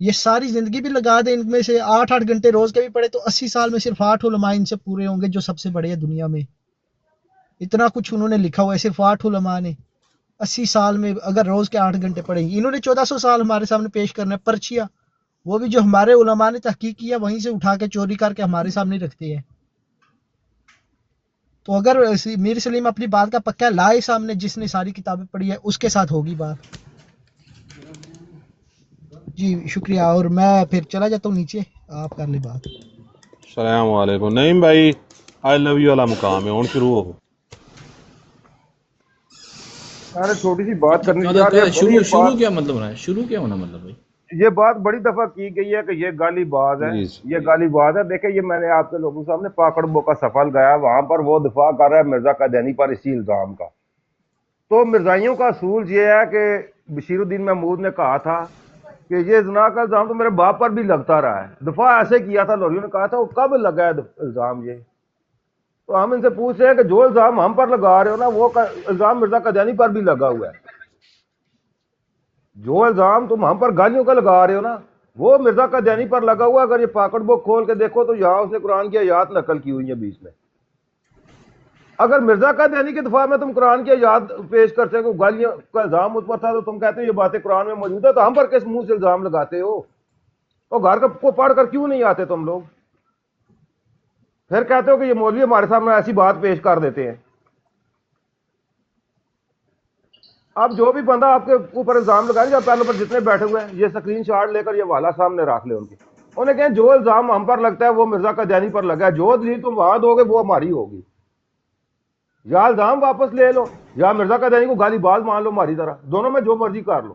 ये सारी जिंदगी भी लगा दे, इनमें से 8-8 घंटे रोज के भी पढ़े, तो 80 साल में सिर्फ 8 उलमा इनसे पूरे होंगे जो सबसे बड़े हैं दुनिया में। इतना कुछ उन्होंने लिखा हुआ है सिर्फ 8 उलमा ने 80 साल में, अगर रोज के 8 घंटे पढ़ेंगे। इन्होंने 1400 साल हमारे सामने पेश करना है पर्चिया, वो भी जो हमारे उलमा ने तहकीक किया वहीं से उठा के चोरी करके हमारे सामने रखते हैं। तो अगर मीर सलीम अपनी बात का पक्का लाए सामने, जिसने सारी किताबें पढ़ी है उसके साथ होगी बात। जी शुक्रिया, और मैं फिर चला जाता हूँ नीचे, आप कर ले बात। सलाम वालेकुम। नईम भाई आई लव यू वाला मुकाम है, और शुरू हो। अरे छोटी सी बात करनी शुरू क्या मतलब है? शुरू क्या होना मतलब भाई? ये बात बड़ी दफा की गई है कि ये गालीबाज है, ये गालीबाज है। देखे, ये मैंने आपके लोगों के सामने पाकड़बो का सफल गया, वहां पर वो दिफा कर रहा है मिर्जा कादियानी पर इसी इल्जाम का। तो मिर्जाइयों का असूल ये है कि बशीरुद्दीन महमूद ने कहा था कि ये जना का इल्जाम तो मेरे बाप पर भी लगता रहा है। दफा ऐसे किया था, लोरियों ने कहा था, वो कब लगा है इल्जाम ये? تو ہم ان سے پوچھ رہے ہیں کہ جو الزام ہم پر لگا رہے ہو نا وہ الزام مرزا قادیانی پر بھی لگا ہوا ہے. جو الزام تم ہم پر گالیوں کا لگا رہے ہو نا وہ مرزا قادیانی پر لگا ہوا ہے. اگر یہ پاکٹ بک کھول کے دیکھو تو یہاں اس نے قرآن کی آیات نقل کی ہوئی ہیں بیچ میں. اگر مرزا قادیانی کے دفاع میں تم قرآن کی آیات پیش کرتے ہو گالیاں کا الزام اس پر تھا تو تم کہتے ہو یہ باتیں قرآن میں موجود ہے تو ہم پر کس منہ سے الزام لگاتے ہو؟ تو گھر کو پڑھ کر کیوں نہیں آتے تم لوگ؟ پھر کہتے ہو کہ یہ مولوی ہمارے سامنے ایسی بات پیش کر دیتے ہیں. اب جو بھی بندہ آپ کے اوپر الزام لگائے یا پہلے پر جتنے بیٹھے ہوئے ہیں یہ اسکرین شاٹ لے کر یہ والا سامنے رکھ لے ان کی. انہیں کہیں جو الزام ہم پر لگتا ہے وہ مرزا قادیانی پر لگا ہے. جو دلیل تم وہاں دو گے وہ ہماری ہوگی. یا الزام واپس لے لو یا مرزا قادیانی کو گالی باز مان لو ہماری طرح. دونوں میں جو مرضی کر لو.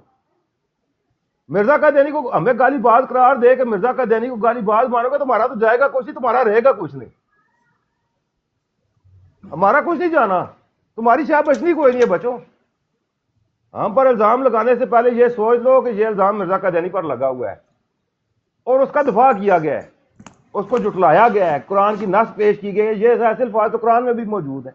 مرزا قادیانی کو ہمیں گالی باز قرار دے کہ مرزا قادیانی کو گالی باز مانو گے تمہارا تو جائے گا کچھ نہیں, تمہارا رہے گا کچھ نہیں. ہمارا کچھ نہیں جانا, تمہاری شاہ بچنی کوئی نہیں ہے بچوں. ہم پر الزام لگانے سے پہلے یہ سوچ لو کہ یہ الزام مرزا قادیانی پر لگا ہوا ہے اور اس کا دفاع کیا گیا ہے, اس کو جھٹلایا گیا ہے, قرآن کی نص پیش کی گئی ہے. یہ ایسے الفاظ تو قرآن میں بھی موجود ہیں.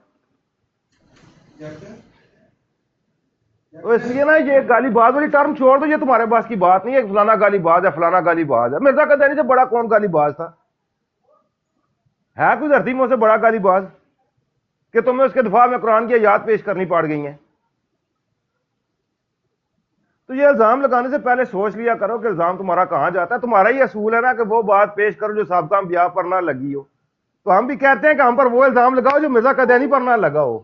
تو اس لیے نا یہ گالی باز والی ٹرم چھوڑ دو, یہ تمہارے پاس کی بات نہیں ہے. فلانا گالی باز ہے, فلانا گالی باز ہے. مرزا قادیانی سے بڑا کون گالی باز تھا؟ ہے کوئی دھرتی میں سے بڑا گالی باز کہ تمہیں اس کے دفاع میں قرآن کی آیات پیش کرنی پڑ گئی ہیں؟ تو یہ الزام لگانے سے پہلے سوچ لیا کرو کہ الزام تمہارا کہاں جاتا ہے. تمہارا ہی اصول ہے نا کہ وہ بات پیش کرو جو سابقہ انبیاء پر نہ لگی ہو. تو ہم بھی کہتے ہیں کہ ہم پر وہ الزام لگاؤ جو مرزا قادیانی پر نہ لگا ہو.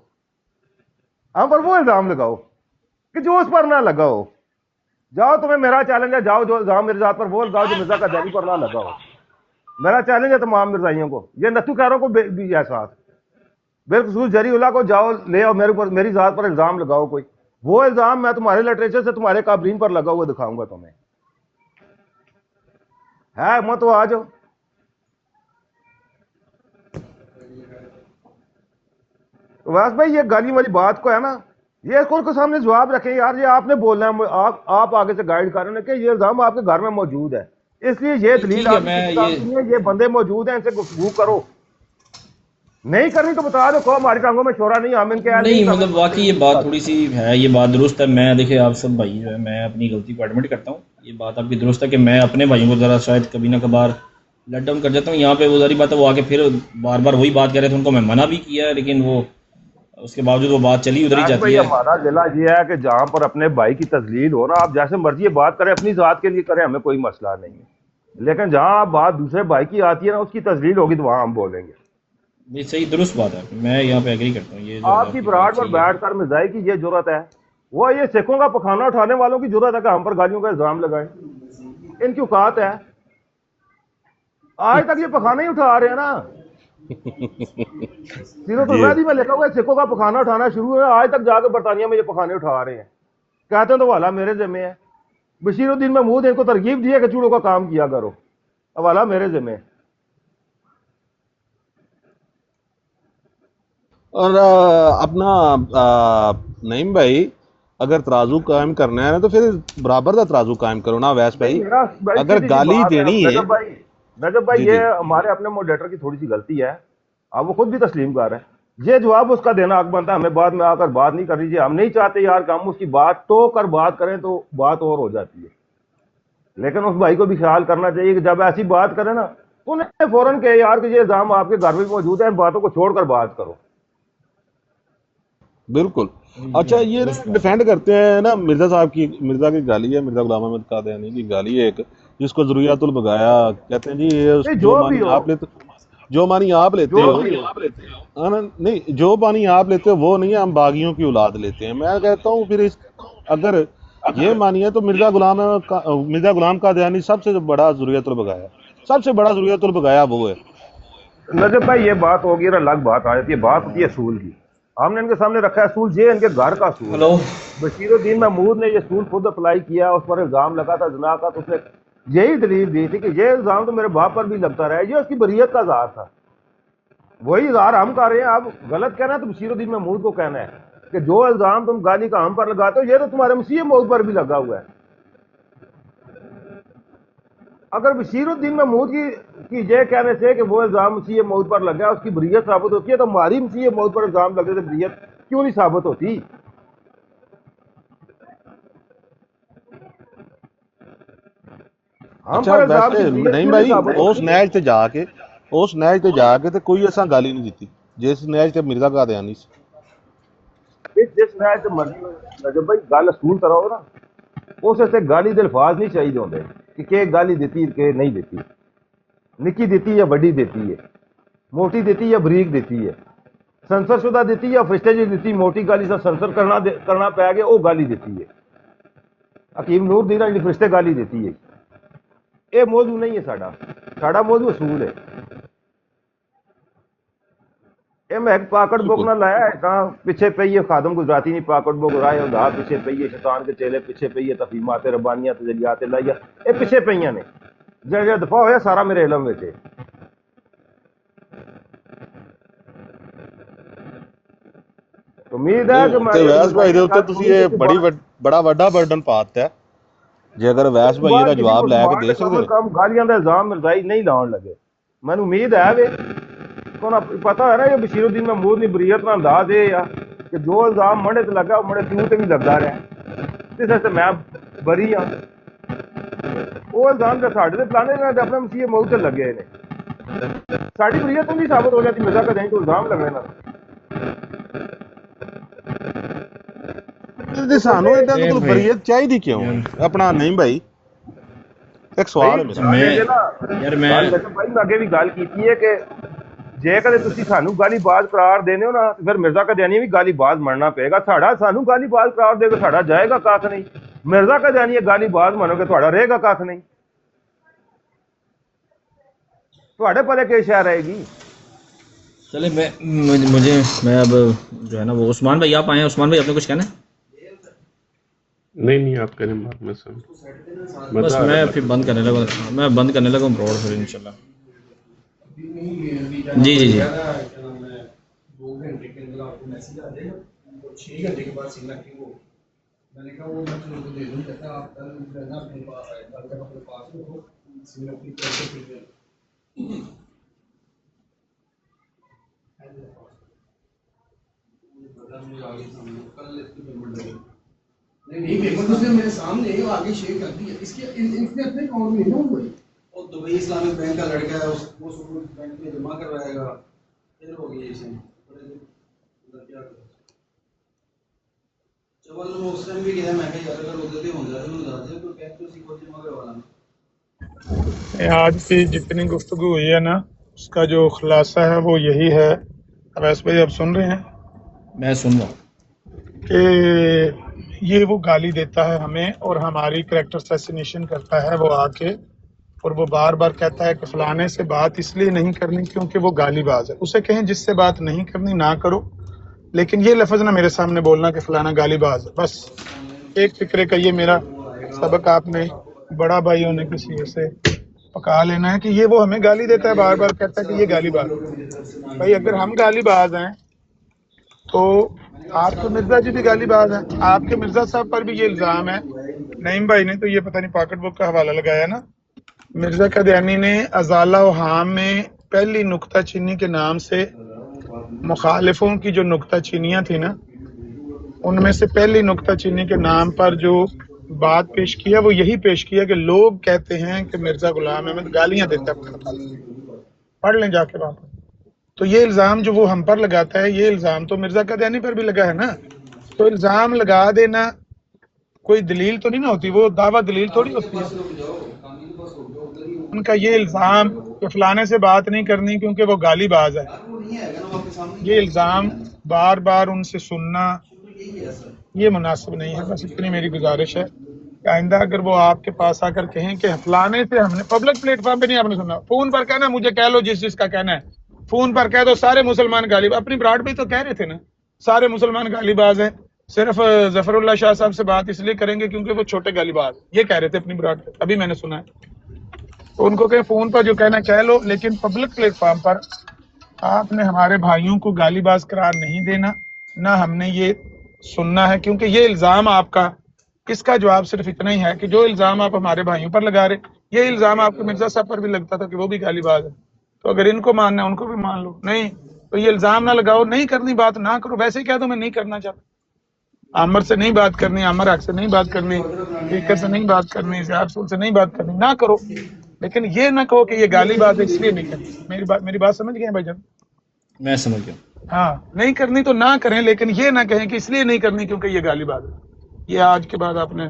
ہم پر وہ الزام لگاؤ کہ جو اس پر نہ لگا ہو. جاؤ تمہیں میرا چیلنج ہے, جاؤ جو الزام میرے ذات پر وہ لگاؤ جو مرزا قادیانی پر نہ لگا ہو. میرا چیلنج ہے تمام مرزائیوں کو, یہ نتو کہروں کو بھی ہے ساتھ, بالخصوص جری اللہ کو جاؤ لے اور میری ذات پر الزام لگاؤ. کوئی وہ الزام میں تمہارے لٹریچر سے تمہارے کابرین پر لگا ہوا دکھاؤں گا تمہیں. ہے مت تو آ جاؤ. ویس بھائی یہ گالی والی بات کو ہے نا, یہ اس کو سامنے جواب رکھیں یار. یہ آپ نے بولنا ہے, آپ آگے سے گائیڈ کر رہے ہیں کہ یہ الزام آپ کے گھر میں موجود ہے, اس لیے یہ دلیل یہ بندے موجود ہیں, ان سے گفتگو کرو. نہیں کرنی تو بتا دو, کو ہماری ٹانگوں میں چھوڑا نہیں, ہم ان کے نہیں مطلب واقعی یہ بات تھوڑی سی ہے, یہ بات درست ہے. میں دیکھیں آپ سب بھائی جو ہے میں اپنی غلطی کو ایڈمٹ کرتا ہوں. یہ بات آپ کی درست ہے کہ میں اپنے بھائیوں کو ذرا شاید کبھی نہ کبھار لیٹ ڈاؤن کر جاتا ہوں. یہاں پہ وہ ذری بات ہے, وہ آ کے پھر بار بار وہی بات کہہ رہے تھے, ان کو میں منع بھی کیا ہے لیکن وہ اس کے باوجود وہ بات چلی ادھر ہی جاتی ہے. ہمارا ضلع یہ ہے کہ جہاں پر اپنے بھائی کی تذلیل ہو نا, آپ جیسے مرضی یہ بات کریں, اپنی ذات کے لیے کریں, ہمیں کوئی مسئلہ نہیں ہے. لیکن جہاں بات دوسرے بھائی کی آتی ہے نا, اس کی تذلیل ہوگی تو وہاں ہم بولیں گے. یہ صحیح درست بات ہے, میں یہاں پہ ایگری کرتا ہوں. یہ آپ کی براڈ پر بیٹھ کر مرزائی کی یہ جرت ہے, وہ یہ سکھوں کا پخانہ اٹھانے والوں کی جرت ہے کہ ہم پر گالیوں کا الزام لگائیں. ان کی اوقات ہے. آج تک یہ پخانہ ہی اٹھا رہے ہیں نا. سیرت الوحیدی میں لکھا ہوا ہے سکھوں کا پخانہ اٹھانا شروع ہے, آج تک جا کے برطانیہ میں یہ پخانے اٹھا رہے ہیں. کہتے ہیں تو حوالہ میرے ذمہ ہے. بشیر الدین محمود ان کو ترغیب دی ہے کہ چوڑوں کا کام کیا کرو, حوالہ میرے ذمہ ہے. اور اپنا نعیم بھائی اگر ترازو قائم کرنا ہے نا تو پھر برابر کا ترازو قائم کرو نا ویس بھائی. اگر گالی دینی ہے نجب بھائی, یہ ہمارے اپنے موڈریٹر کی تھوڑی سی غلطی ہے, اب وہ خود بھی تسلیم کر رہے ہیں. یہ جواب اس کا دینا حق بنتا ہے, ہمیں بعد میں آ کر بات نہیں کرنی چاہیے. ہم نہیں چاہتے یار کہ ہم اس کی بات ٹو کر بات کریں تو بات اور ہو جاتی ہے. لیکن اس بھائی کو بھی خیال کرنا چاہیے کہ جب ایسی بات کریں نا تو انہیں فوراً کہ یار کہ یہ الزام آپ کے گھر میں موجود ہے, ان باتوں کو چھوڑ کر بات کرو. بالکل. اچھا یہ ڈیفینڈ کرتے ہیں نا مرزا صاحب کی, مرزا کی گالی ہے, مرزا غلام احمد قادیانی کی گالی ہے ایک, جس کو ضروریات البغایا کہتے ہیں. جی یہ جو مانی آپ لیتے ہو نہیں, جو مانی آپ لیتے ہو وہ نہیں ہے, ہم باغیوں کی اولاد لیتے ہیں. میں کہتا ہوں پھر اگر یہ مانی ہے تو مرزا غلام قادیانی سب سے بڑا ضروریات البغایا, سب سے بڑا ضروریات البغایا وہ ہے. نجب بھائی یہ بات ہوگی اور الگ بات آ جاتی ہے, بات ہوتی ہے اصول کی. ہم نے ان کے سامنے رکھا ہے اصول, یہ ان کے گھر کا اصول. بشیر الدین محمود نے یہ اصول خود اپلائی کیا, اس پر الزام لگا تھا زنا کا, تو اس نے یہی دلیل دی تھی کہ یہ الزام تو میرے باپ پر بھی لگتا رہا ہے, یہ اس کی بریت کا اظہار تھا. وہی اظہار ہم کر رہے ہیں. آپ غلط کہنا ہے تو بشیر الدین محمود کو کہنا ہے کہ جو الزام تم گالی کا ہم پر لگاتے ہو یہ تو تمہارے مسیح موت پر بھی لگا ہوا ہے. अगर बशीरुद्दीन महमूद की ये कहने से कि वो इल्ज़ाम मसीह मौत पर लगा है उसकी बरीयत साबित होती है, तो हमारी मसीह मौत पर इल्ज़ाम लगने से बरीयत क्यों नहीं साबित होती? हम अच्छा पर इल्ज़ाम वैसे की बरीयत नहीं क्यों भाई साबित उस होती? नैज ते जाके ते कोई असा गाली नहीं दी जिस नैज ते मिर्जा कादियानी सी। जिस नैज ते मर्जी जब भाई गल असूल तरह हो ना उस वास्ते गाली दे अल्फाज नहीं चाहिए होंदे कि गाली दी के नहीं दी, निक्की दी या बड़ी दी है, मोटी दी या बरीक दी है, संसरशुदा दी या फरिश्ते जी दी, मोटी गाली से संसर करना पै गया वो गाली दी है। हकीम नूर दी ना जी फरिश्ते गाली दी है, ये मौजू नहीं है साड़ा मौजू असूल है। ये मैं पाकड़ बुक ना लाया है कहाँ पिछे पई है खादम गुजराती नहीं पाकड़ बुक राय उदा पिछे पई है शैतान के चेले पिछे पई है तफहीमात रब्बानियात तजलियात लाइया ये पिछे पईयां ने जो दफा होया सारा मेरे इलम विच है। उम्मीद है कि ਤੇ ਵੈਸ ਭਾਈ ਦੇ ਉੱਤੇ ਤੁਸੀਂ ਇਹ ਬੜਾ ਵੱਡਾ ਬਰਡਨ ਪਾਤਾ ਹੈ। ਜੇ ਅਗਰ ਵੈਸ ਭਾਈ ਇਹਦਾ ਜਵਾਬ ਲੈ ਕੇ ਦੇ ਸਕਦੇ कम गालियां ਦਾ इल्जाम मिर्जाई नहीं लाउन लगे मैनू उम्मीद है वे तो पता है ना ये बशीरुद्दीन महमूद ने बरीयत ना अंदाज ये आ कि जो इल्जाम मड़े ते लगा मड़े क्यों ते भी लगदा रहा इस वास्ते मैं बरी हाँ वो इल्जाम जो साढ़े प्लाने ने अपने मसीह मौत ते लगे ने साड़ी बरीयत तो नहीं साबित हो जाती मिर्जा का दें तो इल्जाम लगने ना ਤੇ ਸਾਨੂੰ ਇਦਾਂ ਦੀ ਕੋਈ ਬਰੀਅਤ ਚਾਹੀਦੀ ਕਿਉਂ ਆਪਣਾ ਨਹੀਂ ਭਾਈ ਇੱਕ ਸਵਾਲ ਹੈ ਯਾਰ ਮੈਂ ਭਾਈ ਮੈਂ ਅੱਗੇ ਵੀ ਗੱਲ ਕੀਤੀ ਹੈ ਕਿ ਜੇ ਕਦੇ ਤੁਸੀਂ ਸਾਨੂੰ ਗਾਲੀਬਾਜ਼ ਕਰਾਰ ਦੇਨੇ ਹੋ ਨਾ ਫਿਰ ਮਿਰਜ਼ਾ ਕਦੀਆਨੀ ਵੀ ਗਾਲੀਬਾਜ਼ ਮੰਨਣਾ ਪਏਗਾ ਸਾਨੂੰ ਗਾਲੀਬਾਜ਼ ਕਰਾਰ ਦੇਗਾ ਸਾਡਾ ਜਾਏਗਾ ਕੱਖ ਨਹੀਂ ਮਿਰਜ਼ਾ ਕਦੀਆਨੀ ਗਾਲੀਬਾਜ਼ ਮੰਨੋਗੇ ਤੁਹਾਡਾ ਰਹੇਗਾ ਕੱਖ नहीं ਤੁਹਾਡੇ ਪਲੇ ਕੀ ਸ਼ੈ रहेगी। चले मैं अब जो है ना वो उस्मान भाई आप आए हैं। उस्मान भाई आपने कुछ कहना है? नहीं आप करें बात में सुन बस मैं फिर बंद करने लगा ब्रॉड फिर इंशाल्लाह। जी जी जी नहीं पेपर उसने मेरे सामने आगे शेयर कर दिया इसके इसने अपने अकाउंट में ना हुआ और दुबई इस्लामिक बैंक का लड़का है वो बैंक में जमा करवाएगा फिर हो गया इसे उधर क्या कर चवल वो उस टाइम भी गया मैं कहा यार अगर उधर भी हो जाए तो बता दे तो कैश तो उसी को जमा करवाना। आज की जितनी गुफ्तगू हुई है ना उसका जो खुलासा है वो यही है। अवैस भाई आप सुन रहे हैं? मैं सुन रहा हूँ कि ये वो गाली देता है हमें और हमारी करैक्टर असैसिनेशन करता है वो आके और वो बार बार कहता है कि फलाने से बात इसलिए नहीं करनी क्योंकि वो गालीबाज है। उसे कहें जिससे बात नहीं करनी ना करो लेकिन ये लफ्ज़ ना मेरे सामने बोलना कि फलाना गालीबाज है। बस एक फिक्रे का ये मेरा सबक आपने बड़ा भाई होने की सीर से पका लेना है कि ये वो हमें गाली देता है बार बार कहता है कि ये गालीबाज है। भाई अगर हम गालीबाज हैं तो आप तो मिर्जा जी भी गालीबाज हैं। आपके मिर्जा साहब पर भी ये इल्ज़ाम है। नईम भाई ने तो ये पता नहीं पॉकेट बुक का हवाला लगाया ना। मिर्जा कादियानी ने अजाला व हाम में पहली नुक्ता चीनी के नाम से मुखालिफों की जो नुक्ता चीनियाँ थी ना उनमें से पहली नुक्ता चीनी के नाम पर जो बात पेश किया वो यही पेश किया कि लोग कहते हैं कि मिर्जा गुलाम अहमद गालियाँ देता है। पढ़ लें जाके वहाँ पर। तो ये इल्ज़ाम जो वो हम पर लगाता है ये इल्ज़ाम तो मिर्जा कादियानी पर भी लगा है ना। तो इल्ज़ाम लगा देना कोई दलील तो नहीं ना होती, वो दावा दलील थोड़ी होती है। उनका ये इल्ज़ाम कि फलाने से बात नहीं करनी क्योंकि वो गालीबाज है, ये इल्ज़ाम बार बार उनसे सुनना ये मुनासिब नहीं है। बस इतनी मेरी गुजारिश है कि आइंदा अगर वो आपके पास आकर कहें कि फलाने से हमने पब्लिक प्लेटफॉर्म पे नहीं आपने सुना, फोन पर कहना मुझे कह लो जिसका कहना है, फोन पर कह दो सारे मुसलमान गालिब। अपनी ब्राड पे तो कह रहे थे ना सारे मुसलमान गालिबाज हैं, सिर्फ जफरुल्लाह शाह साहब से बात इसलिए करेंगे क्योंकि वो छोटे गालिबाज, ये कह रहे थे अपनी ब्राड पे। अभी मैंने सुना है तो उनको कहे फोन पर जो कहना कह लो, लेकिन पब्लिक प्लेटफॉर्म पर आपने हमारे भाइयों को गालिबाज करार नहीं देना, ना हमने ये सुनना है। क्योंकि ये इल्ज़ाम आपका, इसका जवाब सिर्फ इतना ही है कि जो इल्ज़ाम आप हमारे भाइयों पर लगा रहे ये इल्जाम आपको मिर्जा साहब पर भी लगता था कि वो भी गाली बाज है, तो अगर इनको मानना है उनको भी मान लो। नहीं तो ये इल्जाम ना लगाओ, नहीं करनी बात ना करो, वैसे क्या तो मैं नहीं करना चाहता, आमर से नहीं बात करनी, आमर हक से नहीं बात करनी, स्पीकर से नहीं बात करनी, सियारसूल से नहीं बात करनी, ना करो। लेकिन ये ना कहो कि ये गाली बात है इसलिए नहीं करनी। मेरी बात समझ गए भाईजान? मैं समझ गया। हाँ, नहीं करनी तो ना करें, लेकिन ये ना कहें कि इसलिए नहीं करनी क्योंकि ये गाली बात है। ये आज के बाद आपने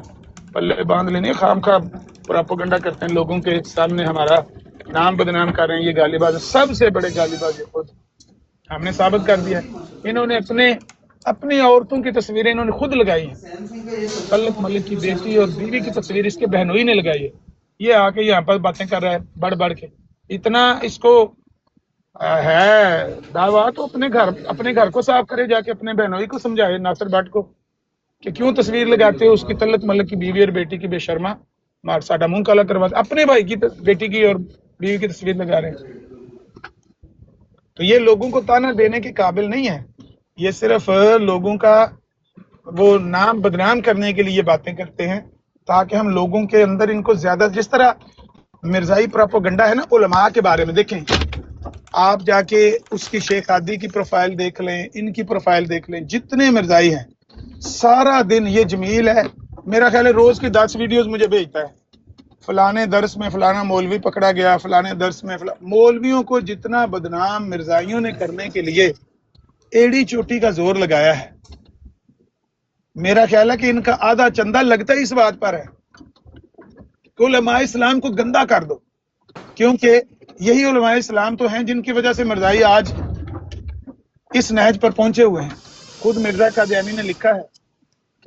पल्ले बांध लेनी है। खामखा प्रोपेगेंडा करते हैं, लोगों के सामने हमारा नाम बदनाम कर रहे हैं, ये गालीबाज है। सबसे बड़े गालीबाज ये खुद, हमने साबित कर दिया। इन्होंने अपनी औरतों की तस्वीरें इन्होंने खुद लगाई है। तलत मलिक की बेटी और बीवी की तस्वीर इसके बहनोई ने लगाई है। ये आके यहाँ पर बातें कर रहा है बढ़ बढ़ के। इतना इसको है दावा तो अपने घर को साफ करे, जाके अपने बहनोई को समझाए, नासिर भट्ट को, कि क्यों तस्वीर लगाते हो उसकी, तलत मलिक की बीवी और बेटी की, बेशर्मा मार साडा मुंह काला करवाते, अपने भाई की बेटी की और बीवी की तस्वीर लगा रहे हैं। तो ये लोगों को ताना देने के काबिल नहीं है, ये सिर्फ लोगों का वो नाम बदनाम करने के लिए बातें करते हैं, ताकि हम लोगों के अंदर इनको ज्यादा, जिस तरह मिर्जाई प्रोपेगेंडा है ना उलमा के बारे में, देखें आप जाके उसकी शेख आदी की प्रोफाइल देख लें, इनकी प्रोफाइल देख लें, जितने मिर्जाई हैं सारा दिन ये जमील है, मेरा ख्याल है रोज की 10 वीडियोस मुझे भेजता है, फलाने दर्स में फलाना मौलवी पकड़ा गया, फलाने दर्स में मौलवियों को जितना बदनाम मिर्जाइयों ने करने के लिए एड़ी चोटी का जोर लगाया है, मेरा ख्याल है कि इनका आधा चंदा लगता ही इस बात पर है कि उलमाए इस्लाम को गंदा कर दो, क्योंकि यही उलमाए इस्लाम तो हैं जिनकी वजह से मिर्जाई आज इस नहज पर पहुंचे हुए हैं। खुद मिर्जा कादियानी ने लिखा है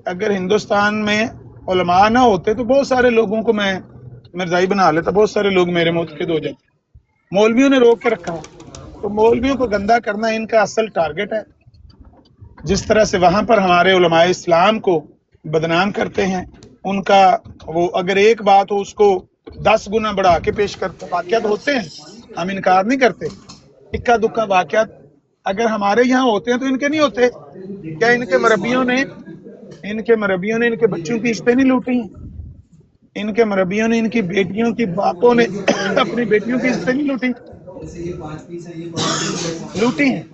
अगर हिंदुस्तान में उलमा ना होते तो बहुत सारे लोगों को मैं मिर्जाई बना लेता, बहुत सारे लोग मेरे मुतक़िद हो जाते। मौलवियों ने रोक के रखा है, तो मौलवियों को गंदा करना इनका असल टारगेट है। जिस तरह से वहां पर हमारे उलमाए इस्लाम को बदनाम करते हैं, उनका वो अगर एक बात हो उसको 10 गुना बढ़ा के पेश करते, वाक़यात होते हैं, हम इनकार नहीं करते, इक्का दुक्का वाक़यात अगर हमारे यहाँ होते हैं तो इनके नहीं होते क्या? इनके मरबियों ने इनके बच्चों की इज्जतें नहीं लूटी हैं? इनके मरबियों ने, इनकी बेटियों की बापों ने अपनी बेटियों की इज्जतें नहीं लूटी हैं?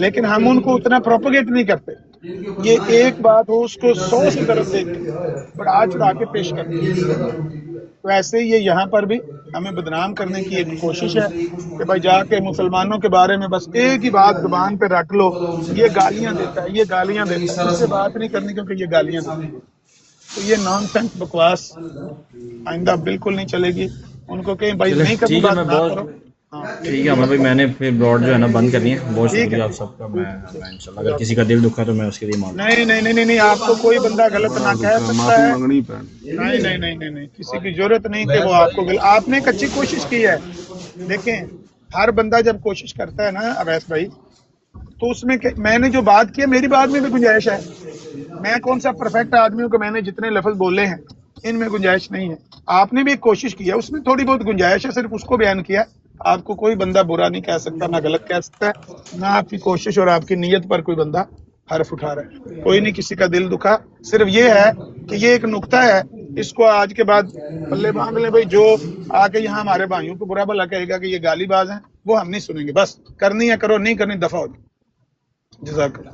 लेकिन हम उनको उतना प्रोपेगेट नहीं करते। ये एक बात हो उसको 100 की तरफ देते, बढ़ा चढ़ा के पेश करते हैं। तो ऐसे ये यहाँ पर भी हमें बदनाम करने की एक कोशिश है कि भाई जाके मुसलमानों के बारे में बस एक ही बात जुबान पे रख लो, ये गालियां देता है, ये गालियां देता है, इससे बात नहीं करनी क्योंकि ये गालियां देता है। तो ये नॉनसेंस बकवास आइंदा बिल्कुल नहीं चलेगी। उनको कहीं भाई नहीं करनी बात ना करो। ठीक है अमर भाई, मैंने फिर ब्रॉड जो है ना बंद करनी है। बहुत शुक्रिया आप सबका। मैं इंशाल्लाह अगर किसी का दिल दुखा तो मैं उसके लिए माफ़ी। नहीं, आपको कोई बंदा गलत ना कह सकता है। नहीं, किसी की जरूरत नहीं कि वो आपको आपने एक अच्छी कोशिश की है। देखें हर बंदा जब कोशिश करता है ना अवैस भाई, तो उसमें मैंने जो बात की है मेरी बात में भी गुंजाइश है। मैं कौन सा परफेक्ट आदमी हूँ कि मैंने जितने लफ्ज बोले हैं इनमें गुंजाइश नहीं है। आपने भी एक कोशिश की है, उसमें थोड़ी बहुत गुंजाइश है, सिर्फ उसको बयान किया। आपको कोई बंदा बुरा नहीं कह सकता, ना गलत कह सकता है, ना आपकी कोशिश और आपकी नीयत पर कोई बंदा हर्फ उठा रहा है। कोई नहीं किसी का दिल दुखा, सिर्फ ये है कि ये एक नुक्ता है, इसको आज के बाद पल्ले बांध ले भाई। जो आके यहाँ हमारे भाइयों को बुरा भला कहेगा कि ये गालीबाज हैं, वो हम नहीं सुनेंगे। बस करनी है करो, नहीं करनी दफा हो। जज़ाकल्लाह।